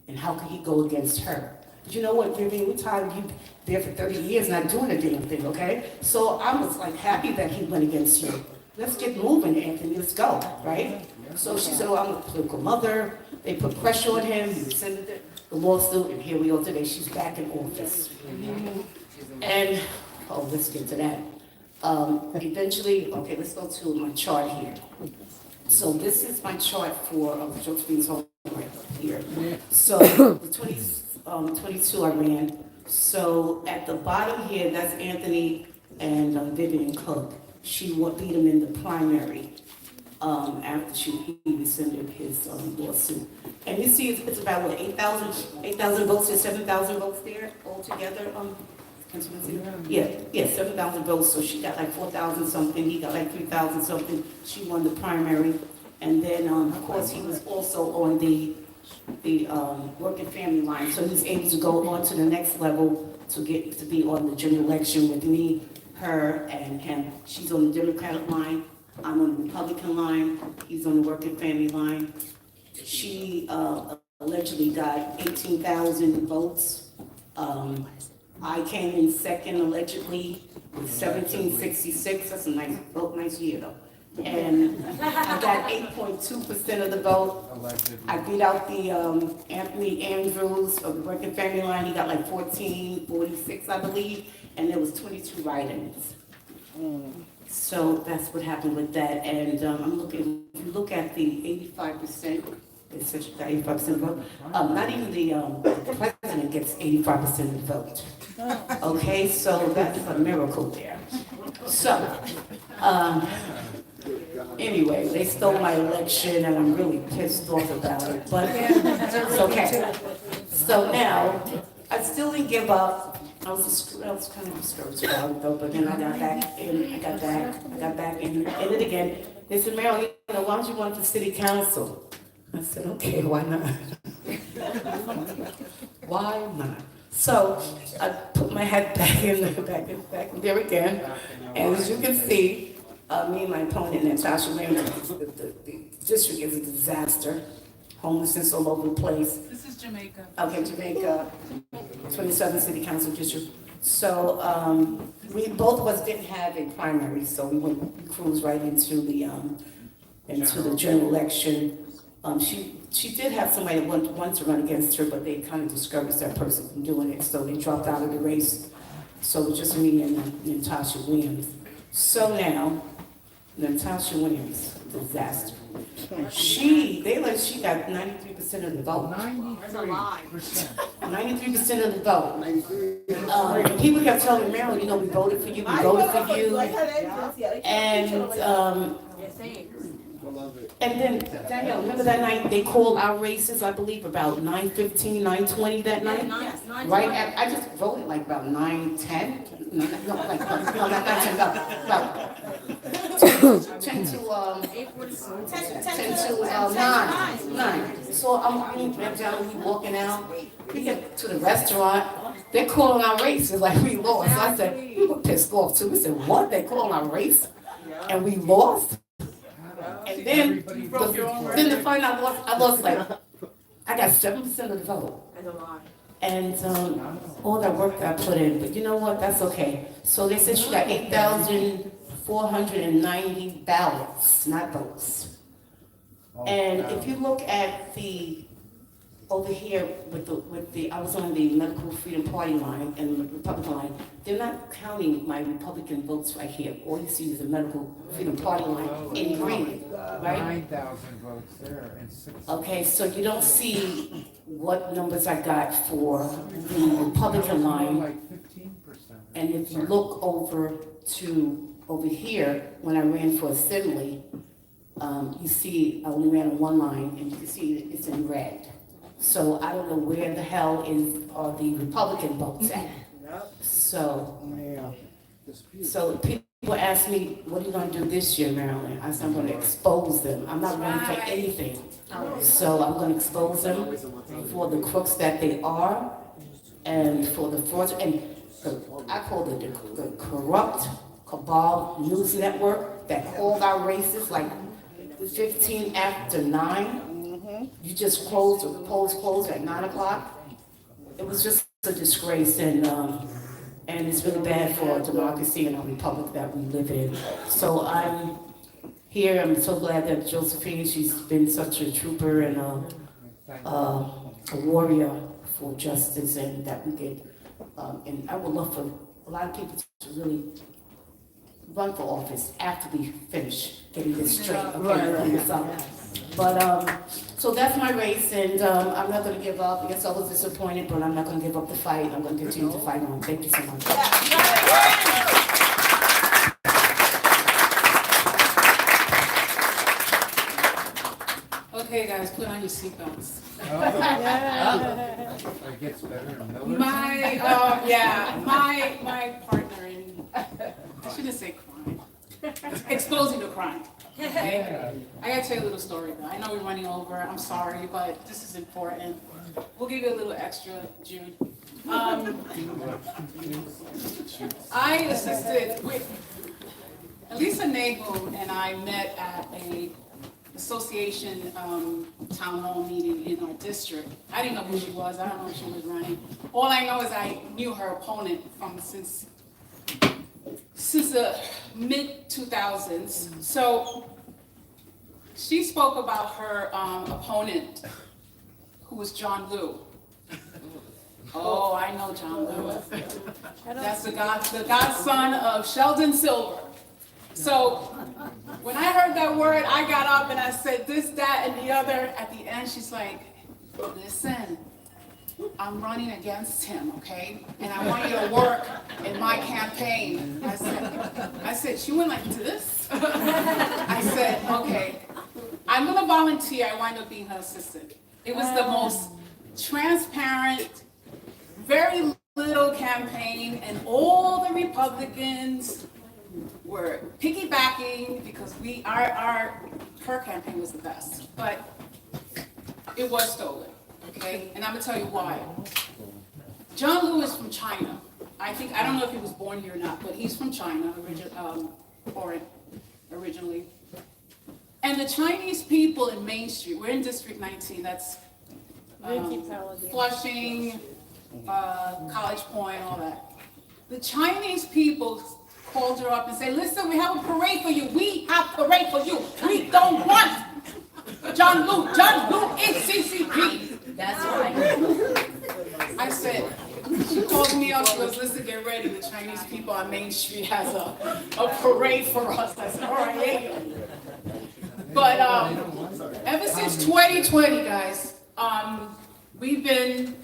And how could he go against her? But you know what, Vivian, we're tired of you there for 30 years not doing a damn thing, okay? So I was like happy that he went against you. Let's get moving, Anthony, let's go, right? So she said, oh, I'm a political mother. They put pressure on him, he rescinded the lawsuit, and here we are today. She's back in office. And, let's get to that. Eventually, okay, let's go to my chart here. So this is my chart for Josephine's home right here. So the 22 I ran. So at the bottom here, that's Anthony and Vivian Cook. She beat him in the primary after he rescinded his lawsuit. And you see it's about what, 8,000 votes or 7,000 votes there altogether. Yeah, 7,000 votes. So she got like 4,000 something. He got like 3,000 something. She won the primary. And then, of course, he was also on the work and family line. So he's able to go on to the next level to get to be on the general election with me, her, and him. She's on the Democratic line. I'm on the Republican line. He's on the work and family line. She allegedly got 18,000 votes. I came in second allegedly with 1766. That's a nice year though. And I got 8.2% of the vote. I beat out the Anthony Andrews of the Working Family Line. He got like 1446, I believe. and there was 22 write-ins. So that's what happened with that, and I'm looking, if you look at the 85%, it's such a 85% vote, not even the president gets 85% of the vote. Okay, so that's a miracle there. So, anyway, they stole my election and I'm really pissed off about it, but it's okay. So now, I still didn't give up. I was kind of discouraged about it though, but then I got back in, I got back in it again. They said, Marilyn, why don't you run for city council? I said, okay, why not? Why not? So I put my head back in there again, and as you can see, me and my opponent, Sasha, the district is a disaster. Homelessness all over the place. This is Jamaica. Okay, Jamaica, 27 City Council District. So we both of us didn't have a primary, so we cruised right into the general election. She did have somebody that wanted to run against her, but they kind of discouraged that person from doing it, so they dropped out of the race. So it was just me and Natasha Williams. So now, Natasha Williams, disaster. She got 93% of the vote. 93% of the vote. People kept telling me, Marilyn, we voted for you, we voted for you. And then, Daniela, remember that night they called our races, I believe, about 9:15, 9:20 that night? Right, I just voted like about 9:10. No, not 9:10, about 10 to 9. So I'm walking out, we get to the restaurant, they're calling our races like we lost. So I said, we were pissed off too. We said, what, they calling our race? And we lost? And then to find out I lost like, I got 7% of the vote. And all that work that I put in, but you know what, that's okay. So they said she got 8,490 ballots, not votes. And if you look at over here I was on the Medical Freedom Party line and the Republican line, they're not counting my Republican votes right here. All you see is the Medical Freedom Party line in green, right? 9,000 votes there and 6. Okay, so you don't see what numbers I got for the Republican line. Like 15%. And if you look over here, when I ran for assembly, you see I only ran on one line, and you can see it's in red. So I don't know where the hell are the Republican votes at. So people ask me, what are you going to do this year, Marilyn? I said, I'm going to expose them. I'm not running for anything. So I'm going to expose them for the crooks that they are, and for the fraud, and I call it the corrupt cabal news network that called our races like 15 after 9. You just closed at 9 o'clock. It was just a disgrace, and it's really bad for our democracy and our republic that we live in. So I'm here. I'm so glad that Josephine, she's been such a trooper and a warrior for justice, and that we get. And I would love for a lot of people to really run for office after we finish getting this straight. Okay, but so that's my race, and I'm not going to give up. Yes, I was disappointed, but I'm not going to give up the fight. I'm going to continue to fight on. Thank you so much. Okay, guys, put on your seatbelts. It gets better. My partner in, I shouldn't say crime, exposing the crime. Okay? I gotta tell you a little story though. I know we're running over, I'm sorry, but this is important. We'll give you a little extra, Jude. I assisted with, Alisa and I met at a association town hall meeting in our district. I didn't know who she was. I don't know if she was running. All I know is I knew her opponent since the mid-2000s. So she spoke about her opponent, who was John Liu. Oh, I know John Lewis. That's the godson of Sheldon Silver. So when I heard that word, I got up and I said this, that, and the other. At the end, she's like, listen, I'm running against him, okay? And I want you to work in my campaign. I said, she went like this? I said, okay, I'm gonna volunteer. I wind up being her assistant. It was the most transparent, very little campaign, and all the Republicans were piggybacking because her campaign was the best, but it was stolen, okay? And I'm gonna tell you why. John Lewis from China. I don't know if he was born here or not, but he's from China originally. And the Chinese people in Main Street, we're in District 19, that's Flushing, College Point, all that. The Chinese people called her up and said, listen, we have a parade for you. We have a parade for you. We don't want John Lou is CCP. That's right. I said, she called me up, she goes, listen, get ready. The Chinese people on Main Street has a parade for us. I said, all right, yeah. But ever since 2020, guys, we've been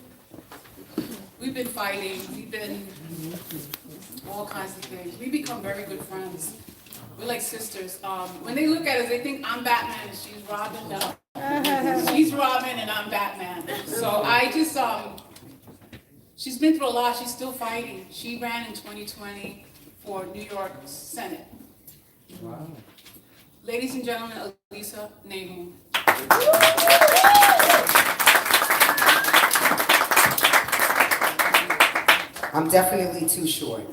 fighting, we've been all kinds of things. We become very good friends. We're like sisters. When they look at us, they think I'm Batman and she's Robin. No. She's Robin and I'm Batman. So I just, she's been through a lot. She's still fighting. She ran in 2020 for New York Senate. Wow. Ladies and gentlemen, Alisa Nahum. I'm definitely too short.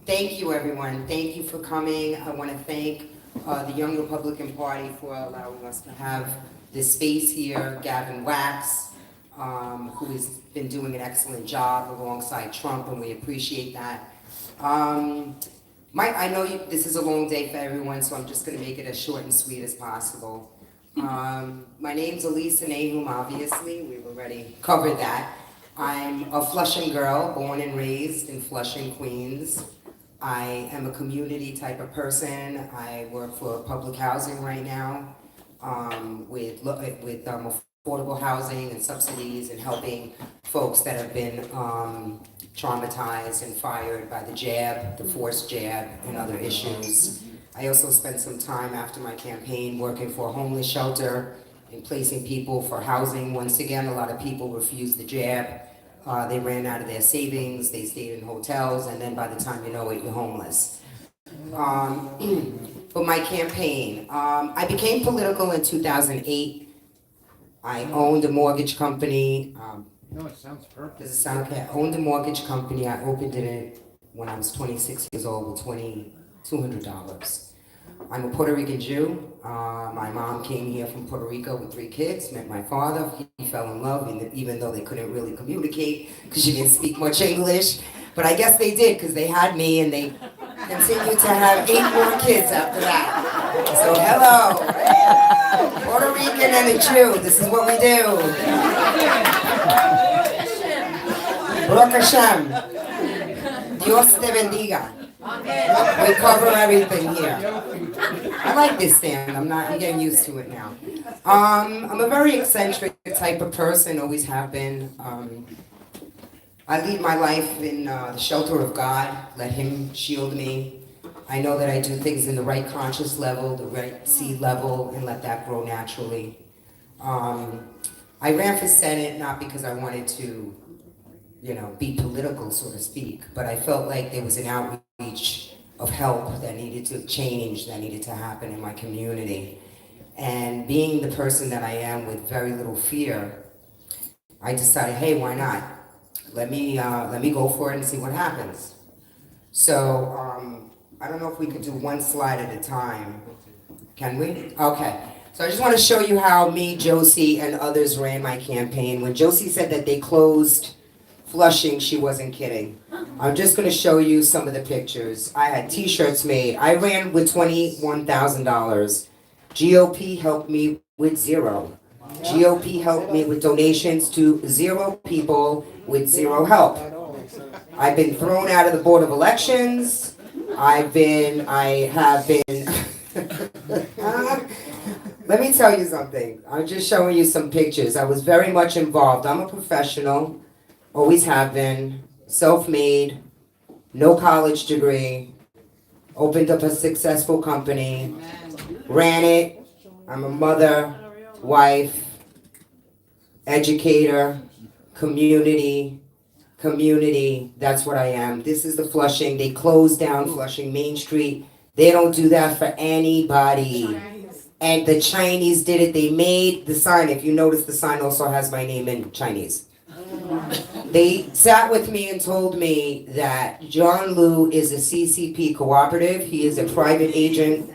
Thank you, everyone. Thank you for coming. I want to thank the Young Republican Party for allowing us to have this space here. Gavin Wax, who has been doing an excellent job alongside Trump, and we appreciate that. I know this is a long day for everyone, so I'm just going to make it as short and sweet as possible. My name's Alisa Nahum, obviously. We've already covered that. I'm a Flushing girl, born and raised in Flushing, Queens. I am a community type of person. I work for public housing right now with affordable housing and subsidies and helping folks that have been traumatized and fired by the jab, the forced jab, and other issues. I also spent some time after my campaign working for a homeless shelter and placing people for housing. Once again, a lot of people refused the jab. They ran out of their savings, they stayed in hotels, and then by the time you know it, you're homeless. For my campaign, I became political in 2008. I owned a mortgage company. No, it sounds perfect. Does it sound okay? I owned a mortgage company. I opened it when I was 26 years old with $2,200. I'm a Puerto Rican Jew. My mom came here from Puerto Rico with 3 kids, met my father. He fell in love, even though they couldn't really communicate because she didn't speak much English. But I guess they did because they had me and they continued to have 8 more kids after that. So hello, Puerto Rican and a Jew. This is what we do. Baruch Hashem. Dios te bendiga. We cover everything here. I like this stand. I'm getting used to it now. I'm a very eccentric type of person, always have been. I lead my life in the shelter of God. Let Him shield me. I know that I do things in the right conscious level, the right seed level, and let that grow naturally. I ran for Senate not because I wanted to, be political, so to speak, but I felt like there was an outreach of help that needed to change, that needed to happen in my community. And being the person that I am with very little fear, I decided, hey, why not? Let me go for it and see what happens. So I don't know if we could do one slide at a time. Can we? Okay. So I just want to show you how me, Josie, and others ran my campaign. When Josie said that they closed Flushing, she wasn't kidding. I'm just going to show you some of the pictures. I had t-shirts made. I ran with $21,000. GOP helped me with $0. GOP helped me with donations to 0 people with 0 help. I've been thrown out of the Board of Elections. I have been, let me tell you something. I'm just showing you some pictures. I was very much involved. I'm a professional, always have been, self-made, no college degree, opened up a successful company, ran it. I'm a mother, wife, educator, community, that's what I am. This is the Flushing. They closed down Flushing Main Street. They don't do that for anybody. And the Chinese did it. They made the sign. If you notice, the sign also has my name in Chinese. They sat with me and told me that John Liu is a CCP cooperative. He is a private agent,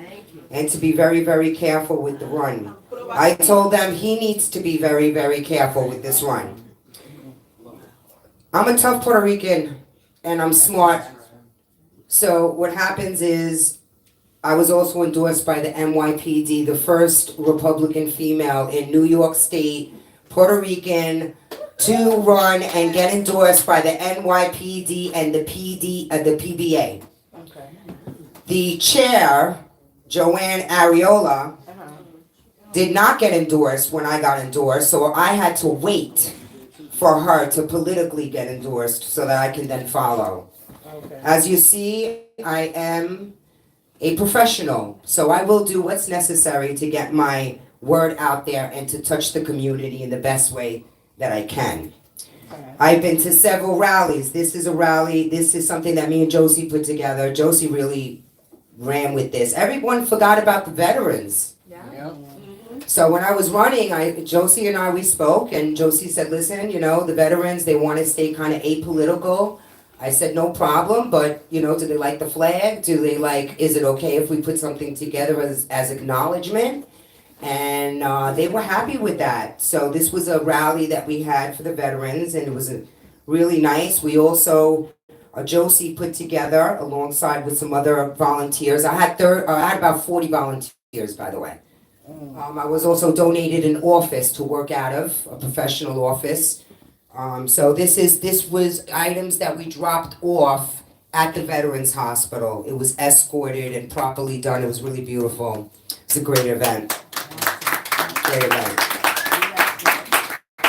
and to be very, very careful with the run. I told them he needs to be very, very careful with this run. I'm a tough Puerto Rican, and I'm smart. So what happens is, I was also endorsed by the NYPD, the first Republican female in New York State, Puerto Rican, to run and get endorsed by the NYPD and the PBA. Okay. The chair, Joanne Ariola, did not get endorsed when I got endorsed, so I had to wait for her to politically get endorsed so that I can then follow. Okay. As you see, I am a professional, so I will do what's necessary to get my word out there and to touch the community in the best way that I can. I've been to several rallies. This is a rally. This is something that me and Josie put together. Josie really ran with this. Everyone forgot about the veterans. So when I was running, Josie and I, we spoke, and Josie said, listen, the veterans, they want to stay kind of apolitical. I said, no problem, but, do they like the flag? Is it okay if we put something together as acknowledgement? And they were happy with that. So this was a rally that we had for the veterans, and it was really nice. We also, Josie put together, alongside with some other volunteers. I had about 40 volunteers, by the way. I was also donated an office to work out of, a professional office. So this was items that we dropped off at the Veterans Hospital. It was escorted and properly done. It was really beautiful. It's a great event. Great event.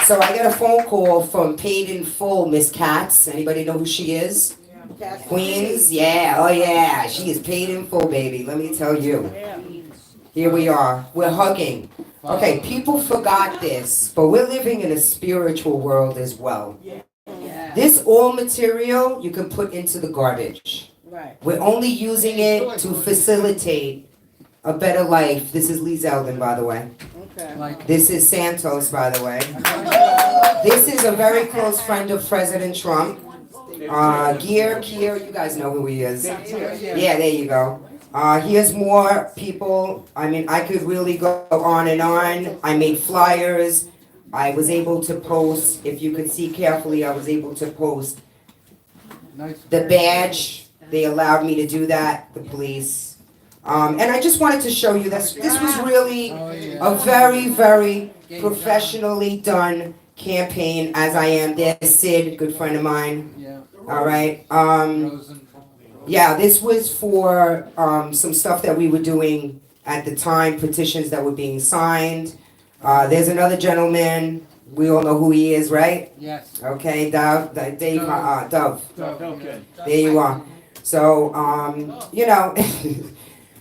So I got a phone call from Paid in Full, Miss Katz. Anybody know who she is? Queens? Yeah, oh yeah. She is paid in full, baby. Let me tell you. Here we are. We're hugging. Okay, people forgot this, but we're living in a spiritual world as well. This all material you can put into the garbage. Right. We're only using it to facilitate a better life. This is Lee Zeldin, by the way. Okay. This is Santos, by the way. This is a very close friend of President Trump. Kier, you guys know who he is. Yeah, there you go. Here's more people. I mean, I could really go on and on. I made flyers. I was able to post, if you could see carefully, I was able to post the badge. They allowed me to do that, the police. And I just wanted to show you this. This was really a very, very professionally done campaign, as I am. There's Sid, good friend of mine. All right. Yeah, this was for some stuff that we were doing at the time, petitions that were being signed. There's another gentleman. We all know who he is, right? Yes. Okay, Dove. Dove. Okay. There you are. So,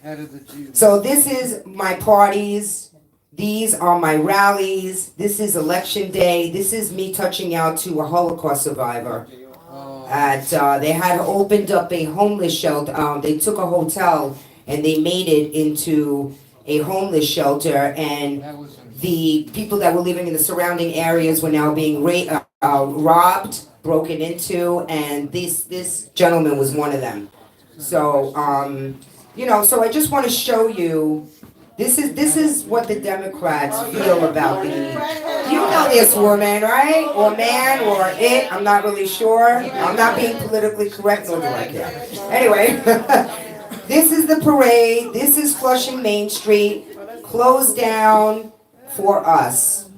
Head of the Jews. So this is my parties. These are my rallies. This is election day. This is me touching out to a Holocaust survivor. They had opened up a homeless shelter. They took a hotel and they made it into a homeless shelter, and the people that were living in the surrounding areas were now being robbed, broken into, and this gentleman was one of them. So so I just want to show you. This is what the Democrats feel about the. You know this woman, right? Or man, or it. I'm not really sure. I'm not being politically correct, nor do I care. Anyway, this is the parade. This is Flushing Main Street, closed down for us.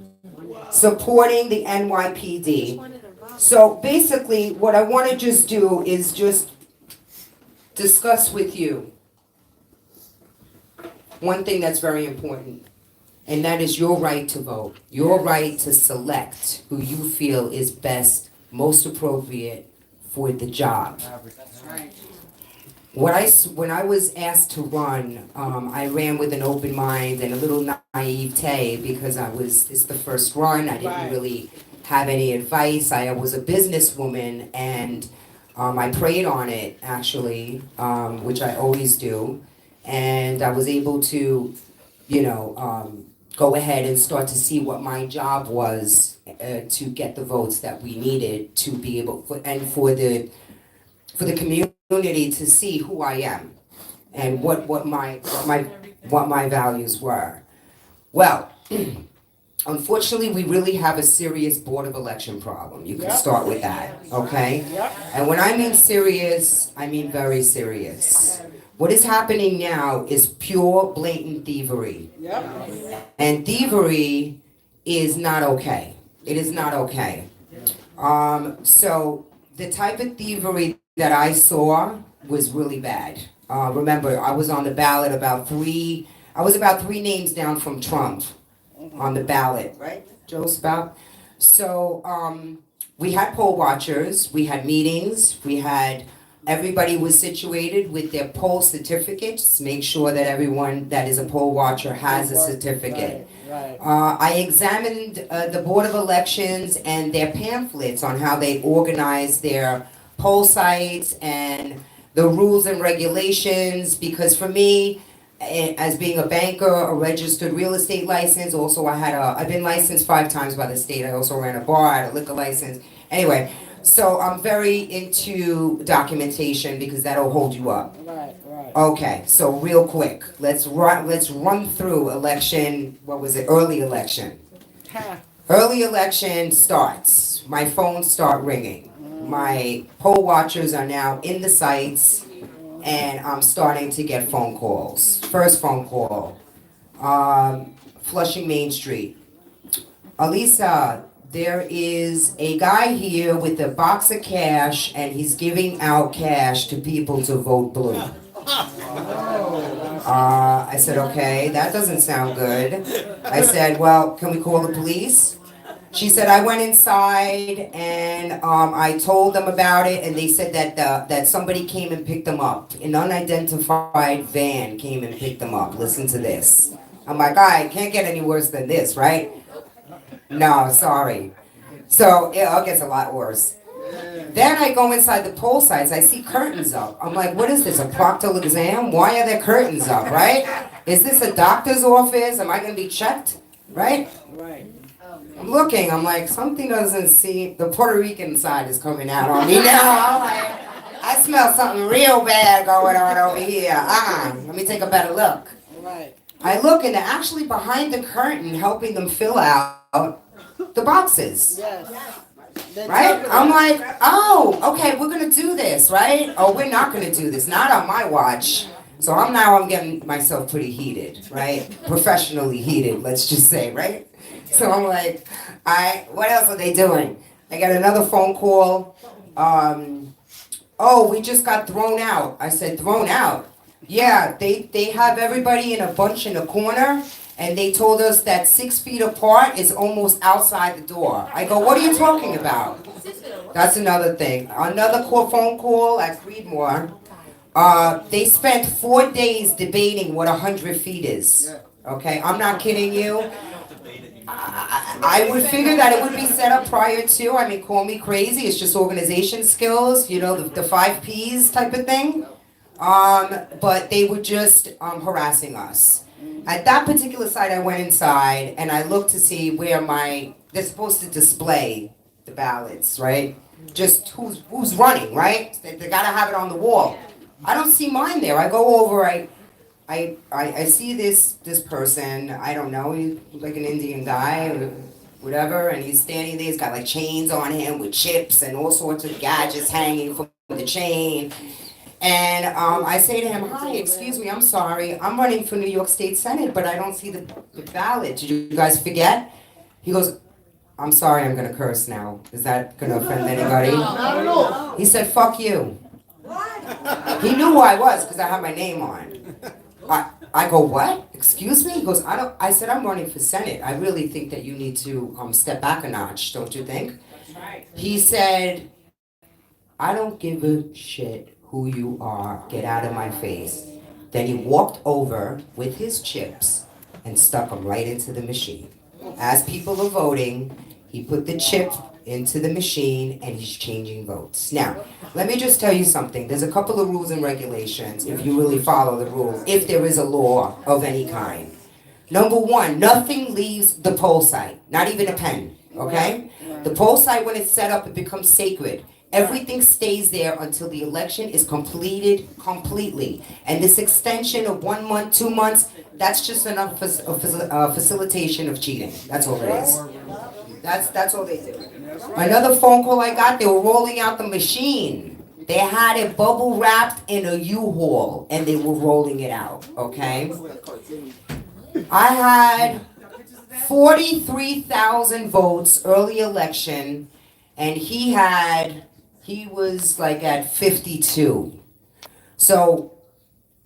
supporting the NYPD. So basically, what I want to just do is just discuss with you one thing that's very important, and that is your right to vote, your right to select who you feel is best, most appropriate for the job. When I was asked to run, I ran with an open mind and a little naivete because it's the first run. I didn't really have any advice. I was a businesswoman, and I prayed on it, actually, which I always do. And I was able to, go ahead and start to see what my job was to get the votes that we needed to be able, and for the community to see who I am and what my values were. Well, unfortunately, we really have a serious Board of Election problem. You can start with that, okay? And when I mean serious, I mean very serious. What is happening now is pure, blatant thievery. And thievery is not okay. It is not okay. So the type of thievery that I saw was really bad. Remember, I was on the ballot about three names down from Trump on the ballot, right, Joe Spout? So we had poll watchers, we had meetings, everybody was situated with their poll certificates, make sure that everyone that is a poll watcher has a certificate. I examined the Board of Elections and their pamphlets on how they organize their poll sites and the rules and regulations, because for me, as being a banker, a registered real estate license, also I've been licensed 5 times by the state. I also ran a bar, I had a liquor license. Anyway, so I'm very into documentation because that'll hold you up. Okay, so real quick, let's run through election, early election. Early election starts, my phones start ringing. My poll watchers are now in the sites, and I'm starting to get phone calls. First phone call, Flushing Main Street. Alisa, there is a guy here with a box of cash, and he's giving out cash to people to vote blue. I said, okay, that doesn't sound good. I said, well, can we call the police? She said, I went inside and I told them about it, and they said that somebody came and picked them up. An unidentified van came and picked them up. Listen to this. I'm like, it can't get any worse than this, right? No, sorry. So it gets a lot worse. Then I go inside the poll sites. I see curtains up. I'm like, what is this, a proctal exam? Why are there curtains up, right? Is this a doctor's office? Am I going to be checked, right? I'm looking, I'm like, something doesn't seem, the Puerto Rican side is coming out on me now. I'm like, I smell something real bad going on over here. Let me take a better look. I look, and they're actually behind the curtain helping them fill out the boxes. Right? I'm like, okay, we're going to do this, right? Oh, we're not going to do this. Not on my watch. So I'm getting myself pretty heated, right? Professionally heated, let's just say, right? So I'm like, what else are they doing? I got another phone call. We just got thrown out. I said, thrown out? Yeah, they have everybody in a bunch in a corner, and they told us that 6 feet apart is almost outside the door. I go, what are you talking about? That's another thing. Another phone call at Creedmoor. They spent 4 days debating what 100 feet is. Okay, I'm not kidding you. I would figure that it would be set up prior to, call me crazy, it's just organization skills, the 5 Ps type of thing. But they were just harassing us. At that particular site, I went inside and I looked to see where they're supposed to display the ballots, right? Just who's running, right? They gotta have it on the wall. I don't see mine there. I go over, I see this person, I don't know, he's like an Indian guy, or whatever, and he's standing there, he's got like chains on him with chips and all sorts of gadgets hanging from the chain. And I say to him, hi, excuse me, I'm sorry, I'm running for New York State Senate, but I don't see the ballot. Did you guys forget? He goes, I'm sorry, I'm gonna curse now. Is that gonna offend anybody? Not at all. He said, fuck you. He knew who I was because I had my name on. I go, what? Excuse me? He goes, I said, I'm running for Senate. I really think that you need to step back a notch, don't you think? He said, I don't give a shit who you are. Get out of my face. Then he walked over with his chips and stuck them right into the machine. As people are voting, he put the chip into the machine and he's changing votes. Now, let me just tell you something. There's a couple of rules and regulations if you really follow the rules, if there is a law of any kind. Number one, nothing leaves the poll site, not even a pen, okay? The poll site, when it's set up, it becomes sacred. Everything stays there until the election is completed completely. And this extension of 1 month, 2 months, that's just enough facilitation of cheating. That's all it is. That's all they do. Another phone call I got, they were rolling out the machine. They had it bubble wrapped in a U-Haul and they were rolling it out, okay? I had 43,000 votes early election and he was like at 52. So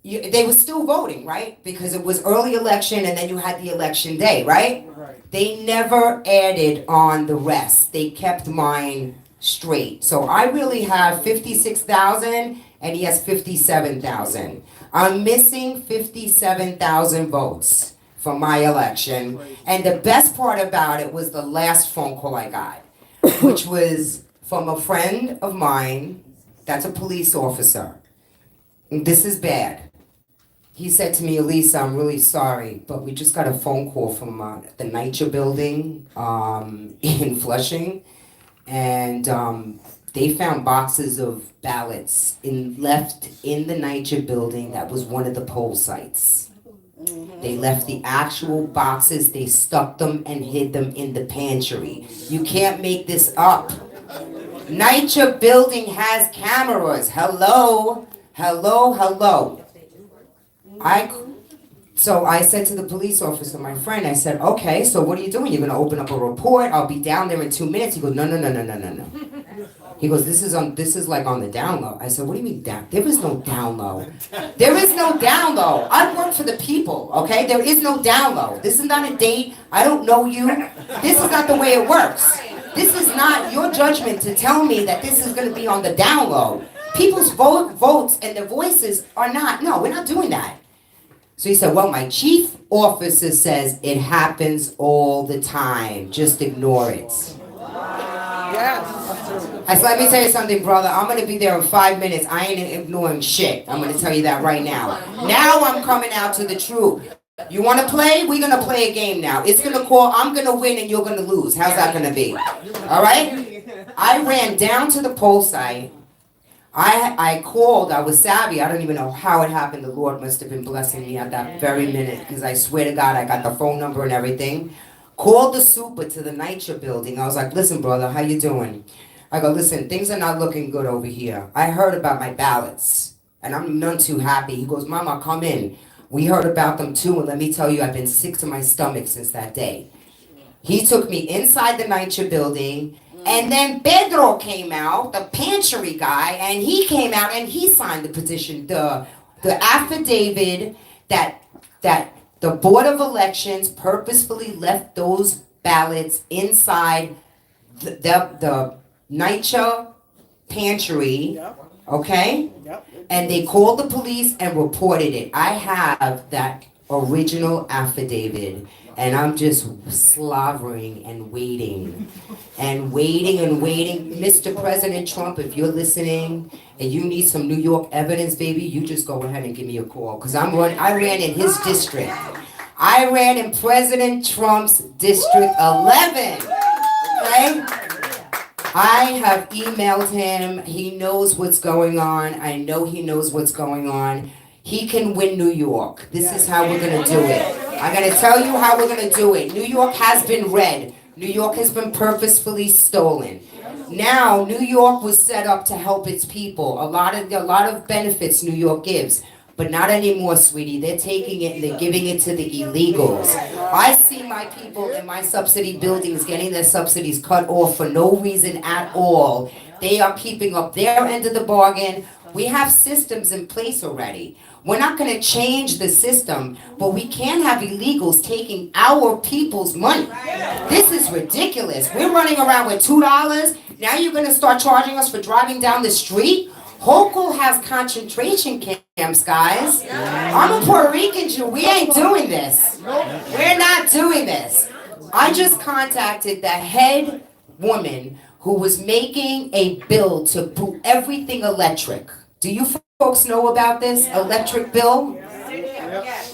they were still voting, right? Because it was early election and then you had the election day, right? They never added on the rest. They kept mine straight. So I really have 56,000 and he has 57,000. I'm missing 57,000 votes for my election. And the best part about it was the last phone call I got, which was from a friend of mine that's a police officer. And this is bad. He said to me, Alisa, I'm really sorry, but we just got a phone call from the NYCHA building in Flushing, and they found boxes of ballots left in the NYCHA building that was one of the poll sites. They left the actual boxes, they stuck them and hid them in the pantry. You can't make this up. NYCHA building has cameras. Hello, hello, hello. So I said to the police officer, my friend, I said, okay, so what are you doing? You're going to open up a report? I'll be down there in 2 minutes. He goes, no. He goes, this is like on the down low. I said, what do you mean down? There is no down low. There is no down low. I work for the people, okay? There is no down low. This is not a date. I don't know you. This is not the way it works. This is not your judgment to tell me that this is going to be on the down low. People's votes and their voices are not. No, we're not doing that. So he said, well, my chief officer says it happens all the time. Just ignore it. I said, let me tell you something, brother. I'm going to be there in 5 minutes. I ain't ignoring shit. I'm going to tell you that right now. Now I'm coming out to the truth. You want to play? We're going to play a game now. It's going to call, I'm going to win and you're going to lose. How's that going to be? All right? I ran down to the poll site. I called, I was savvy, I don't even know how it happened. The Lord must have been blessing me at that very minute, because I swear to God, I got the phone number and everything. Called the super to the NYCHA building. I was like, listen, brother, how you doing? I go, listen, things are not looking good over here. I heard about my ballots, and I'm none too happy. He goes, Mama, come in. We heard about them too, and let me tell you, I've been sick to my stomach since that day. He took me inside the NYCHA building. And then Pedro came out, the pantry guy, and he came out and he signed the petition, the affidavit that the Board of Elections purposefully left those ballots inside the NYCHA pantry, okay? And they called the police and reported it. I have that original affidavit. And I'm just slavering and waiting. And waiting and waiting. Mr. President Trump, if you're listening and you need some New York evidence, baby, you just go ahead and give me a call. Because I ran in his district. I ran in President Trump's District 11. Okay? I have emailed him. He knows what's going on. I know he knows what's going on. He can win New York. This is how we're going to do it. I'm going to tell you how we're going to do it. New York has been red. New York has been purposefully stolen. Now, New York was set up to help its people. A lot of benefits New York gives. But not anymore, sweetie. They're taking it and they're giving it to the illegals. I see my people in my subsidy buildings getting their subsidies cut off for no reason at all. They are keeping up their end of the bargain. We have systems in place already. We're not going to change the system, but we can't have illegals taking our people's money. This is ridiculous. We're running around with $2. Now you're going to start charging us for driving down the street? Hochul has concentration camps, guys. I'm a Puerto Rican Jew. We ain't doing this. We're not doing this. I just contacted the head woman who was making a bill to boot everything electric. Do you folks know about this electric bill?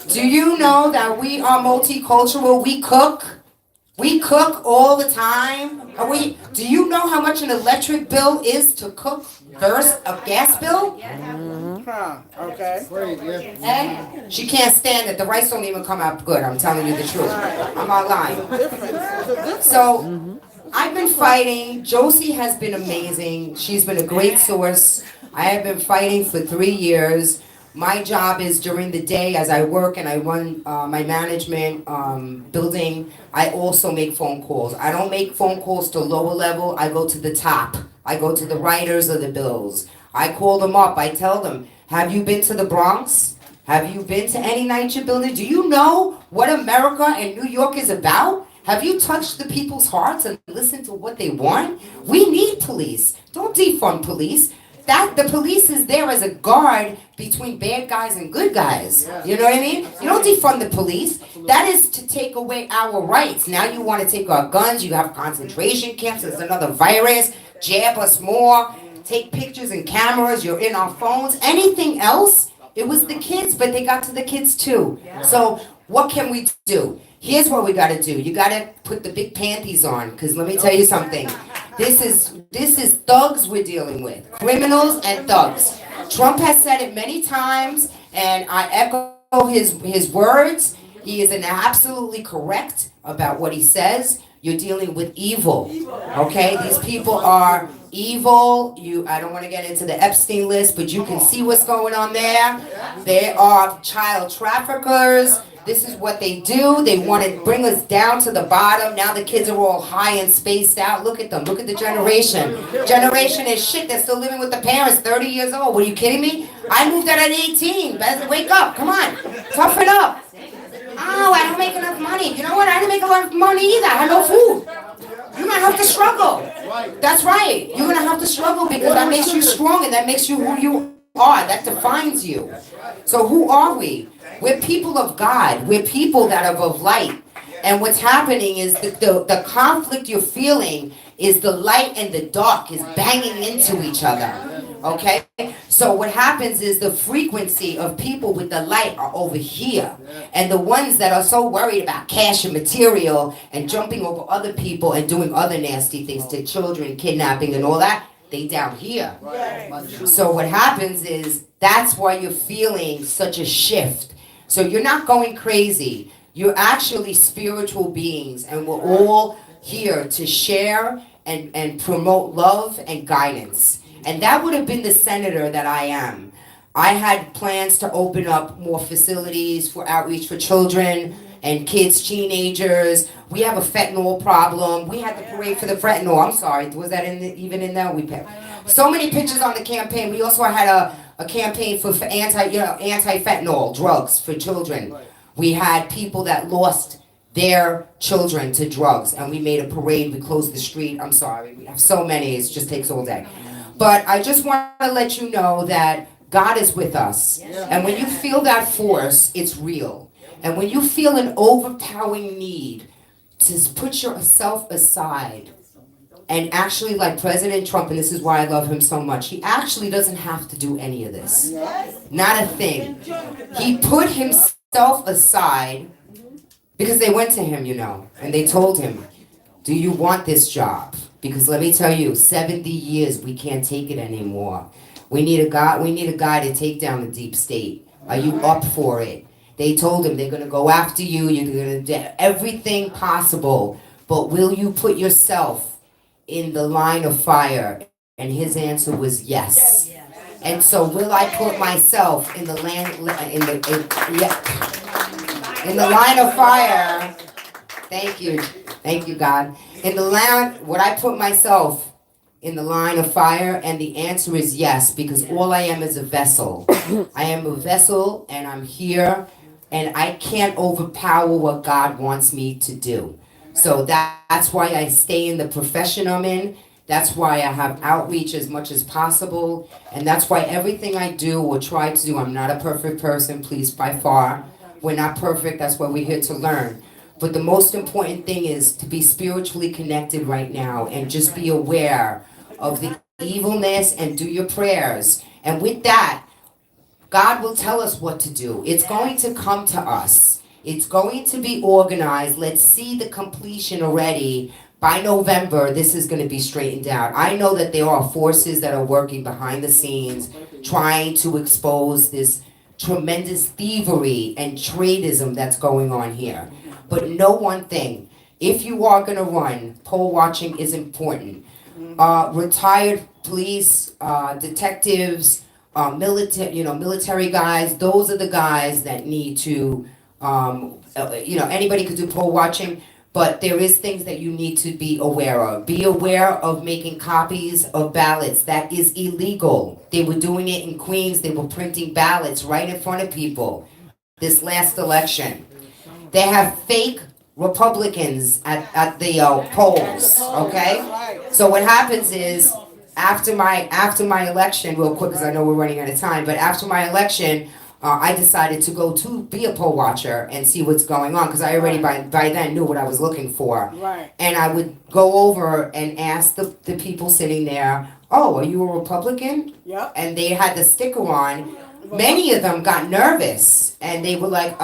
Do you know that we are multicultural? We cook. We cook all the time. Do you know how much an electric bill is to cook versus a gas bill? Okay. And she can't stand it. The rice don't even come out good. I'm telling you the truth. I'm not lying. So I've been fighting. Josie has been amazing. She's been a great source. I have been fighting for 3 years. My job is during the day as I work and I run my management building, I also make phone calls. I don't make phone calls to lower level, I go to the top. I go to the writers of the bills. I call them up, I tell them, have you been to the Bronx? Have you been to any NYCHA building? Do you know what America and New York is about? Have you touched the people's hearts and listened to what they want? We need police. Don't defund police. The police is there as a guard between bad guys and good guys. You know what I mean? You don't defund the police. That is to take away our rights. Now you want to take our guns, you have concentration camps, there's another virus, jab us more, take pictures and cameras, you're in our phones. Anything else, it was the kids, but they got to the kids too. So what can we do? Here's what we got to do. You got to put the big panties on, because let me tell you something. This is thugs we're dealing with, criminals and thugs. Trump has said it many times, and I echo his words. He is absolutely correct about what he says. You're dealing with evil, okay? These people are evil. I don't want to get into the Epstein list, but you can see what's going on there. They are child traffickers. This is what they do. They want to bring us down to the bottom. Now the kids are all high and spaced out. Look at them. Look at the generation. Generation is shit. They're still living with the parents, 30 years old. Were you kidding me? I moved out at 18. Better wake up. Come on. Toughen up. Oh, I don't make enough money. You know what? I didn't make a lot of money either. I had no food. You're going to have to struggle. That's right. You're going to have to struggle because that makes you strong and that makes you who you are. That defines you. So who are we? We're people of God. We're people that are of light. And what's happening is that the conflict you're feeling is the light and the dark is banging into each other. Okay? So what happens is the frequency of people with the light are over here. And the ones that are so worried about cash and material and jumping over other people and doing other nasty things to children, kidnapping and all that, they down here. So what happens is that's why you're feeling such a shift. So you're not going crazy. You're actually spiritual beings, and we're all here to share and promote love and guidance. And that would have been the senator that I am. I had plans to open up more facilities for outreach for children and kids, teenagers. We have a fentanyl problem. We had the parade for the fentanyl. I'm sorry, was that even in there? We picked so many pictures on the campaign. We also had a campaign for anti-fentanyl drugs for children. We had people that lost their children to drugs, and we made a parade. We closed the street. I'm sorry, we have so many. It just takes all day. But I just want to let you know that God is with us, and when you feel that force, it's real. And when you feel an overpowering need to put yourself aside, and actually, like President Trump, and this is why I love him so much, he actually doesn't have to do any of this. Not a thing. He put himself aside because they went to him, and they told him, do you want this job? Because let me tell you, 70 years, we can't take it anymore. We need a guy to take down the deep state. Are you up for it? They told him they're going to go after you. You're going to do everything possible. But will you put yourself in the line of fire? And his answer was yes. And so will I put myself in the in the line of fire? Thank you, God. In the line, would I put myself in the line of fire? And the answer is yes, because all I am is a vessel. I am a vessel, and I'm here, and I can't overpower what God wants me to do. So that's why I stay in the profession I'm in. That's why I have outreach as much as possible. And that's why everything I do or try to do, I'm not a perfect person, please, by far. We're not perfect, that's why we're here to learn. But the most important thing is to be spiritually connected right now and just be aware of the evilness and do your prayers. And with that, God will tell us what to do. It's going to come to us. It's going to be organized. Let's see the completion already. By November, this is going to be straightened out. I know that there are forces that are working behind the scenes, trying to expose this tremendous thievery and tradeism that's going on here. But know one thing, if you are going to run, poll watching is important. Retired police, detectives, military guys, those are the guys that need to, anybody could do poll watching, but there is things that you need to be aware of. Be aware of making copies of ballots. That is illegal. They were doing it in Queens. They were printing ballots right in front of people this last election. They have fake Republicans at the polls, okay? So what happens is, after my election, real quick, because I know we're running out of time, but after my election, I decided to go to be a poll watcher and see what's going on, because I already by then knew what I was looking for. Right. And I would go over and ask the people sitting there, oh, are you a Republican? Yep. And they had the sticker on. Many of them got nervous, and they were like,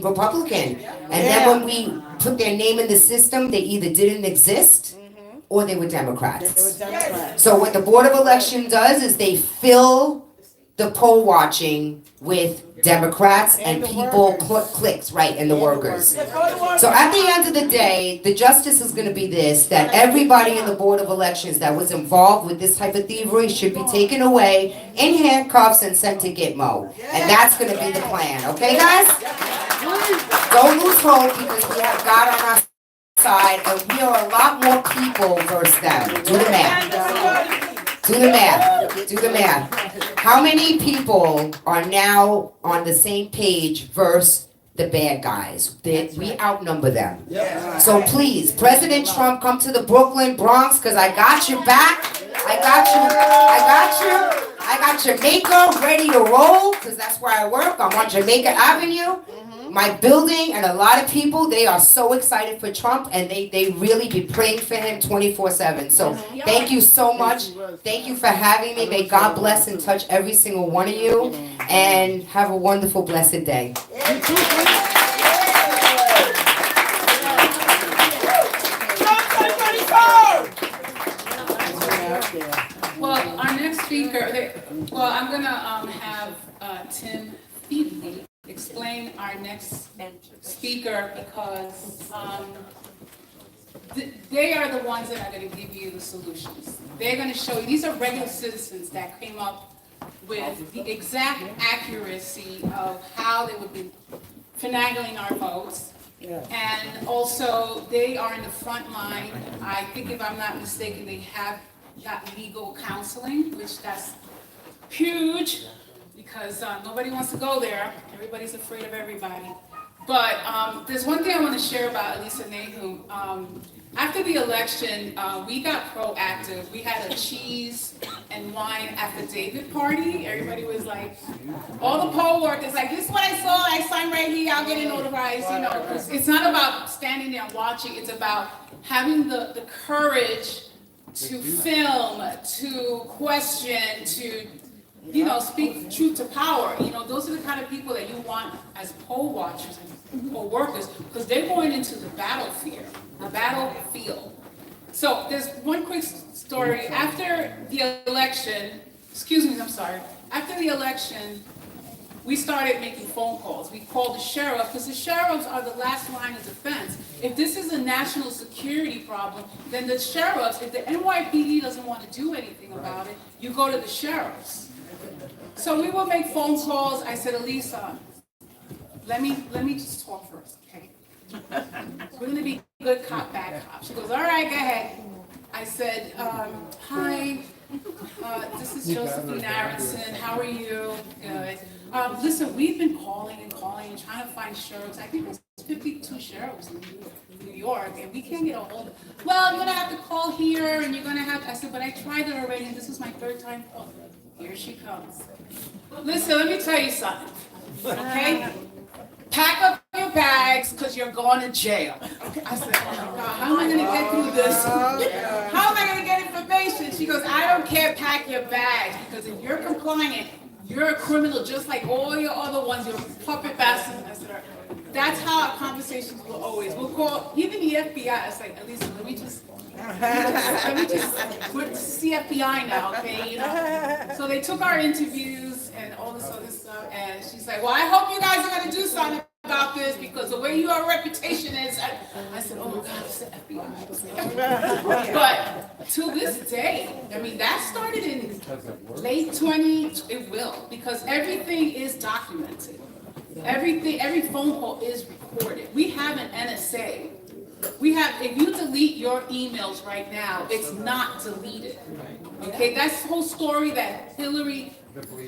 Republican. And then when we put their name in the system, they either didn't exist or they were Democrats. So what the Board of Election does is they fill the poll watching with Democrats and people clicks, right, and the workers. So at the end of the day, the justice is going to be this, that everybody in the Board of Elections that was involved with this type of thievery should be taken away in handcuffs and sent to Gitmo. And that's going to be the plan. Okay, guys? Don't lose hope, because we have God on our side, and we are a lot more people versus them. Do the math. Do the math. Do the math. How many people are now on the same page versus the bad guys? We outnumber them. So please, President Trump, come to the Brooklyn, Bronx, because I got your back. I got Jamaica ready to roll, because that's where I work. I'm on Jamaica Avenue. My building and a lot of people, they are so excited for Trump, and they really be praying for him 24/7. So thank you so much. Thank you for having me. May God bless and touch every single one of you, and have a wonderful, blessed day. Well, our next speaker, I'm gonna have Tim Feedley explain our next speaker, because they are the ones that are going to give you the solutions. They're going to show you, these are regular citizens that came up with the exact accuracy of how they would be finagling our votes. And also, they are in the front line. I think, if I'm not mistaken, they have got legal counseling, which that's huge, because nobody wants to go there. Everybody's afraid of everybody. But there's one thing I want to share about Alisa Nahum. After the election, we got proactive. We had a cheese and wine affidavit party. Everybody was like, all the poll workers, like, this is what I saw. I signed right here. I'll get it notarized. You know, 'cause it's not about standing there and watching. It's about having the courage to film, to question, to speak truth to power. Those are the kind of people that you want as poll watchers and poll workers, because they're going into the battlefield. So there's one quick story. After the election, after the election, we started making phone calls. We called the sheriff, because the sheriffs are the last line of defense. If this is a national security problem, then the sheriffs, if the NYPD doesn't want to do anything about it, you go to the sheriffs. So we will make phone calls. I said, Alisa, let me just talk first, okay? We're gonna be good cop, bad cop. She goes, all right, go ahead. I said, hi, this is Josephine Aronson, how are you? Good. Listen, we've been calling and trying to find sheriffs. I think there's 52 sheriffs in New York, and we can't get a hold of them. Well, you're gonna have to call here, and you're gonna have to, I said, but I tried it already, and this is my 3rd time calling. Here she comes. Listen, let me tell you something, okay? Pack up your bags, because you're going to jail. Okay. I said, oh my God, how am I gonna get through this? How am I gonna get information? She goes, I don't care, pack your bags, because if you're compliant, you're a criminal just like all your other ones. You're a puppet master. I said, that's how our conversations will always. We'll call even the FBI. It's like, Alisa, let me just we're CFBI now, okay? You know. So they took our interviews and all this other stuff, and she's like, well, I hope you guys are gonna do something about this, because the way your reputation is. I said, oh my God, it's the FBI. But to this day, I mean, that started in late 20, it will, because everything is documented. Every phone call is recorded. We have an NSA. We have, if you delete your emails right now, it's not deleted. Okay, that's the whole story that Hillary,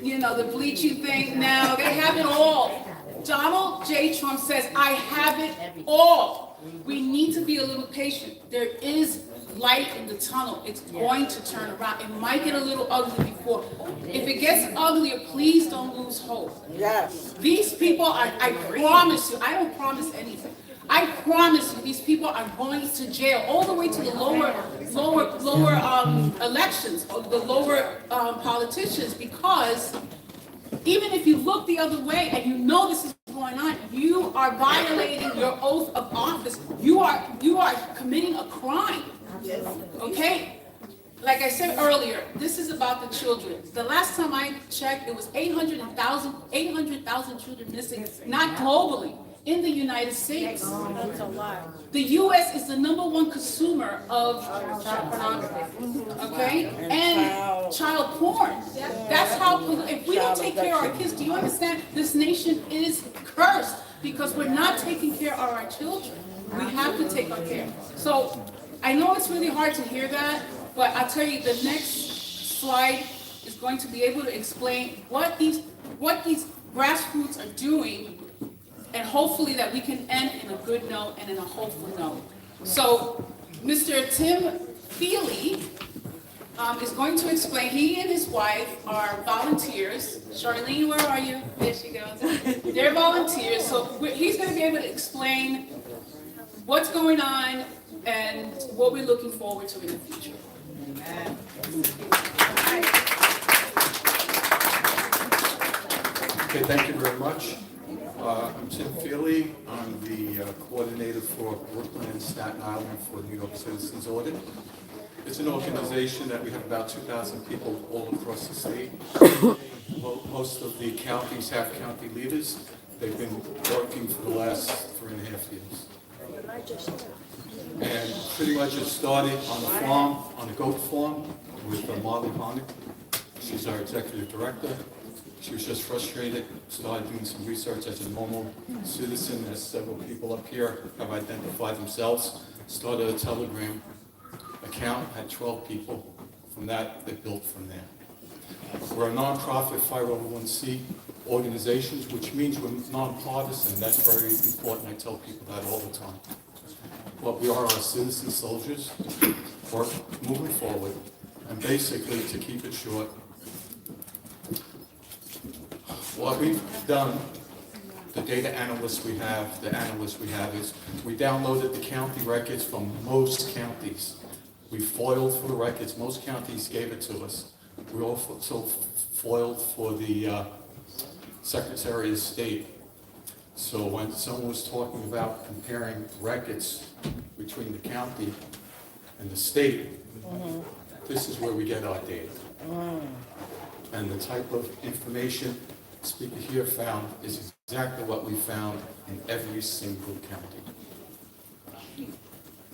you know, the bleaching thing, now they have it all. Donald J. Trump says, I have it all. We need to be a little patient. There is light in the tunnel. It's going to turn around. It might get a little ugly before. If it gets uglier, please don't lose hope. Yes. These people, I promise you, I don't promise anything. I promise you, these people are going to jail all the way to the lower elections, or the lower politicians, because even if you look the other way and you know this is going on, you are violating your oath of office. You are committing a crime. Okay? Like I said earlier, this is about the children. The last time I checked, it was 800,000 children missing, not globally, in the United States. That's a lot. The U.S. is the #1 consumer of child pornography, okay? And child porn. That's how, if we don't take care of our kids, do you understand? This nation is cursed because we're not taking care of our children. We have to take our care. So I know it's really hard to hear that, but I'll tell you, the next slide is going to be able to explain what these grassroots are doing, and hopefully that we can end in a good note and in a hopeful note. So Mr. Tim Feely is going to explain. He and his wife are volunteers. Charlene, where are you? There she goes. They're volunteers. So he's going to be able to explain what's going on and what we're looking forward to in the future. Okay, thank you very much. I'm Tim Feely. I'm the coordinator for Brooklyn and Staten Island for New York Citizens Audit. It's an organization that we have about 2,000 people all across the state. Most of the counties have county leaders. They've been working for the last 3.5 years. And pretty much it started on the farm, on a goat farm, with Marilyn. She's our executive director. She was just frustrated, started doing some research as a normal citizen, as several people up here have identified themselves, started a Telegram account, had 12 people. From that, they built from there. We're a nonprofit 501c organizations, which means we're nonpartisan. That's very important. I tell people that all the time. But we are our citizen soldiers, work moving forward, and basically, to keep it short, what we've done, the data analysts we have, is we downloaded the county records from most counties. We foiled for the records. Most counties gave it to us. We also foiled for the Secretary of State. So when someone was talking about comparing records between the county and the state, this is where we get our data. And the type of information speaker here found is exactly what we found in every single county.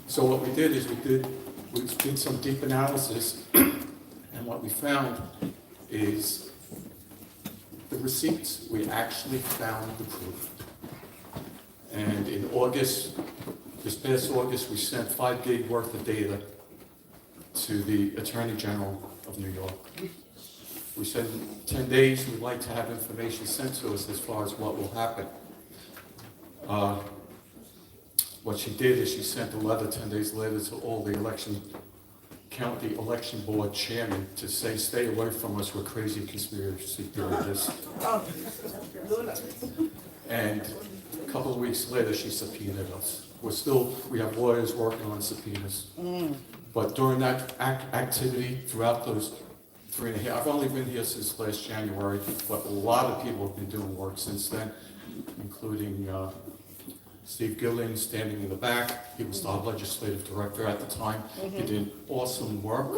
So what we did is we did some deep analysis, and what we found is the receipts. We actually found the proof. And in August, this past August, we sent 5 gig worth of data to the Attorney General of New York. We said in 10 days we'd like to have information sent to us as far as what will happen. What she did is she sent a letter 10 days later to all the county election board chairman to say, stay away from us, we're crazy conspiracy theorists. And a couple of weeks later, she subpoenaed us. We have lawyers working on subpoenas. But during that activity, throughout those 3.5, I've only been here since last January, but a lot of people have been doing work since then, including Steve Gillian standing in the back. He was the legislative director at the time. He did awesome work.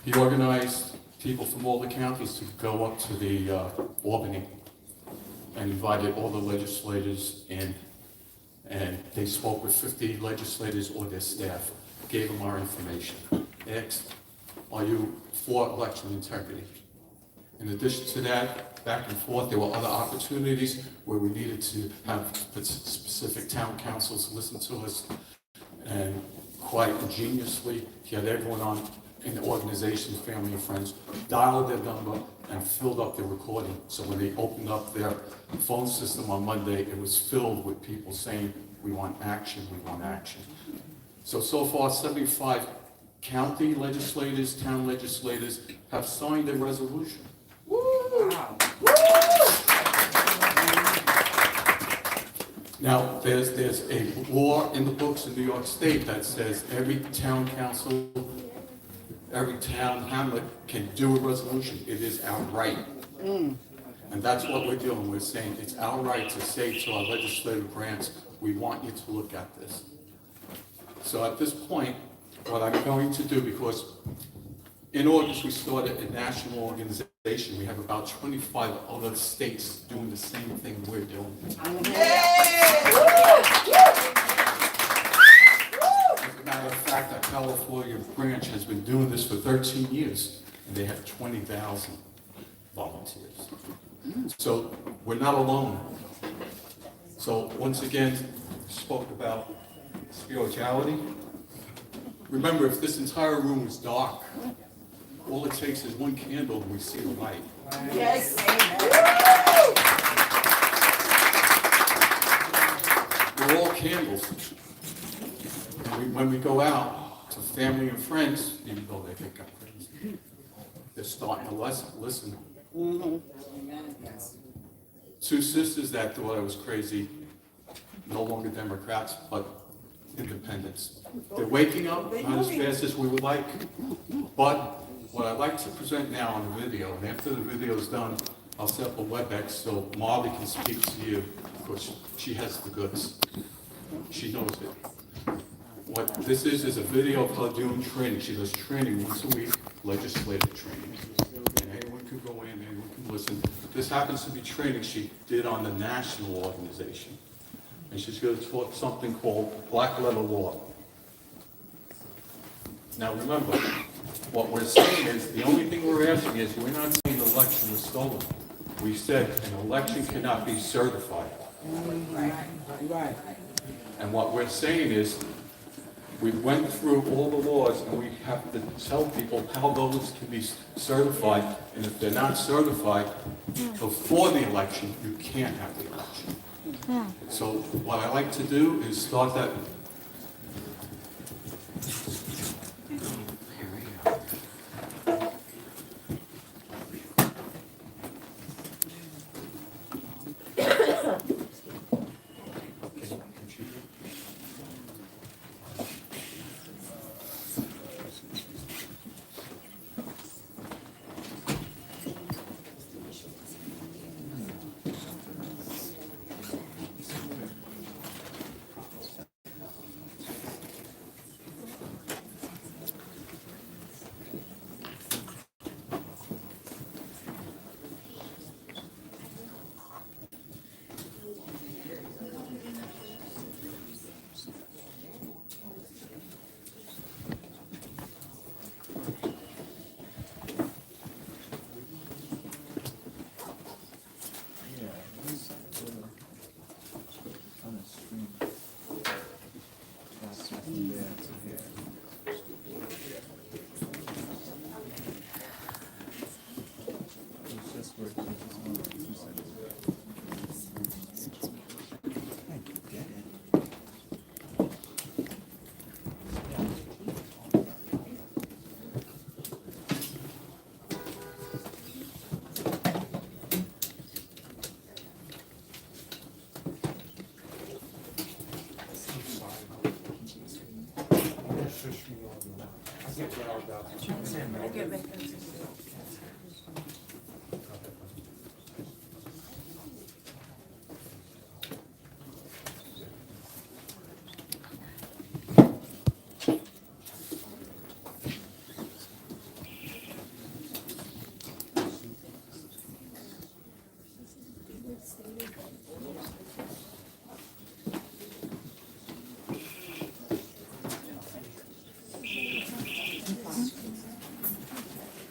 He organized people from all the counties to go up to the Albany and invited all the legislators in. And they spoke with 50 legislators or their staff, gave them our information, asked, are you for election integrity? In addition to that, back and forth, there were other opportunities where we needed to have specific town councils listen to us, and quite ingeniously, he had everyone on in the organization, family and friends, dialed their number and filled up their recording. So when they opened up their phone system on Monday, it was filled with people saying, we want action, we want action. So far, 75 county legislators, town legislators have signed a resolution. Wow. Now, there's a law in the books in New York State that says every town council, every town hamlet can do a resolution. It is our right. And that's what we're doing. We're saying it's our right to say to our legislative branch, we want you to look at this. So at this point, what I'm going to do, because in August we started a national organization. We have about 25 other states doing the same thing we're doing. As a matter of fact, our California branch has been doing this for 13 years, and they have 20,000 volunteers. So we're not alone. So once again, spoke about spirituality. Remember, if this entire room is dark, all it takes is one candle and we see the light. Yes. We're all candles. And when we go out to family and friends, even though they think I'm crazy, they're starting to listen. Two sisters that thought I was crazy, no longer Democrats, but independents. They're waking up, not as fast as we would like, but what I'd like to present now on the video, and after the video is done, I'll set up a WebEx so Marley can speak to you, because she has the goods. She knows it. What this is a video of her doing training. She does training once a week, legislative training. And anyone can go in, anyone can listen. This happens to be training she did on the national organization. And she's going to talk something called black letter law. Now remember, what we're saying is, the only thing we're asking is, we're not saying the election was stolen. We said an election cannot be certified. Right. And what we're saying is, we went through all the laws and we have to tell people how those can be certified. And if they're not certified before the election, you can't have the election. So what I like to do is start that.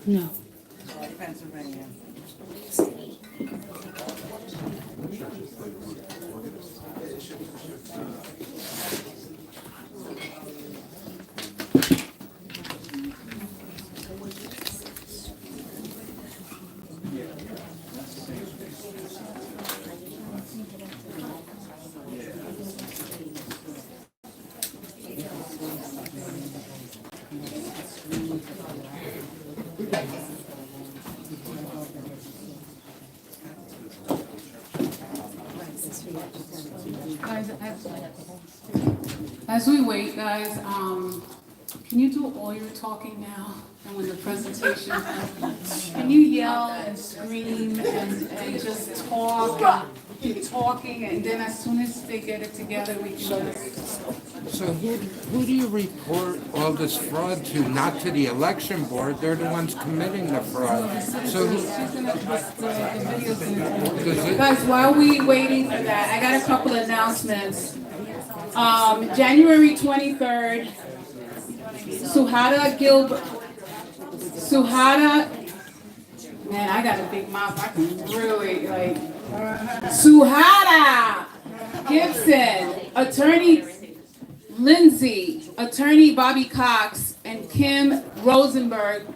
No. Pennsylvania. Guys, as we wait, guys, can you do all your talking now? And when the presentation, can you yell and scream and just talk and keep talking? And then as soon as they get it together, we can just. So who do you report all this fraud to? Not to the election board, they're the ones committing the fraud. So Guys, while we waiting for that, I got a couple of announcements. January 23rd, man, I got a big mouth, I can really, Suhada Gibson, Attorney Lindsay, Attorney Bobby Cox, and Kim Rosenberg,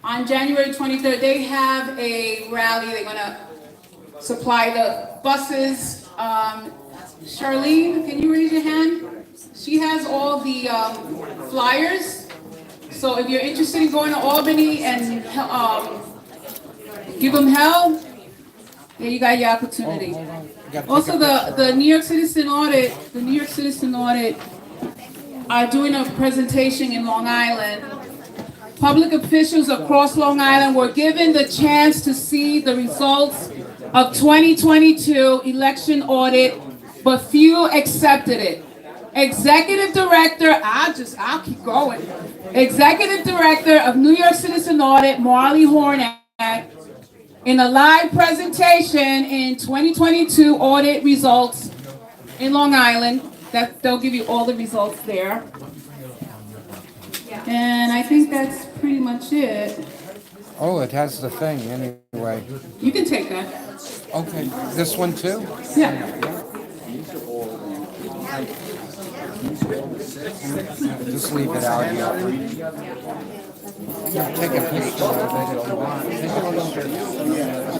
on January 23rd, they have a rally. They're gonna supply the buses. Charlene, can you raise your hand? She has all the flyers. So if you're interested in going to Albany and give them hell, there you got your opportunity. Also, the New York Citizen Audit, are doing a presentation in Long Island. Public officials across Long Island were given the chance to see the results of 2022 election audit, but few accepted it. Executive Director, I'll keep going. Executive Director of New York Citizen Audit, Marley Hornak, in a live presentation in 2022 audit results in Long Island, that they'll give you all the results there. And I think that's pretty much it. Oh, it has the thing anyway. You can take that. Okay, this one too? Yeah. Just leave it out here. Take a picture of it if you want. I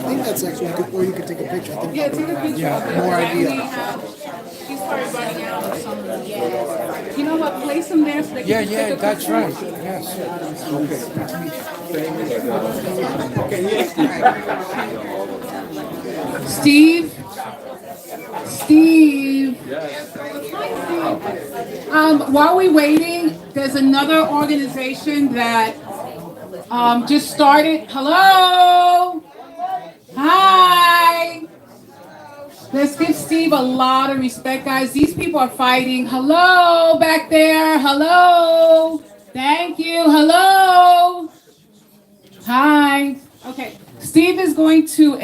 think that's actually good, or you could take a picture. I think Yeah, take a picture. Yeah, more idea. She's probably running out or something. You know what, place them there so they can take a That's picture. right, yes. Steve? While we're waiting, there's another organization that just started. Hello? Hi. Let's give Steve a lot of respect, guys. These people are fighting. Hello back there. Hello. Thank you. Hello. Hi. Okay. Steve is going to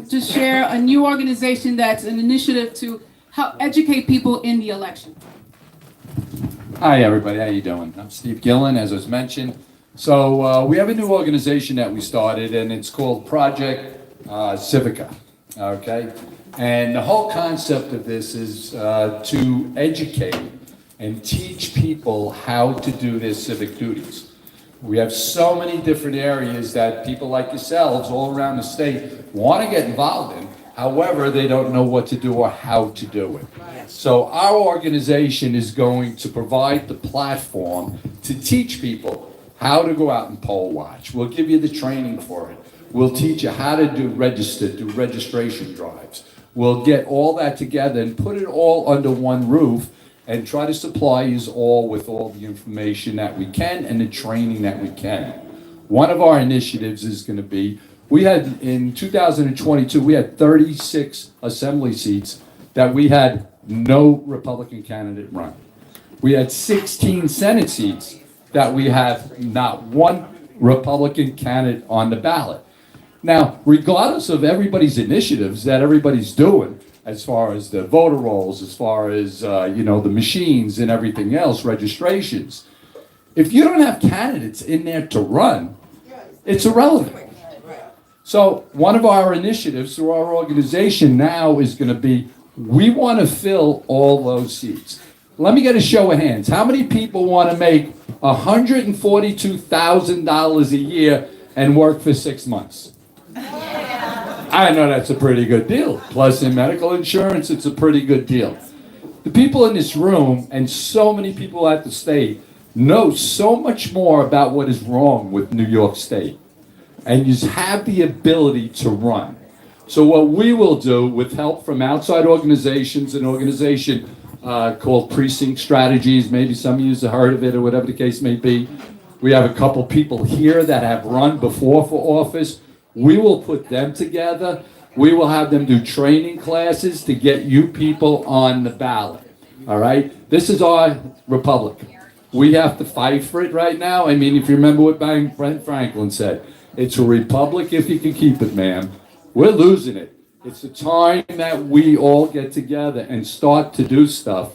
just share a new organization that's an initiative to help educate people in the election. Hi, everybody. How you doing? I'm Steve Gillen, as was mentioned. So we have a new organization that we started, and it's called Project Civica. Okay, and the whole concept of this is to educate and teach people how to do their civic duties. We have so many different areas that people like yourselves all around the state want to get involved in. However, they don't know what to do or how to do it. So our organization is going to provide the platform to teach people how to go out and poll watch. We'll give you the training for it. We'll teach you how to do registration drives. We'll get all that together and put it all under one roof and try to supply you all with all the information that we can and the training that we can. One of our initiatives is going to be, we had in 2022, we had 36 assembly seats that we had no Republican candidate run. We had 16 Senate seats that we have not one Republican candidate on the ballot. Now, regardless of everybody's initiatives that everybody's doing, as far as the voter rolls, as far as, the machines and everything else, registrations, if you don't have candidates in there to run, it's irrelevant. So one of our initiatives through our organization now is going to be, we want to fill all those seats. Let me get a show of hands. How many people want to make $142,000 a year and work for 6 months? I know that's a pretty good deal. Plus in medical insurance, it's a pretty good deal. The people in this room and so many people at the state know so much more about what is wrong with New York State. And you have the ability to run. So what we will do with help from outside organizations, an organization called Precinct Strategies, maybe some of you have heard of it or whatever the case may be. We have a couple people here that have run before for office. We will put them together. We will have them do training classes to get you people on the ballot. All right? This is our republic. We have to fight for it right now. I mean, if you remember what Ben Franklin said, it's a republic if you can keep it, ma'am. We're losing it. It's the time that we all get together and start to do stuff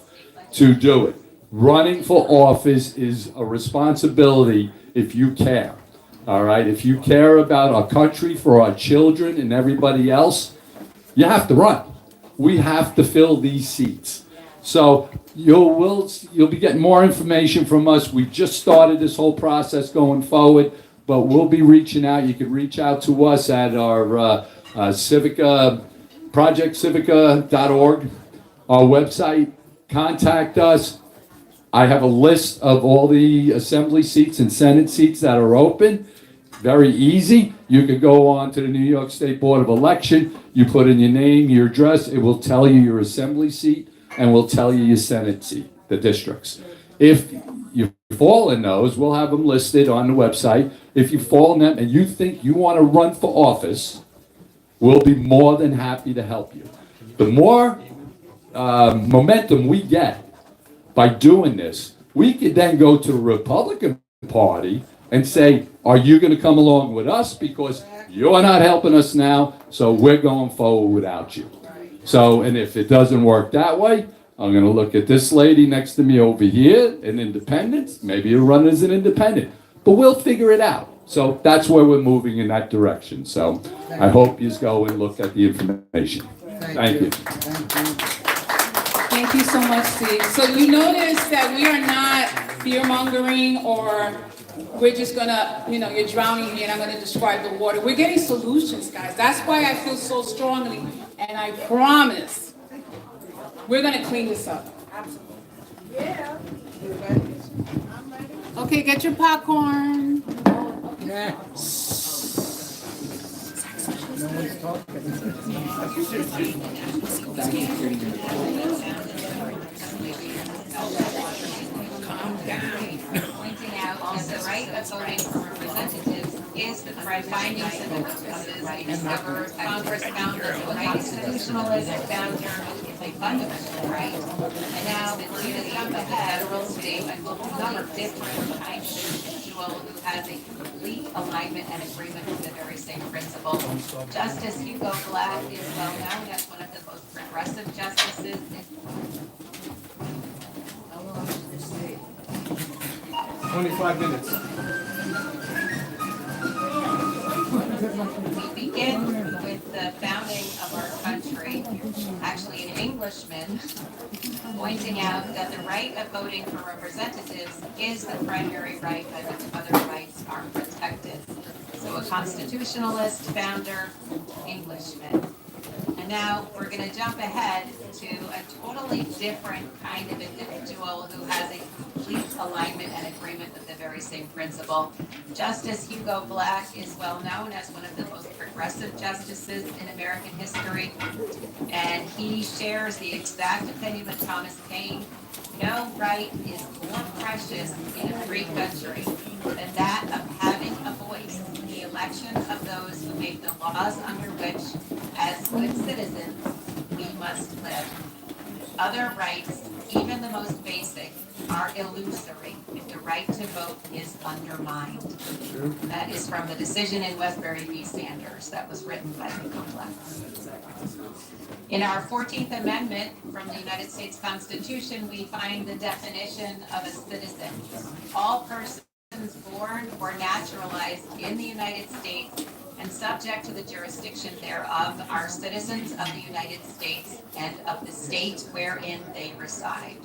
to do it. Running for office is a responsibility if you care. All right? If you care about our country, for our children and everybody else, you have to run. We have to fill these seats. So you'll be getting more information from us. We just started this whole process going forward, but we'll be reaching out. You can reach out to us at our Civica, projectcivica.org, our website. Contact us. I have a list of all the assembly seats and Senate seats that are open. Very easy. You could go on to the New York State Board of Election. You put in your name, your address. It will tell you your assembly seat and will tell you your Senate seat, the districts. If you fall in those, we'll have them listed on the website. If you fall in them and you think you want to run for office, we'll be more than happy to help you. The more momentum we get by doing this, we could then go to the Republican Party and say, are you going to come along with us? Because you're not helping us now, so we're going forward without you. So, and if it doesn't work that way, I'm going to look at this lady next to me over here, an independent. Maybe you'll run as an independent. But we'll figure it out. So that's where we're moving in that direction. So I hope you go and look at the information. Thank you. Thank you so much, Steve. So you notice that we are not fear-mongering or we're just gonna, you're drowning me and I'm gonna describe the water. We're getting solutions, guys. That's why I feel so strongly. And I promise, we're gonna clean this up. Yeah. Okay, get your popcorn. Calm down. Pointing out that the right of voting for representatives is the findings of the purposes we discovered Congress found that the constitutionalist founder is a fundamental right. And now we're going to jump ahead, federal, state, and local number different kinds of individual who has a complete alignment and agreement with the very same principle. Justice Hugo Black is well known as one of the most progressive justices in 25 minutes. We begin with the founding of our country, actually an Englishman, pointing out that the right of voting for representatives is the primary right by which other rights are protected. So a constitutionalist, founder, Englishman. And now we're going to jump ahead to a totally different kind of individual who has a complete alignment and agreement with the very same principle. Justice Hugo Black is well known as one of the most progressive justices in American history, and he shares the exact opinion of Thomas Paine No right is more precious in a free country than that of having a voice in the election of those who make the laws under which, as good citizens, we must live. Other rights, even the most basic, are illusory if the right to vote is undermined. That is from the decision in Westbury v. Sanders that was written by the complex. In our 14th Amendment from the United States Constitution, we find the definition of a citizen. All persons born or naturalized in the United States and subject to the jurisdiction thereof are citizens of the United States and of the state wherein they reside.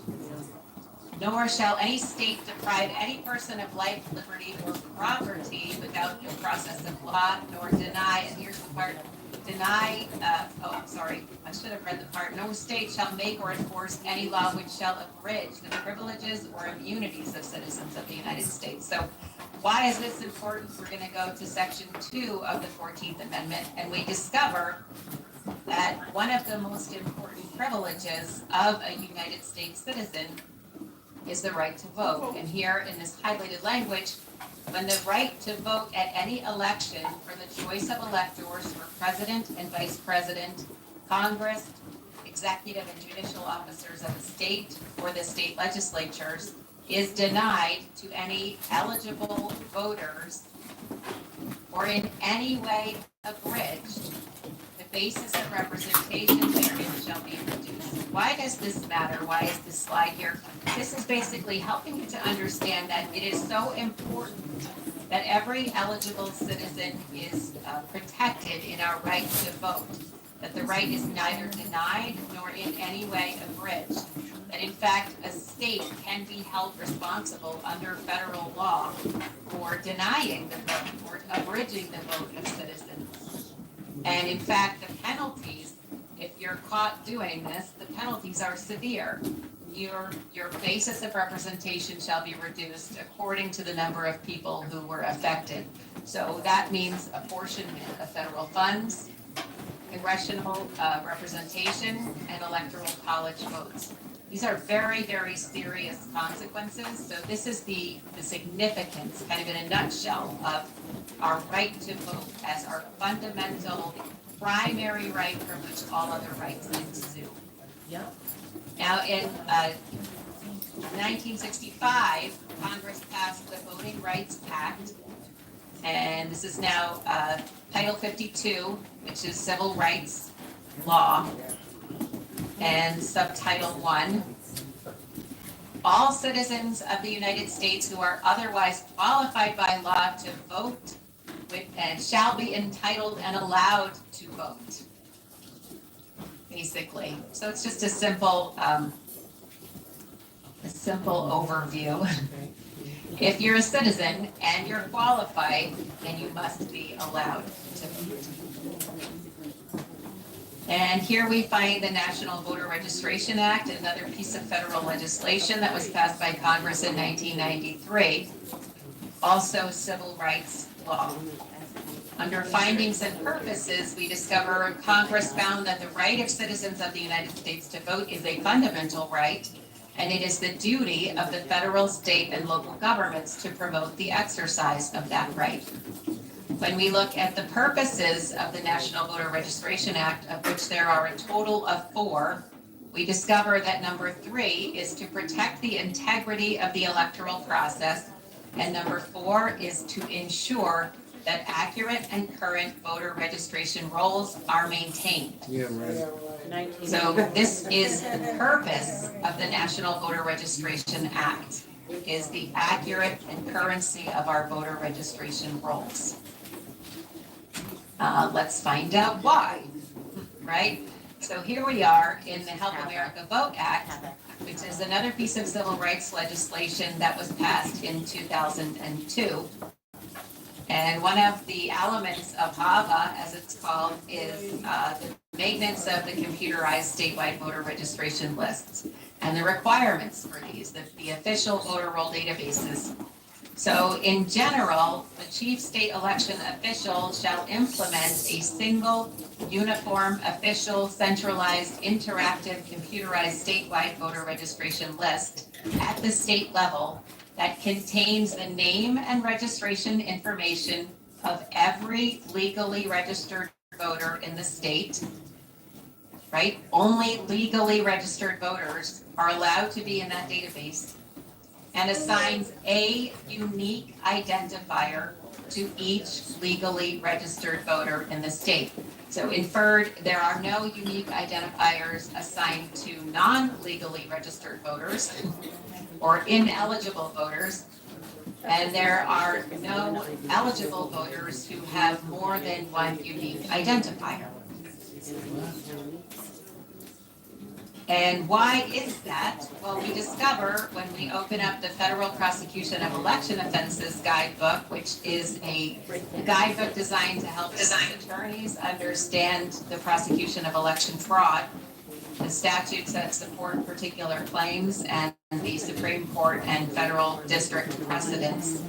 Nor shall any state deprive any person of life, liberty, or property without due process of law, nor deny, and here's the part, I should have read the part, no state shall make or enforce any law which shall abridge the privileges or immunities of citizens of the United States. So why is this important? We're going to go to section 2 of the 14th Amendment, and we discover that one of the most important privileges of a United States citizen is the right to vote. And here in this highlighted language, when the right to vote at any election for the choice of electors for president and vice president, Congress, executive and judicial officers of the state or the state legislatures is denied to any eligible voters or in any way abridged, the basis of representation therein shall be reduced. Why does this matter? Why is this slide here? This is basically helping you to understand that it is so important that every eligible citizen is protected in our right to vote, that the right is neither denied nor in any way abridged, that in fact a state can be held responsible under federal law for denying the vote or abridging the vote of citizens. And in fact, the penalties, if you're caught doing this, the penalties are severe. Your basis of representation shall be reduced according to the number of people who were affected. So that means apportionment of federal funds, congressional representation, and electoral college votes. These are very, very serious consequences. So this is the significance, kind of in a nutshell, of our right to vote as our fundamental primary right from which all other rights ensue. Yeah. Now, in 1965, Congress passed the Voting Rights Act, and this is now Title 52, which is Civil Rights Law, and Subtitle 1. All citizens of the United States who are otherwise qualified by law to vote and shall be entitled and allowed to vote, basically. So it's just a simple overview. If you're a citizen and you're qualified, then you must be allowed to vote. And here we find the National Voter Registration Act, another piece of federal legislation that was passed by Congress in 1993, also civil rights law. Under findings and purposes, we discover Congress found that the right of citizens of the United States to vote is a fundamental right, and it is the duty of the federal, state, and local governments to promote the exercise of that right. When we look at the purposes of the National Voter Registration Act, of which there are a total of 4, we discover that number 3 is to protect the integrity of the electoral process, and number 4 is to ensure that accurate and current voter registration rolls are maintained. Yeah, right. So this is the purpose of the National Voter Registration Act, is the accurate and currency of our voter registration rolls. Let's find out why, right? So here we are in the Help America Vote Act, which is another piece of civil rights legislation that was passed in 2002. And one of the elements of HAVA, as it's called, is the maintenance of the computerized statewide voter registration lists and the requirements for these, the official voter roll databases. So in general, the chief state election official shall implement a single, uniform, official, centralized, interactive, computerized statewide voter registration list at the state level that contains the name and registration information of every legally registered voter in the state, right? Only legally registered voters are allowed to be in that database, and assigns a unique identifier to each legally registered voter in the state. So inferred, there are no unique identifiers assigned to non-legally registered voters or ineligible voters, and there are no eligible voters who have more than one unique identifier. And why is that? Well, we discover when we open up the Federal Prosecution of Election Offenses Guidebook, which is a guidebook designed to help attorneys understand the prosecution of election fraud, the statutes that support particular claims, and the Supreme Court and federal district precedents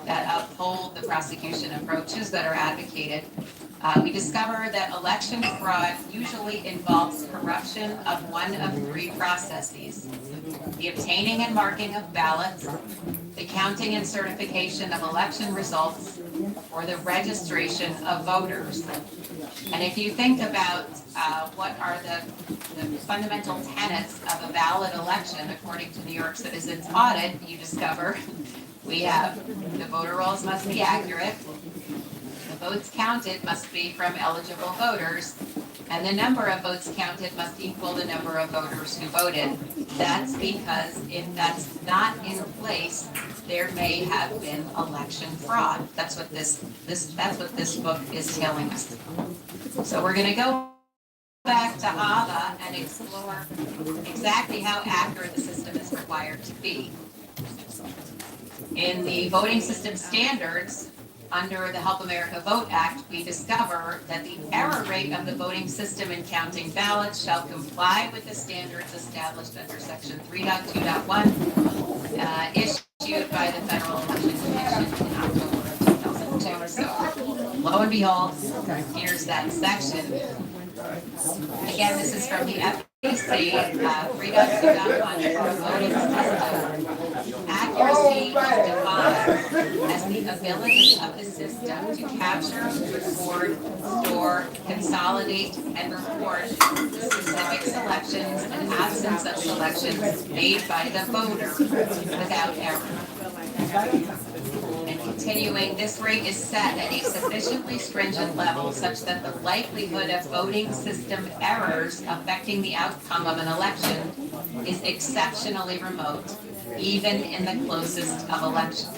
that uphold the prosecution approaches that are advocated. We discover that election fraud usually involves corruption of one of three processes: the obtaining and marking of ballots, the counting and certification of election results, or the registration of voters. And if you think about what are the fundamental tenets of a valid election, according to New York Citizens Audit, you discover we have the voter rolls must be accurate, votes counted must be from eligible voters, and the number of votes counted must equal the number of voters who voted. That's because if that's not in place, there may have been election fraud. That's what this book is telling us. So we're going to go back to AVA and explore exactly how accurate the system is required to be. In the voting system standards, under the Help America Vote Act, we discover that the error rate of the voting system in counting ballots shall comply with the standards established under Section 3.2.1, issued by the Federal Election Commission in October of 2002. So, lo and behold, here's that section. Again, this is from the FEC 3.2.1 for voting system. Accuracy was defined as the ability of the system to capture, record, store, consolidate, and report the specific selections and absence of selections made by the voter without error. And continuing, this rate is set at a sufficiently stringent level such that the likelihood of voting system errors affecting the outcome of an election is exceptionally remote, even in the closest of elections.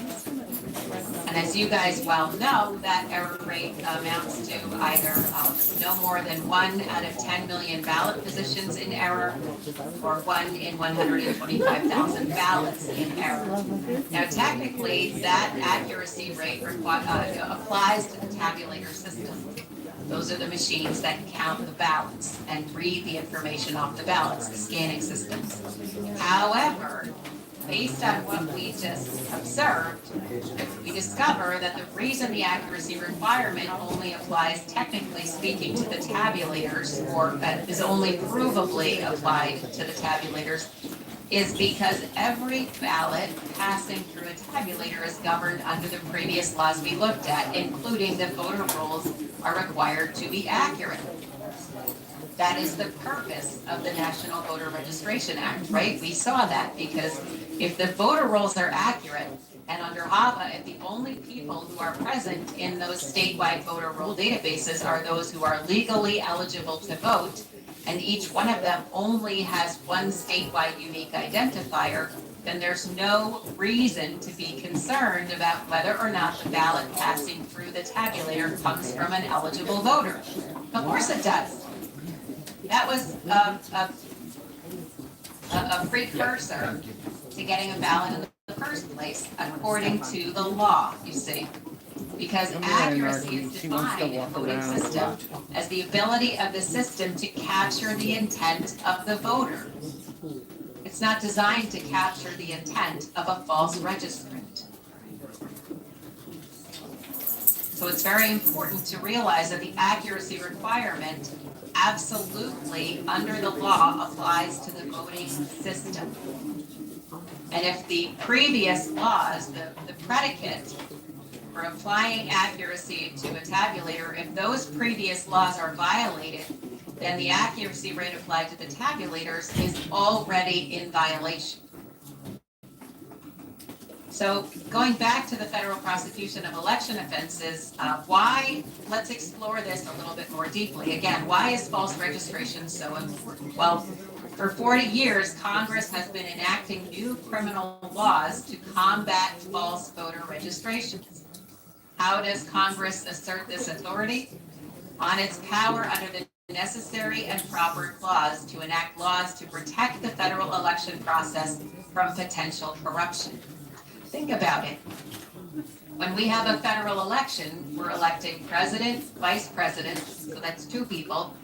And as you guys well know, that error rate amounts to either no more than 1 out of 10 million ballot positions in error, or 1 in 125,000 ballots in error. Now, technically, that accuracy rate applies to the tabulator system. Those are the machines that count the ballots and read the information off the ballots, the scanning systems. However, based on what we just observed, we discover that the reason the accuracy requirement only applies, technically speaking, to the tabulators, or is only provably applied to the tabulators, is because every ballot passing through a tabulator is governed under the previous laws we looked at, including the voter rolls are required to be accurate. That is the purpose of the National Voter Registration Act, right? We saw that because if the voter rolls are accurate, and under HAVA, if the only people who are present in those statewide voter roll databases are those who are legally eligible to vote, and each one of them only has one statewide unique identifier, then there's no reason to be concerned about whether or not the ballot passing through the tabulator comes from an eligible voter. Of course it does. That was a precursor to getting a ballot in the first place, according to the law, you see. Because accuracy is defined in the voting system as the ability of the system to capture the intent of the voter. It's not designed to capture the intent of a false registrant. So it's very important to realize that the accuracy requirement absolutely, under the law, applies to the voting system. And if the previous laws, the predicate for applying accuracy to a tabulator, if those previous laws are violated, then the accuracy rate applied to the tabulators is already in violation. So going back to the federal prosecution of election offenses, let's explore this a little bit more deeply. Again, why is false registration so important? Well, for 40 years, Congress has been enacting new criminal laws to combat false voter registrations. How does Congress assert this authority? On its power under the necessary and proper clause to enact laws to protect the federal election process from potential corruption. Think about it. When we have a federal election, we're electing president, vice president, so that's 2 people.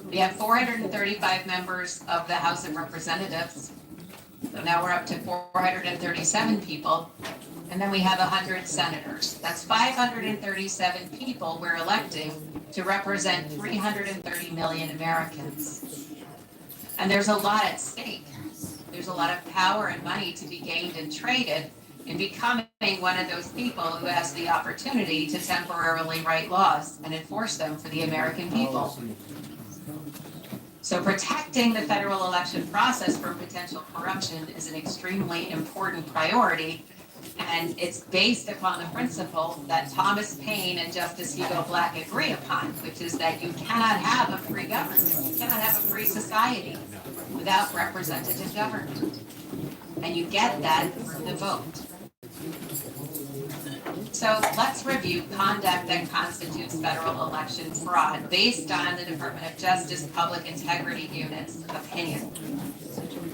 We have 435 members of the House of Representatives. So now we're up to 437 people. And then we have 100 senators. That's 537 people we're electing to represent 330 million Americans. And there's a lot at stake. There's a lot of power and money to be gained and traded in becoming one of those people who has the opportunity to temporarily write laws and enforce them for the American people. So protecting the federal election process from potential corruption is an extremely important priority, and it's based upon the principle that Thomas Paine and Justice Hugo Black agree upon, which is that you cannot have a free government, you cannot have a free society without representative government. And you get that through the vote. So let's review conduct that constitutes federal election fraud based on the Department of Justice Public Integrity Unit's opinion.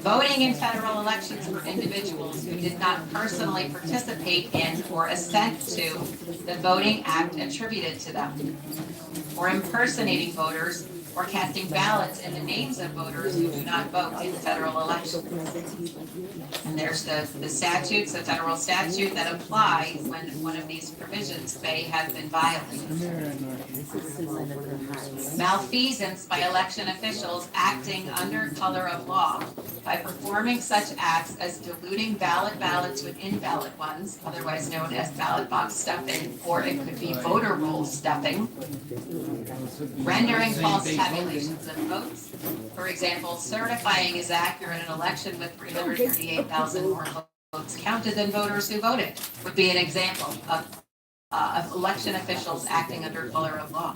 Voting in federal elections for individuals who did not personally participate in or assent to the voting act attributed to them, or impersonating voters, or casting ballots in the names of voters who do not vote in federal elections. And there's the statutes, the federal statute that applies when one of these provisions may have been violated. Malfeasance by election officials acting under color of law by performing such acts as diluting valid ballots with invalid ones, otherwise known as ballot box stuffing, or it could be voter roll stuffing, rendering false tabulations of votes. For example, certifying is accurate an election with 338,000 more votes counted than voters who voted would be an example of election officials acting under color of law.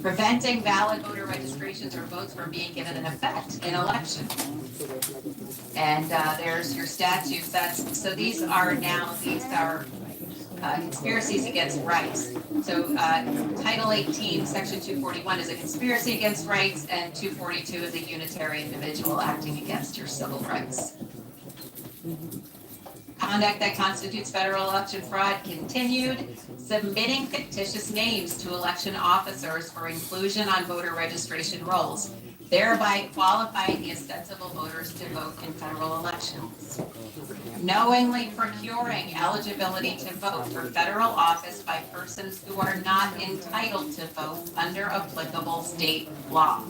Preventing valid voter registrations or votes from being given an effect in election. And there's your statutes. So these are conspiracies against rights. So Title 18, Section 241 is a conspiracy against rights, and 242 is a unitary individual acting against your civil rights. Conduct that constitutes federal election fraud continued. Submitting fictitious names to election officers for inclusion on voter registration rolls, thereby qualifying the ostensible voters to vote in federal elections. Knowingly procuring eligibility to vote for federal office by persons who are not entitled to vote under applicable state law.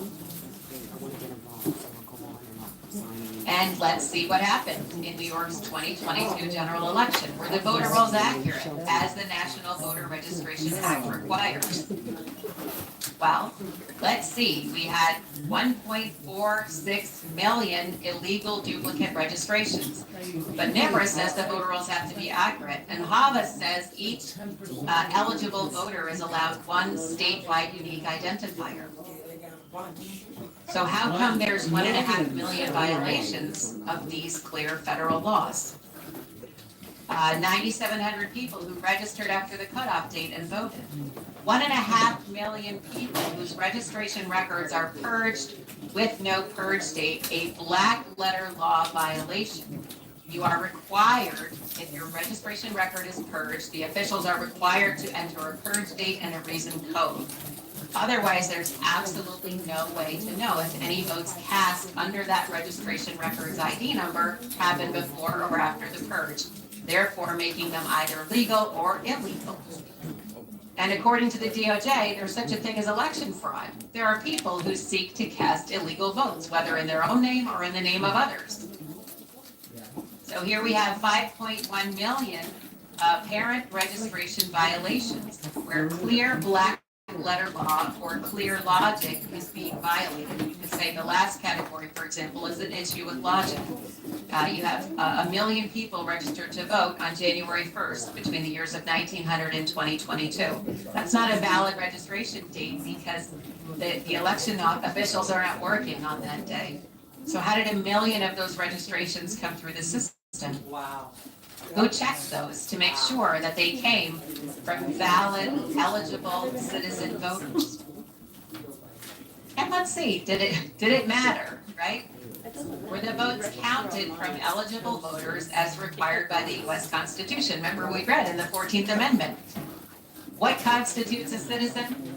And let's see what happened in New York's 2022 general election. Were the voter rolls accurate, as the National Voter Registration Act requires? Well, let's see. We had 1.46 million illegal duplicate registrations. But NIBRA says the voter rolls have to be accurate. And HAVA says each eligible voter is allowed one statewide unique identifier. So how come there's 1.5 million violations of these clear federal laws? 9,700 people who registered after the cutoff date and voted. 1.5 million people whose registration records are purged with no purge date, a black letter law violation. You are required, if your registration record is purged, the officials are required to enter a purge date and a reason code. Otherwise, there's absolutely no way to know if any votes cast under that registration record's ID number happened before or after the purge, therefore making them either legal or illegal. And according to the DOJ, there's such a thing as election fraud. There are people who seek to cast illegal votes, whether in their own name or in the name of others. So here we have 5.1 million parent registration violations, where clear black letter law or clear logic is being violated. You could say the last category, for example, is an issue with logic. You have 1 million people registered to vote on January 1st between the years of 1900 and 2022. That's not a valid registration date because the election officials aren't working on that day. So how did 1 million of those registrations come through the system? Wow. Who checked those to make sure that they came from valid, eligible citizen voters? And let's see, did it matter, right? Were the votes counted from eligible voters as required by the U.S. Constitution? Remember, we read in the 14th Amendment, what constitutes a citizen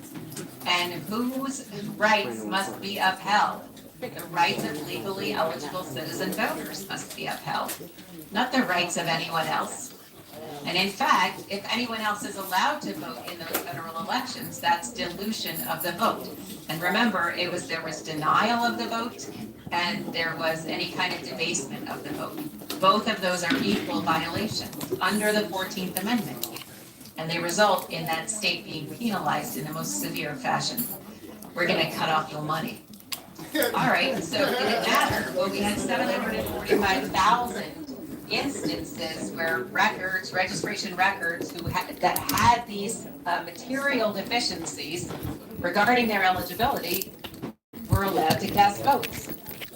and whose rights must be upheld? The rights of legally eligible citizen voters must be upheld, not the rights of anyone else. And in fact, if anyone else is allowed to vote in those federal elections, that's dilution of the vote. And remember, there was denial of the vote and there was any kind of debasement of the vote. Both of those are equal violations under the 14th Amendment. And they result in that state being penalized in the most severe fashion. We're gonna cut off your money. All right, so did it matter? Well, we had 745,000 instances where registration records that had these material deficiencies regarding their eligibility were allowed to cast votes.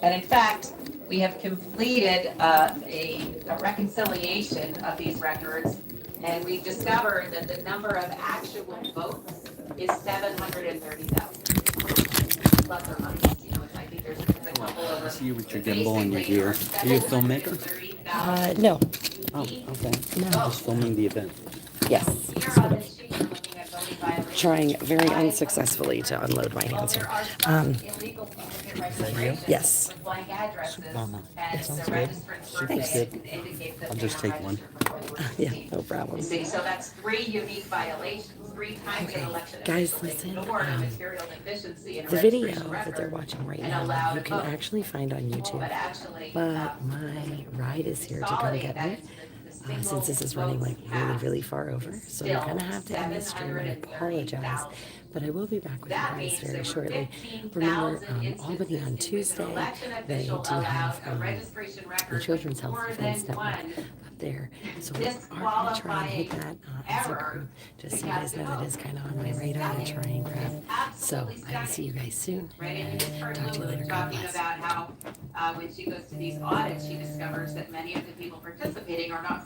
And in fact, we have completed a reconciliation of these records, and we've discovered that the number of actual votes is 730,000. Plus or minus, I think there's a couple of. I see you with your gimbal and your gear. Are you a filmmaker? No. Oh, okay. No. Just filming the event. Yes. Trying very unsuccessfully to unload my hands here. Is that you? Yes. Mama. That sounds good. Super good. I'll just take one. Yeah, no problem. So that's 3 unique violations, 3 times an election. Guys, listen. Ignored a material deficiency in a The video registration that record they're watching right and now, allowed you a can vote. actually find on YouTube. But my ride is here to come get me. Since this is running like really far over, so I'm gonna have to end the stream. I apologize, but I will be back with you guys very shortly. Remember, Albany on Tuesday, they do have the Children's Health Defense Network up there, so we are gonna try and hit that as a group, just so you guys know that is kind of on my radar to try and grab. So I will see you guys soon. Talk to you later. God bless. About how when she goes to these audits, she discovers that many of the people participating are not